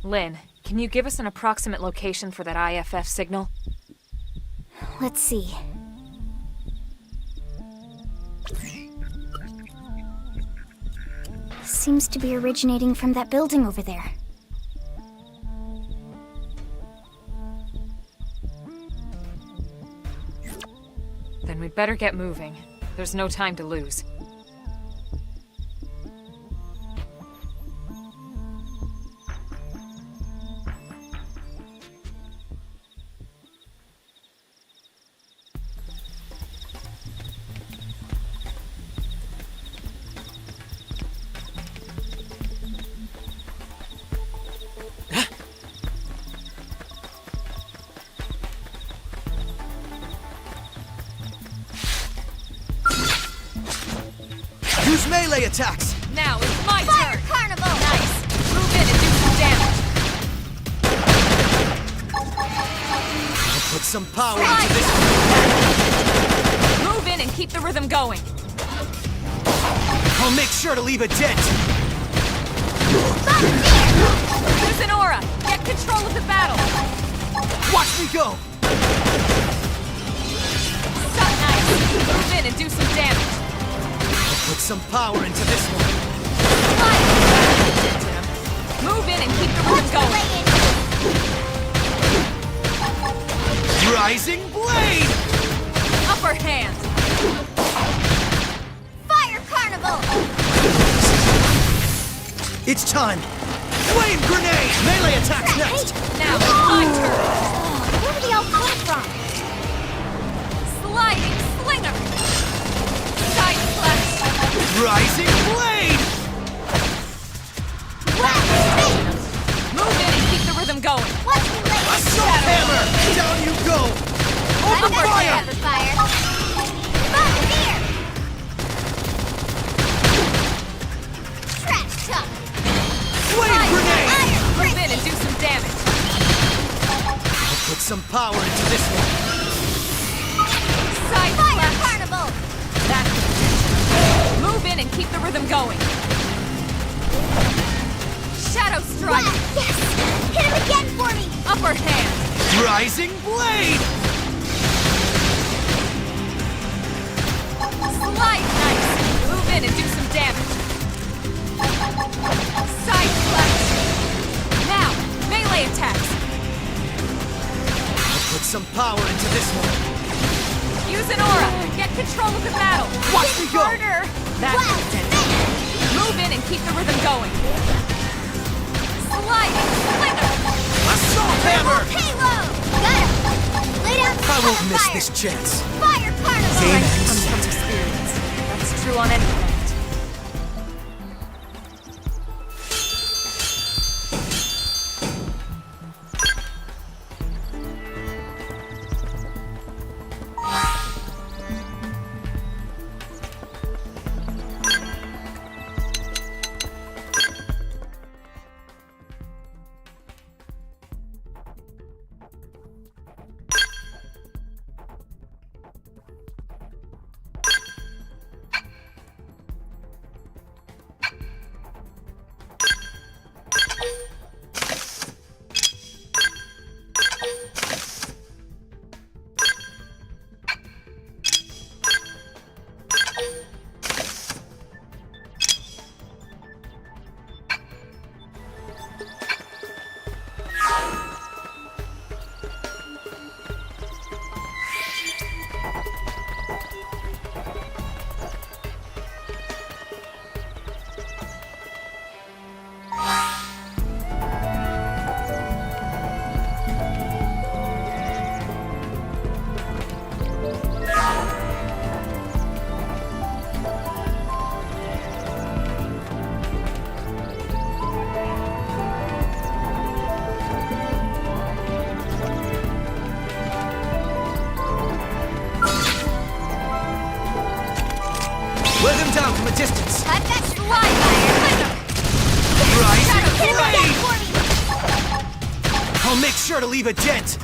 S1: Lynn, can you give us an approximate location for that IFF signal?
S4: Let's see. Seems to be originating from that building over there.
S1: Then we'd better get moving. There's no time to lose.
S2: Use melee attacks!
S1: Now it's my
S4: Fire
S1: turn!
S4: Carnival!
S1: Nice! Move in and do some damage!
S2: I'll put some power into this.
S1: Move in and keep the rhythm going!
S2: I'll make sure to leave a dent!
S1: Use an aura! Get control of the battle!
S2: Watch me go!
S1: So nice! Move in and do some damage!
S2: Put some power into this one.
S1: Move in and keep the rhythm going.
S2: Rising Blade!
S1: Upper hand!
S4: Fire Carnival!
S2: It's time! Flame grenade! Melee attacks next!
S1: Now, my turn!
S4: Where did they all come from?
S1: Sliding slinger! Side slash!
S2: Rising blade!
S1: Move in and keep the rhythm going!
S4: What's the latest?
S2: Assault hammer! Down you go!
S4: I've
S2: Open
S4: got
S2: fire!
S4: the fire. Buccaneer! Trash talk!
S2: Flame grenade!
S4: Iron
S1: Move
S4: fist!
S1: in and do some damage!
S2: I'll put some power into this one.
S1: Side
S4: Fire
S1: slash!
S4: carnival!
S1: That's the position. Move in and keep the rhythm going! Shadow strike!
S4: Wow, yes! Hit him again for me!
S1: Upper hand!
S2: Rising blade!
S1: Slide nice! Move in and do some damage! Side slash! Now, melee attacks!
S2: Put some power into this one.
S1: Use an aura and get control of the battle!
S2: Watch me go!
S1: Harder! That's
S4: Wow,
S1: the intention. Move in and keep the rhythm going! Sliding slinger!
S2: Assault hammer!
S4: Halo! Got him! Lay down
S2: I won't
S4: cover
S2: miss
S4: fire.
S2: this chance.
S4: Fire carnival!
S2: Game
S1: Strength
S2: ends.
S1: comes from experience. That's true on any planet.
S2: Let him down from a distance.
S4: I've got slide fire!
S2: Rising
S4: Hit him again
S2: blade!
S4: for me!
S2: I'll make sure to leave a dent.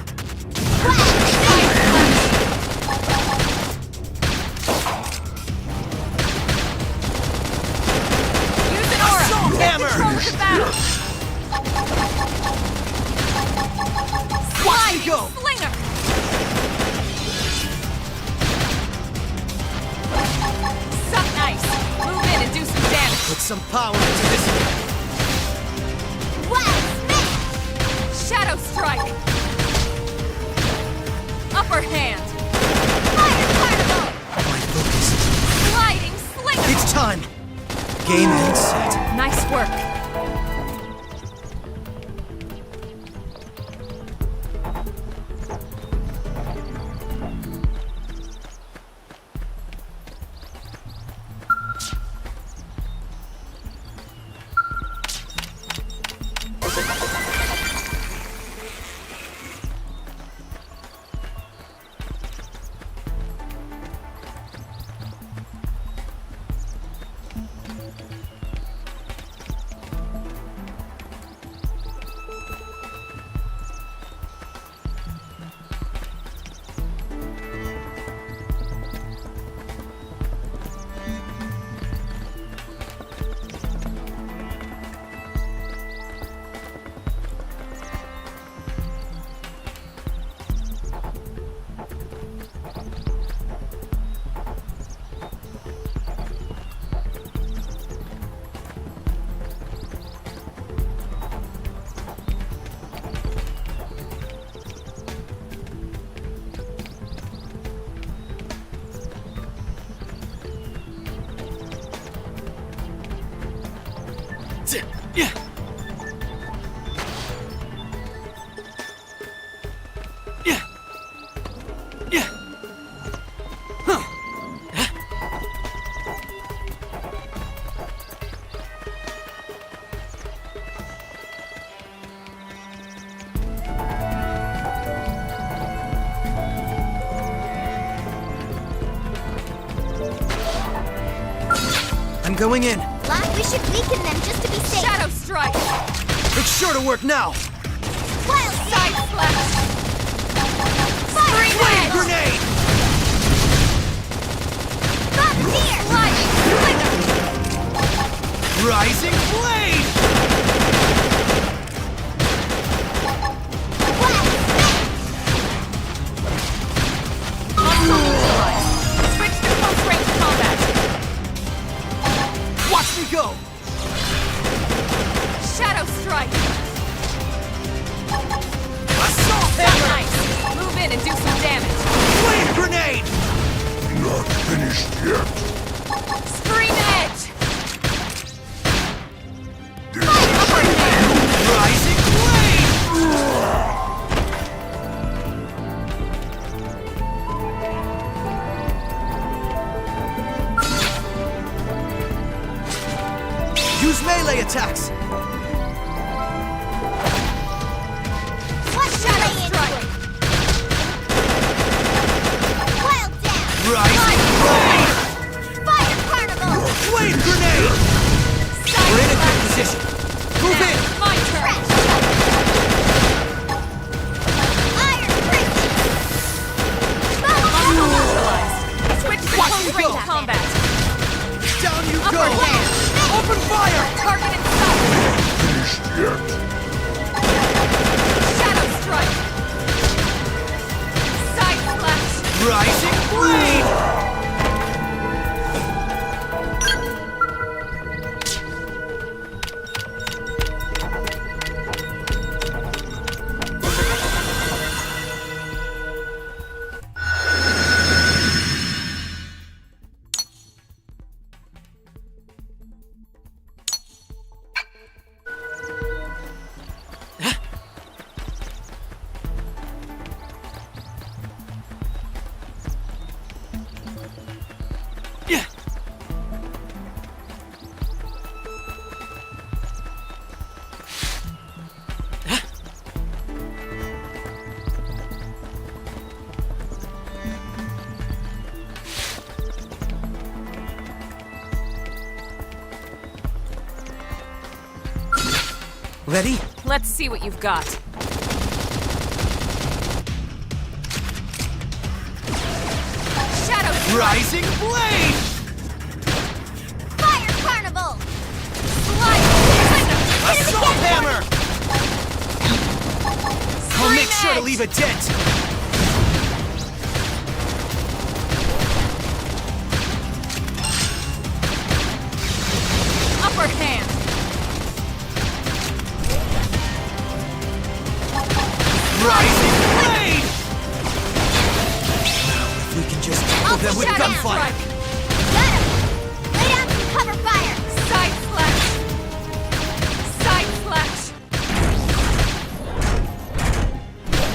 S1: Use an aura!
S2: Assault
S1: Get
S2: hammer!
S1: control of the battle!
S2: Watch me go!
S1: Slinger! Suck nice! Move in and do some damage!
S2: Put some power into this one.
S4: Wow, Smith!
S1: Shadow strike! Upper hand!
S4: Fire carnival!
S2: My focus.
S1: Sliding slinger!
S2: It's time. Game and set.
S1: Nice work!
S2: I'm going in.
S4: Locke, we should weaken them just to be safe.
S1: Shadow strike!
S2: It's sure to work now.
S4: Wild
S1: Side slash!
S4: Fire!
S2: Flame grenade!
S4: Bombardier!
S1: Lightning!
S2: Rising blade!
S4: Blast!
S1: Muscle neutralized. Switch to close range combat.
S2: Watch me go!
S1: Shadow strike!
S2: Assault
S1: Not
S2: hammer!
S1: nice! Move in and do some damage.
S2: Flame grenade!
S11: Not finished yet.
S1: Scream edge!
S2: Rising blade! Use melee attacks!
S4: What shadow strike? Wild dash!
S2: Rising blade!
S4: Fire carnival!
S2: Flame grenade! We're in a good position. Move in!
S1: My turn!
S4: Trash! Iron prison!
S1: Muscle neutralized. Switch to
S2: Watch
S1: close
S2: me
S1: range
S2: go.
S1: combat.
S2: Down you
S1: Upper
S2: go!
S1: hand.
S2: Open fire!
S1: Target and stop.
S11: Finished yet.
S1: Shadow strike. Side slash.
S2: Rising blade! Ready?
S1: Let's see what you've got. Shadow strike.
S2: Rising blade!
S4: Fire carnival!
S1: Slide.
S2: Assault hammer! I'll make sure to leave a dent.
S1: Upper hand.
S2: Rising blade! If we can just tackle them with
S1: Shadow
S2: gunfire.
S1: strike.
S4: Got him! Lay down some cover fire!
S1: Side slash. Side slash.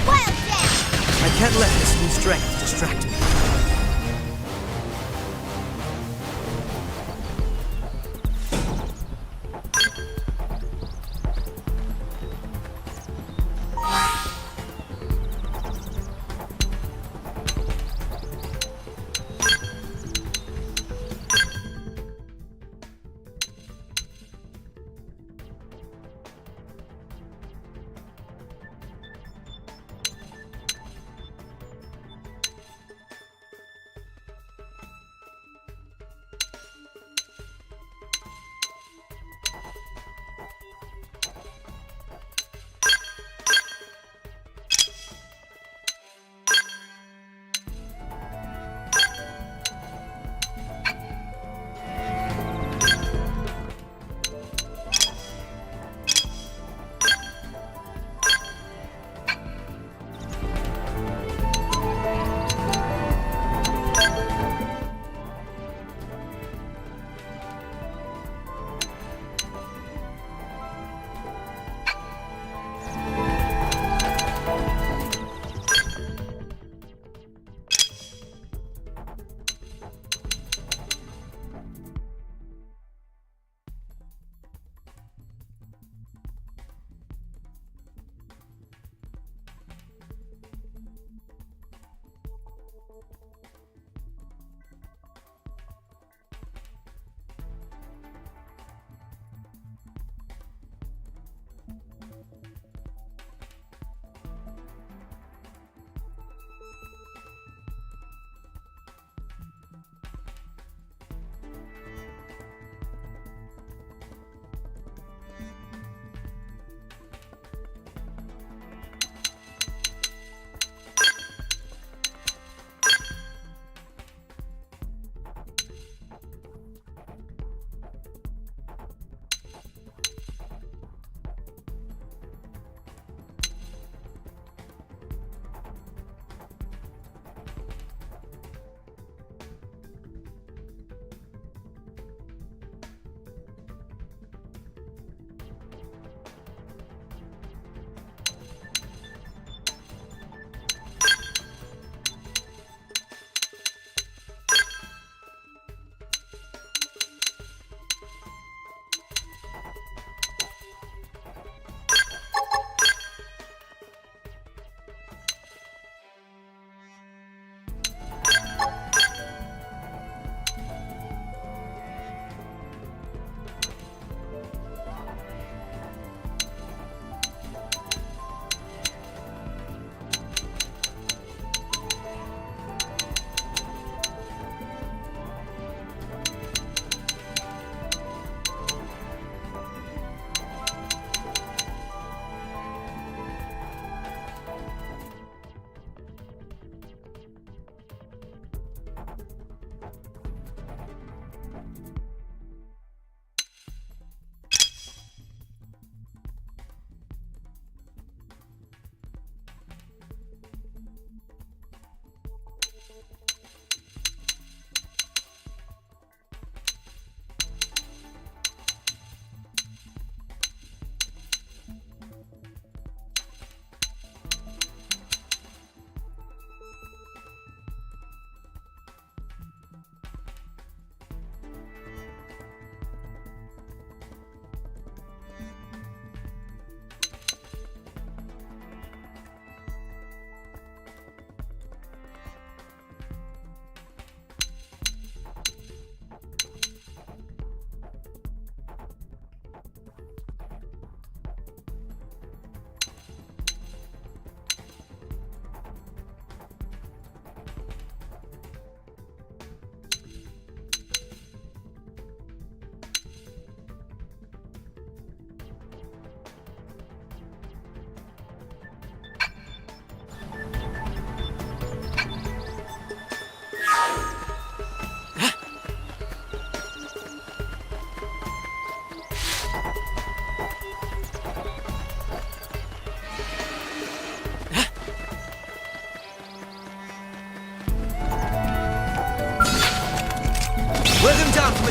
S4: Wild dash!
S2: I can't let this new strength distract me.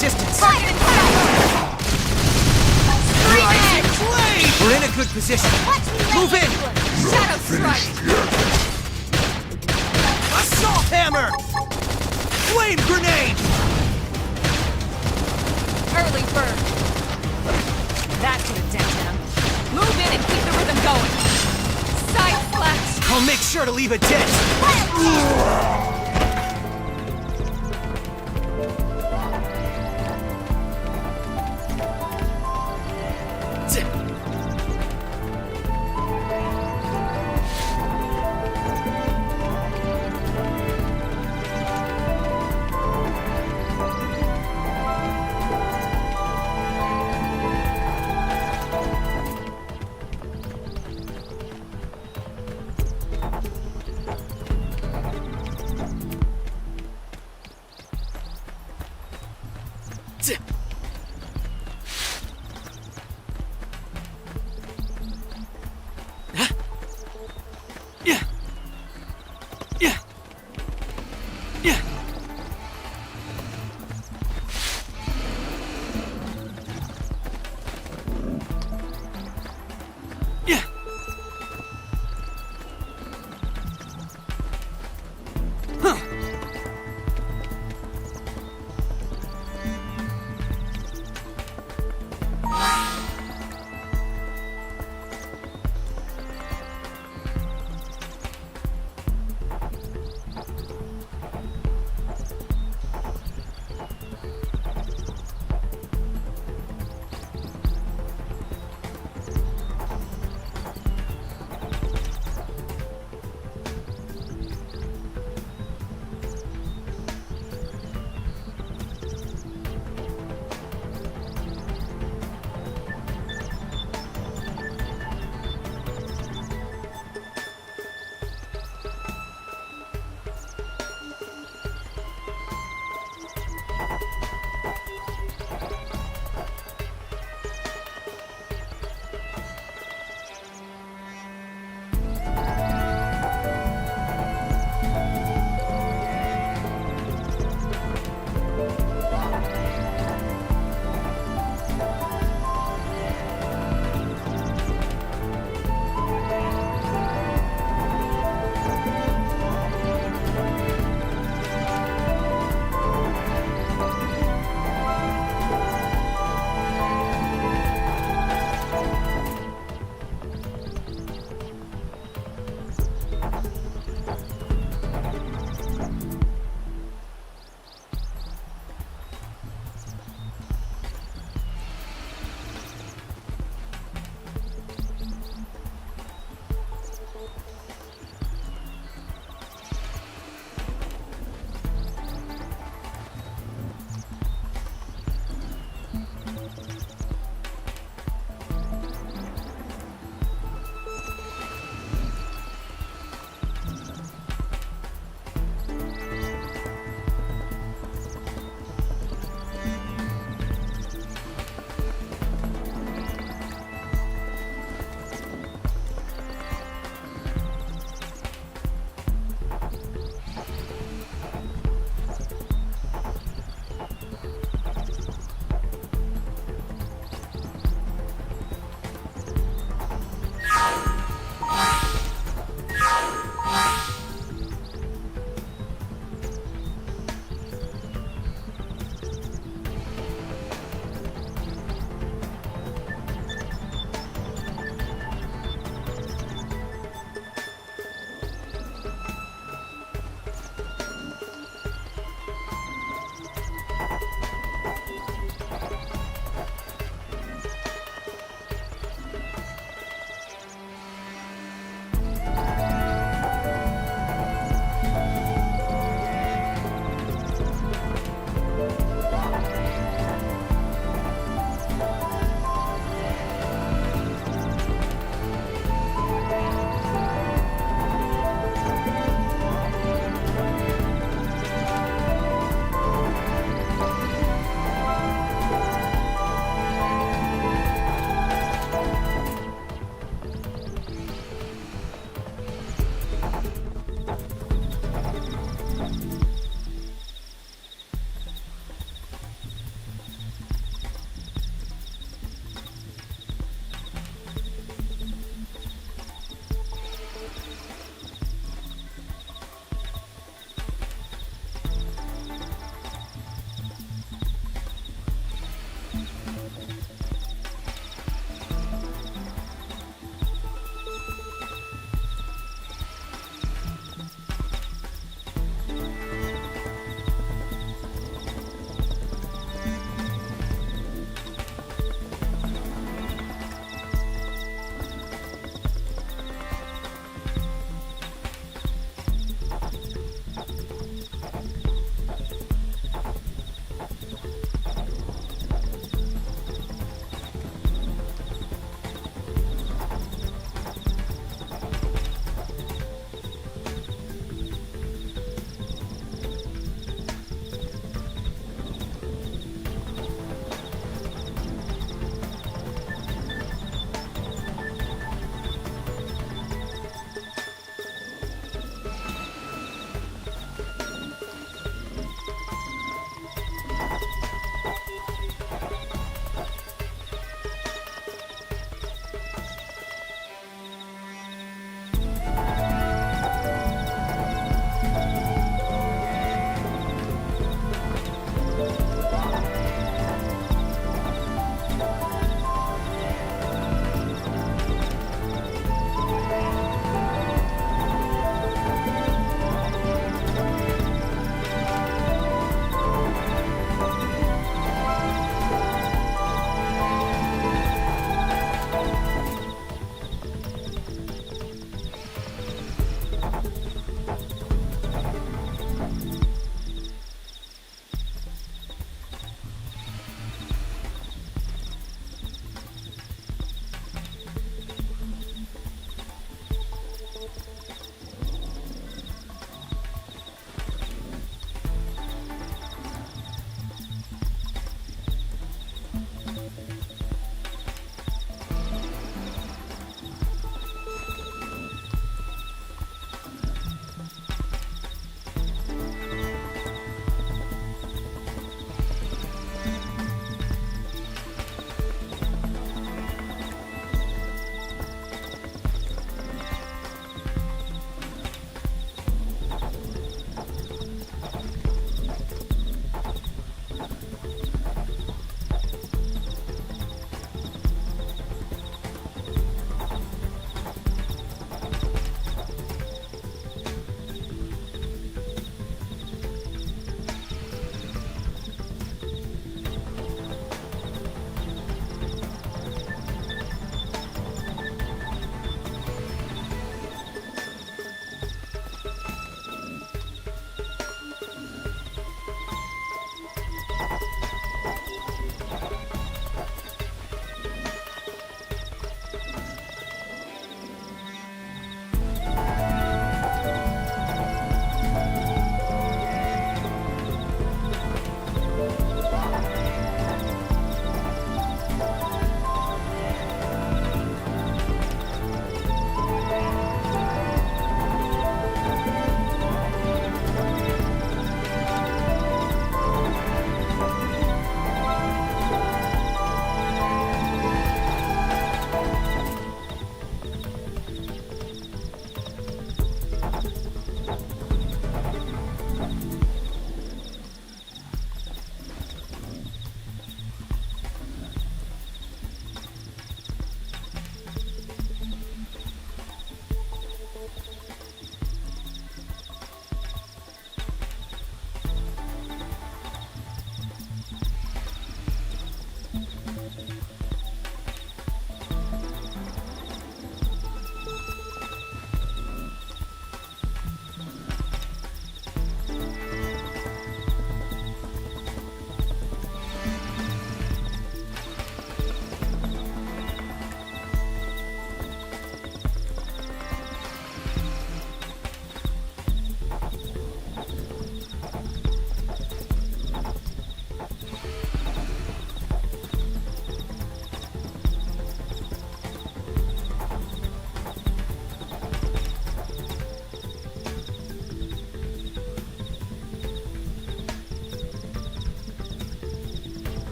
S2: distance.
S4: Target in sight!
S2: We're in a good position.
S4: Watch me lay
S2: Move in.
S4: into it.
S1: Shadow strike!
S2: Assault hammer! Flame grenade!
S1: Early bird! That could have dented him. Move in and keep the rhythm going. Side slash!
S2: I'll make sure to leave a dent.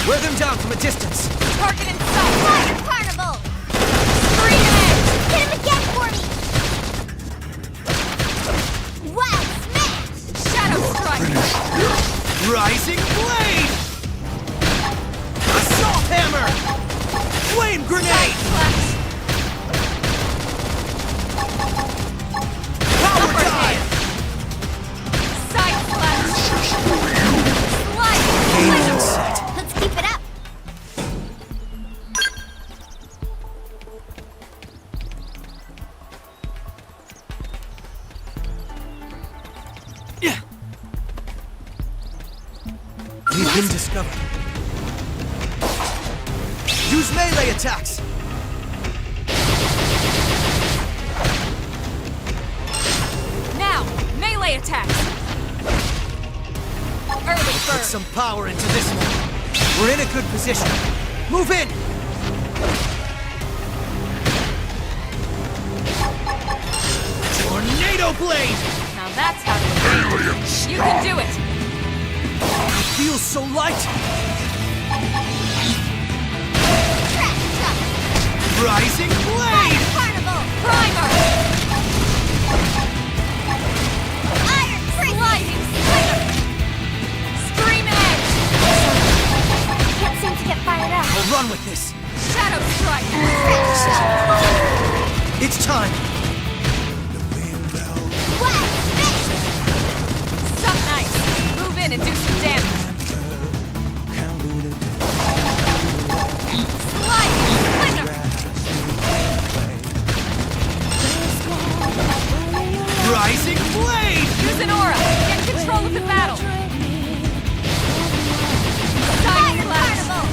S2: Wear them down from a distance.
S1: Target in sight!
S4: Fire carnival!
S1: Screen edge!
S4: Hit him again for me! Wild smash!
S1: Shadow strike!
S2: Rising blade! Assault hammer! Flame grenade!
S1: Flash!
S2: Power dive!
S1: Side flash! Sliding!
S2: Game set.
S4: Let's keep it up!
S2: We've been discovered. Use melee attacks!
S1: Now, melee attacks! Early
S2: Put
S1: bird!
S2: some power into this one. We're in a good position. Move in! Tornado blade!
S1: Now that's how to engage. You can do it!
S2: Feels so light!
S4: Trash truck!
S2: Rising blade!
S4: Carnival!
S1: Primer!
S4: Iron prison!
S1: Sliding slinger! Scream edge!
S4: Can't seem to get fired up.
S2: I'll run with this.
S1: Shadow strike!
S2: It's time.
S4: Wild smash!
S1: Suck nice! Move in and do some damage! Sliding slinger!
S2: Rising blade!
S1: Use an aura! Get control of the battle! Side flash!
S4: Carnival!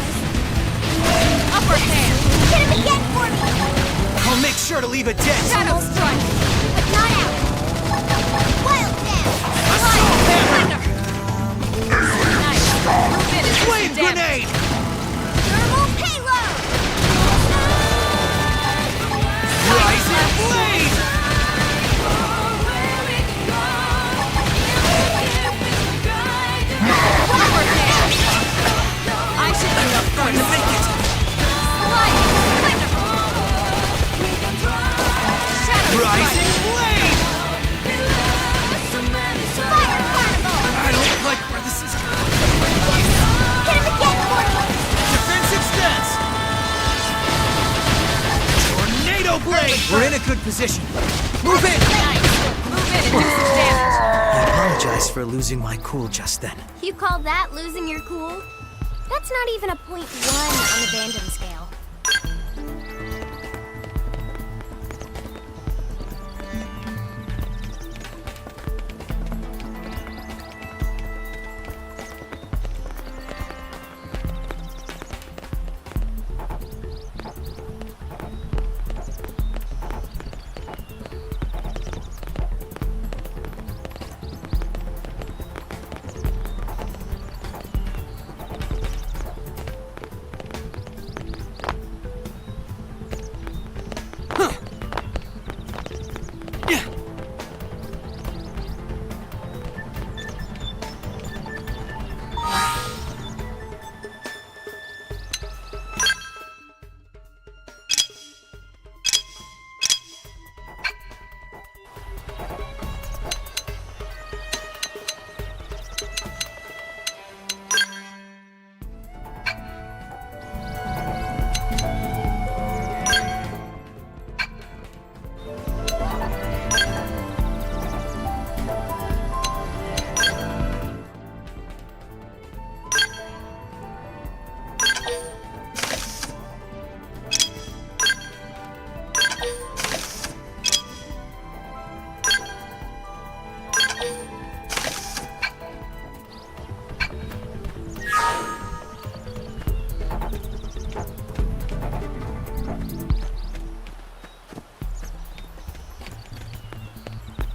S1: Upper hand!
S4: Hit him again for me!
S2: I'll make sure to leave a dent.
S1: Shadow strike!
S4: But not out! Wild dance!
S2: Assault hammer!
S1: Nice! Move in and do
S2: Flame
S1: some damage!
S2: grenade!
S4: Thermal payload!
S2: Rising blade!
S1: Upper hand! I should be the
S2: Time to
S1: first!
S2: make it!
S1: Sliding slinger! Shadow
S2: Rising blade!
S4: Fire carnival!
S2: I don't like where this is going.
S4: Hit him again for me!
S2: Defensive stance! Tornado blade! We're in a good position. Move in!
S1: Nice! Move in and do some damage!
S2: I apologize for losing my cool just then.
S4: You call that losing your cool? That's not even a 0.1 on the Bandom scale.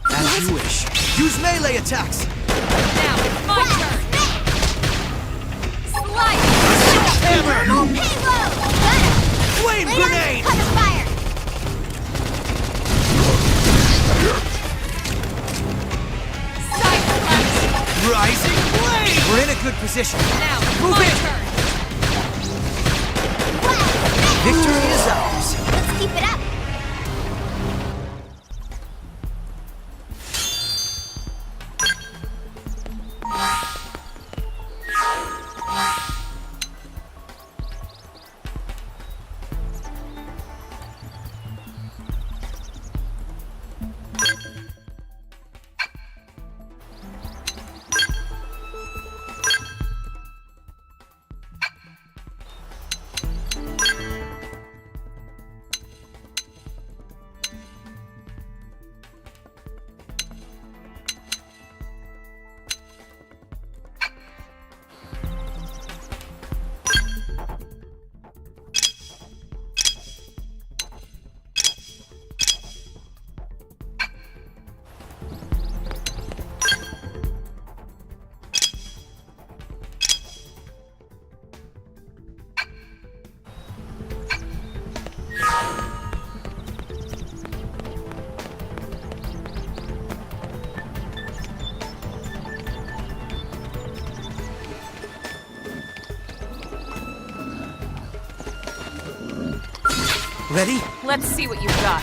S2: As you wish. Use melee attacks!
S1: Now it's my turn! Sliding!
S2: Hammer!
S4: Thermal payload! Got him!
S2: Flame
S4: Lay on
S2: grenade!
S4: cut of fire!
S1: Side flash!
S2: Rising blade! We're in a good position.
S1: Now it's
S2: Move
S1: my
S2: in!
S1: turn!
S2: Ready?
S1: Let's see what you've got.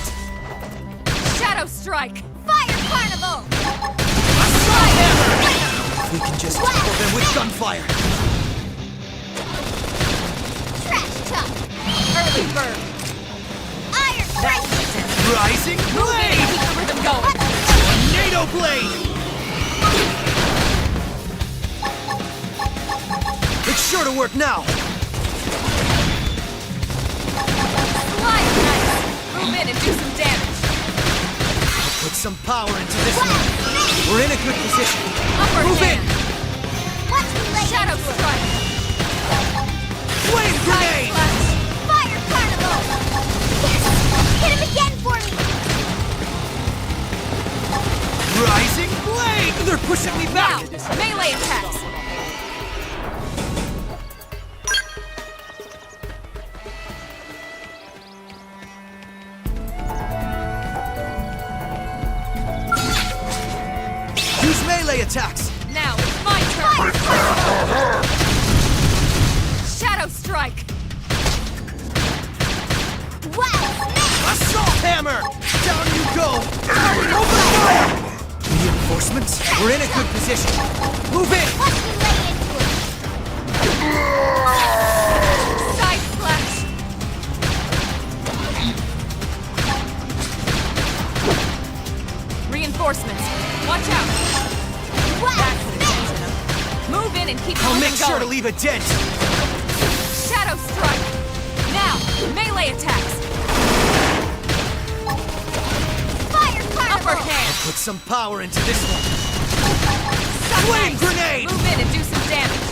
S1: Shadow Strike!
S4: Fire Carnival!
S2: We can just tackle them with gunfire.
S4: Trash Chuck!
S1: Early Bird!
S4: Iron Crisis!
S2: Rising Blade!
S1: Keep the rhythm going!
S2: Tornado Blade! It's sure to work now.
S1: Slide Knife! Move in and do some damage!
S2: Put some power into this one. We're in a good position.
S1: Upper
S2: Move
S1: hand!
S4: Watch me lay
S1: Shadow
S4: into it.
S1: Strike!
S2: Flame
S1: Side
S2: Grenade!
S1: Slash!
S4: Fire Carnival! Yes! Hit him again for me!
S2: Rising Blade! They're pushing me
S1: Now!
S2: back!
S1: Melee attacks!
S2: Use melee attacks!
S1: Now it's my turn! Shadow Strike!
S4: Wow!
S2: Assault Hammer! Down you go! Open fire! Reinforcements? We're in a good position. Move in!
S4: Watch me lay into it!
S1: Side Slash! Reinforcements! Watch out!
S4: Wow!
S1: Move in and keep the
S2: I'll
S1: rhythm
S2: make sure to
S1: going.
S2: leave a dent!
S1: Shadow Strike! Now, melee attacks!
S4: Fire Carnival!
S1: Upper hand!
S2: Put some power into this one.
S1: Sun
S2: Flame
S1: Knife.
S2: Grenade!
S1: Move in and do some damage!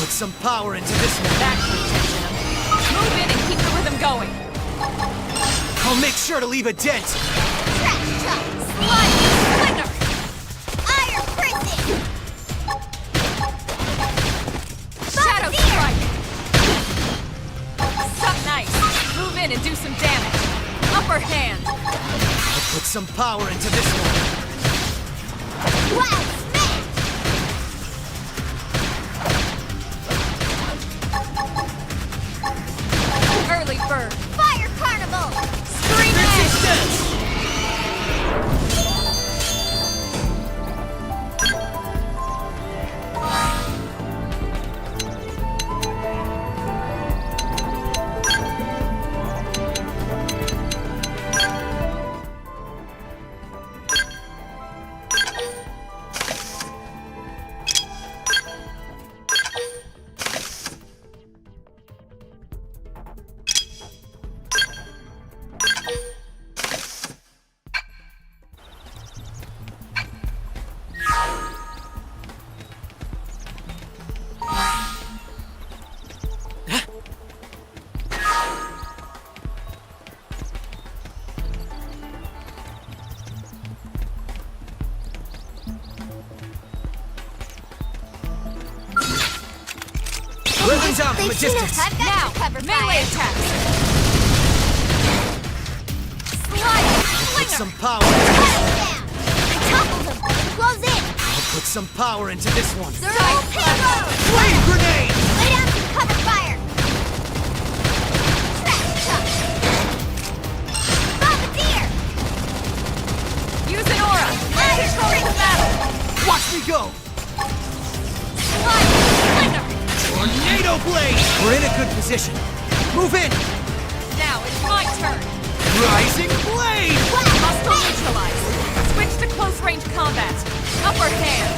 S2: Put some power into this one.
S1: That should tension him. Move in and keep the rhythm going!
S2: I'll make sure to leave a dent.
S4: Trash Chuck!
S1: Slide Slinger!
S4: Iron Prison!
S1: Shadow
S4: Bombardier!
S1: Strike! Suck Knife! Move in and do some damage! Upper hand!
S2: Put some power into this one.
S4: Wow! Smash!
S1: Early Bird!
S4: Fire Carnival!
S1: Scream Edge!
S2: Resistance! Weapons down from a
S4: They've seen us.
S2: distance.
S4: I've got
S1: Now,
S4: your cover
S1: melee
S4: fire!
S1: attacks! Slide
S2: Put
S1: Slinger!
S2: some power.
S4: Cut him down! I toppled him! Close in!
S2: I'll put some power into this one.
S4: They're all payload!
S2: Flame Grenade!
S4: Lay down some cover fire! Trash Chuck! Bombardier!
S1: Use an aura! Control the battle!
S2: Watch me go!
S1: Slide Slinger!
S2: Tornado Blade! We're in a good position. Move in!
S1: Now it's my turn!
S2: Rising Blade!
S1: Hostile neutralized! Switch to close-range combat! Upper hand!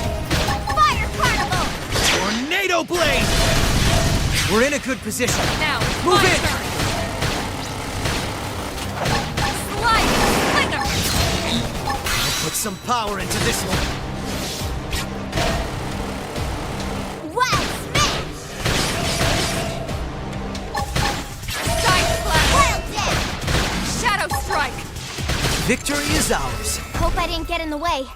S4: Fire Carnival!
S2: Tornado Blade! We're in a good position.
S1: Now it's
S2: Move
S1: my
S2: in.
S1: turn! Slide Slinger!
S2: Put some power into this one.
S4: Wow! Smash!
S1: Side Slash!
S4: Well down!
S1: Shadow Strike!
S2: Victory is ours.
S4: Hope I didn't get in the way.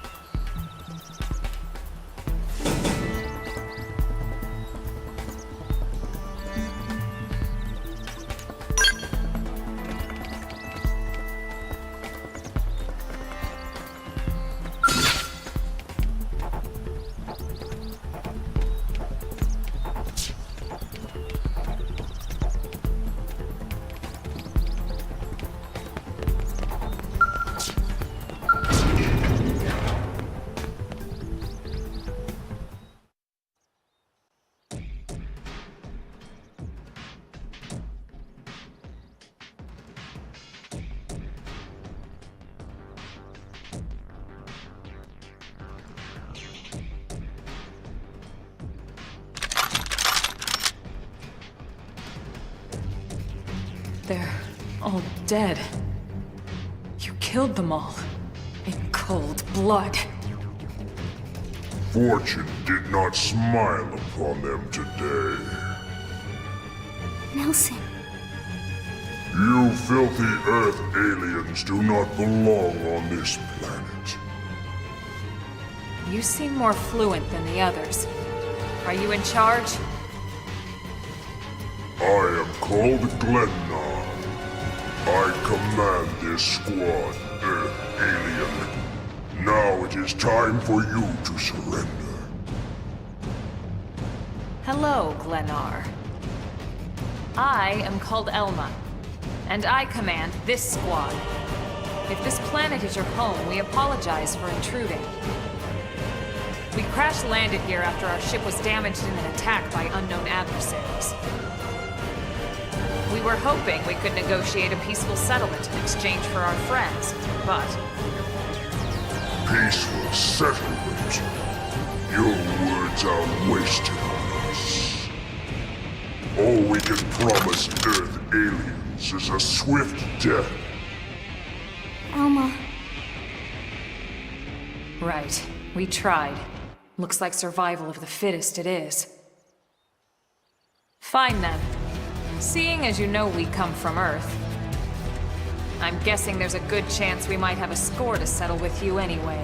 S1: They're all dead. You killed them all. In cold blood.
S11: Fortune did not smile upon them today.
S4: Nelson.
S11: You filthy Earth aliens do not belong on this planet.
S1: You seem more fluent than the others. Are you in charge?
S11: I am called Glennar. I command this squad, Earth alien. Now it is time for you to surrender.
S1: Hello, Glennar. I am called Elma, and I command this squad. If this planet is your home, we apologize for intruding. We crash-landed here after our ship was damaged in an attack by unknown adversaries. We were hoping we could negotiate a peaceful settlement in exchange for our friends, but...
S11: Peaceful settlement? Your words are wasted on us. All we can promise Earth aliens is a swift death.
S4: Elma.
S1: Right. We tried. Looks like survival of the fittest it is. Fine then. Seeing as you know we come from Earth, I'm guessing there's a good chance we might have a score to settle with you anyway.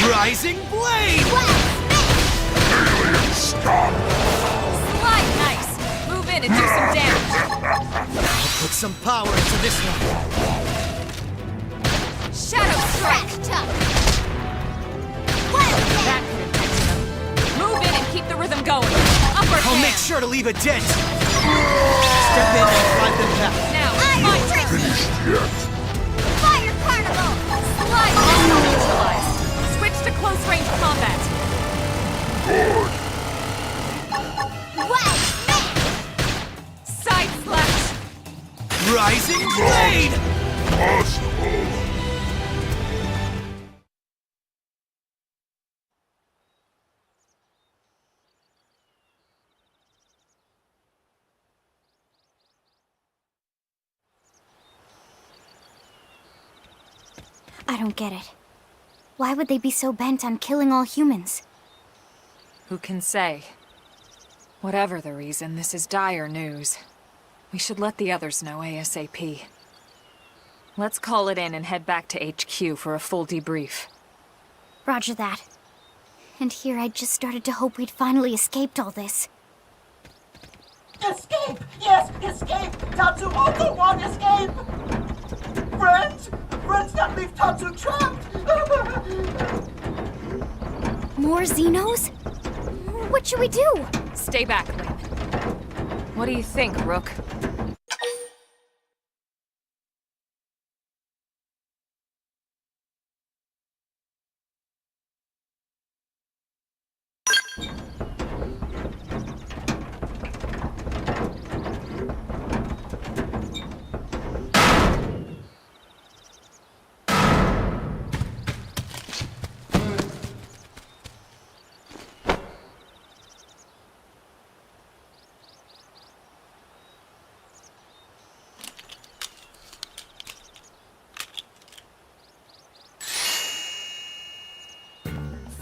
S9: Rising blade!
S11: Alien, stop!
S1: Slide nice! Move in and do some damage!
S9: I'll put some power into this one.
S1: Shadow strike! That could have fixed them. Move in and keep the rhythm going. Upper
S9: I'll
S1: hand.
S9: make sure to leave a dent. Step in and drive them back.
S1: Now,
S11: Not finished yet.
S4: Fire Carnival!
S1: slide neutralized. Switch to close range combat.
S11: Good.
S4: What?
S1: Side slash.
S9: Rising blade!
S11: Possible.
S4: I don't get it. Why would they be so bent on killing all humans?
S1: Who can say? Whatever the reason, this is dire news. We should let the others know ASAP. Let's call it in and head back to HQ for a full debrief.
S4: Roger that. And here I just started to hope we'd finally escaped all this.
S12: Escape! Yes, escape! Tatsu also want escape! Friends? Friends that leave Tatsu trapped!
S4: More Xenos? What should we do?
S1: Stay back, Lynn. What do you think, Rook?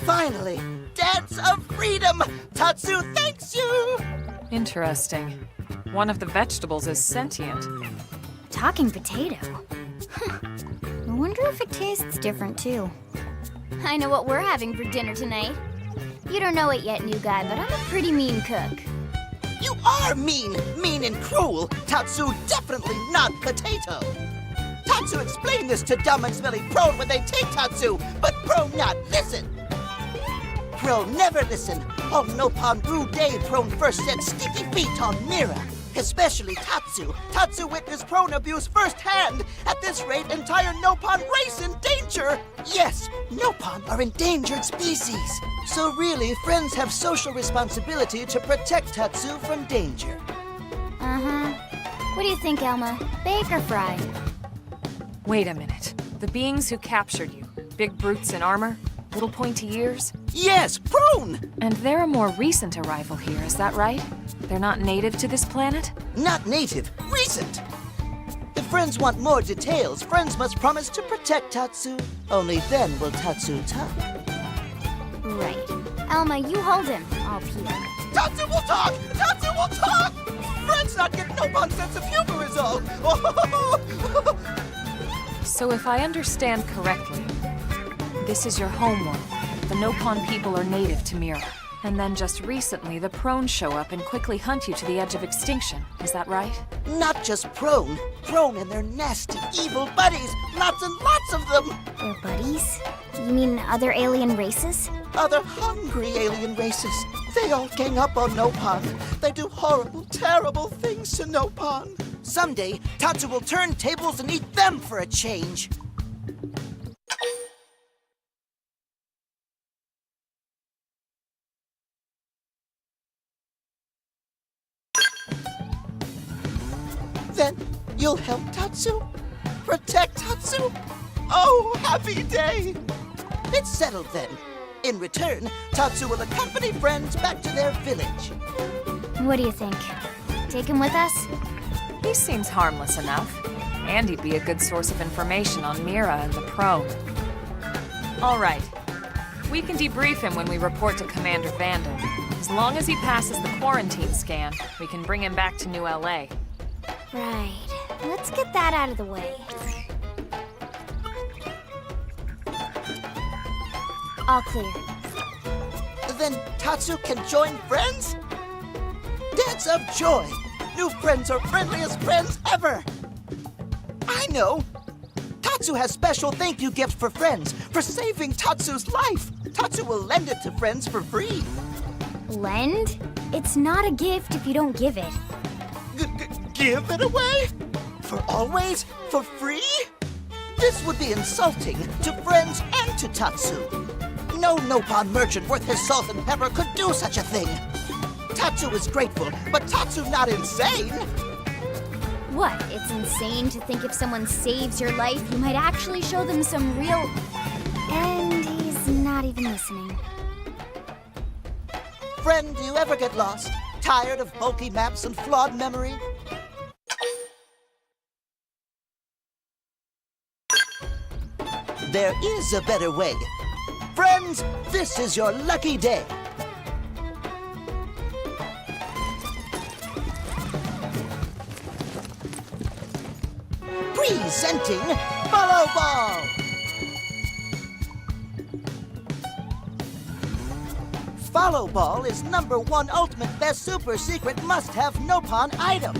S12: Finally! Dance of freedom! Tatsu thanks you!
S1: Interesting. One of the vegetables is sentient.
S4: Talking potato. I wonder if it tastes different too. I know what we're having for dinner tonight. You don't know it yet, new guy, but I'm a pretty mean cook.
S12: You are mean! Mean and cruel! Tatsu definitely not potato! Tatsu explained this to dumb and smelly Prone when they take Tatsu, but Prone not listen! Prone never listen. On Nopon Brew Day, Prone first set sticky feet on Mira. Especially Tatsu. Tatsu witnessed Prone abuse firsthand. At this rate, entire Nopon race in danger. Yes, Nopon are endangered species. So really, friends have social responsibility to protect Tatsu from danger.
S4: Uh-huh. What do you think, Elma? Bake or fry?
S1: Wait a minute. The beings who captured you, big brutes in armor, little pointy ears?
S12: Yes, Prone!
S1: And they're a more recent arrival here, is that right? They're not native to this planet?
S12: Not native, recent! If friends want more details, friends must promise to protect Tatsu. Only then will Tatsu talk.
S4: Right. Elma, you hold him. I'll peel.
S12: Tatsu will talk! Tatsu will talk! Friends not get Nopon sense of humor is all!
S1: So if I understand correctly, this is your homeworld. The Nopon people are native to Mira. And then just recently, the Prone show up and quickly hunt you to the edge of extinction. Is that right?
S12: Not just Prone. Prone and their nasty, evil buddies. Lots and lots of them.
S4: Their buddies? You mean other alien races?
S12: Other hungry alien races. They all gang up on Nopon. They do horrible, terrible things to Nopon. Someday, Tatsu will turn tables and eat them for a change. Then you'll help Tatsu? Protect Tatsu? Oh, happy day! It's settled then. In return, Tatsu will accompany friends back to their village.
S4: What do you think? Take him with us?
S1: He seems harmless enough. And he'd be a good source of information on Mira and the Prone. All right. We can debrief him when we report to Commander Vandal. As long as he passes the quarantine scan, we can bring him back to New LA.
S4: Right. Let's get that out of the way. All clear.
S12: Then Tatsu can join friends? Dance of joy! New friends are friendliest friends ever! I know! Tatsu has special thank you gifts for friends, for saving Tatsu's life! Tatsu will lend it to friends for free.
S4: Lend? It's not a gift if you don't give it.
S12: Give it away? For always? For free? This would be insulting to friends and to Tatsu. No Nopon merchant worth his salt and pepper could do such a thing. Tatsu is grateful, but Tatsu not insane.
S4: What? It's insane to think if someone saves your life, you might actually show them some real... And he's not even listening.
S12: Friend, do you ever get lost? Tired of bulky maps and flawed memory? There is a better way. Friends, this is your lucky day. Presenting Follow Ball! Follow Ball is #1 ultimate best super secret must-have Nopon item.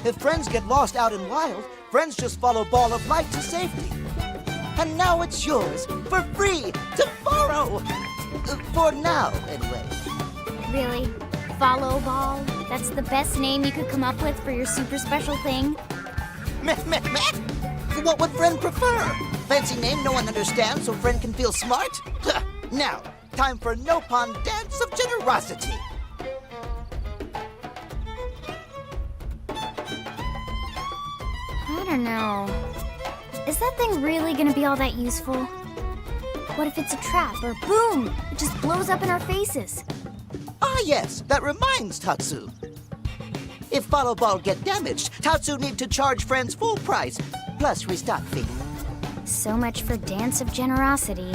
S12: If friends get lost out in wild, friends just follow Ball of Light to safety. And now it's yours, for free, to borrow! For now, anyway.
S4: Really? Follow Ball? That's the best name you could come up with for your super special thing?
S12: Meh, meh, meh. What would friend prefer? Fancy name no one understands so friend can feel smart? Huh. Now, time for No Pond Dance of Generosity.
S4: I don't know. Is that thing really gonna be all that useful? What if it's a trap, or boom, it just blows up in our faces?
S12: Ah yes, that reminds Tatsu. If Follow Ball get damaged, Tatsu need to charge friends full price, plus restock fee.
S4: So much for Dance of Generosity.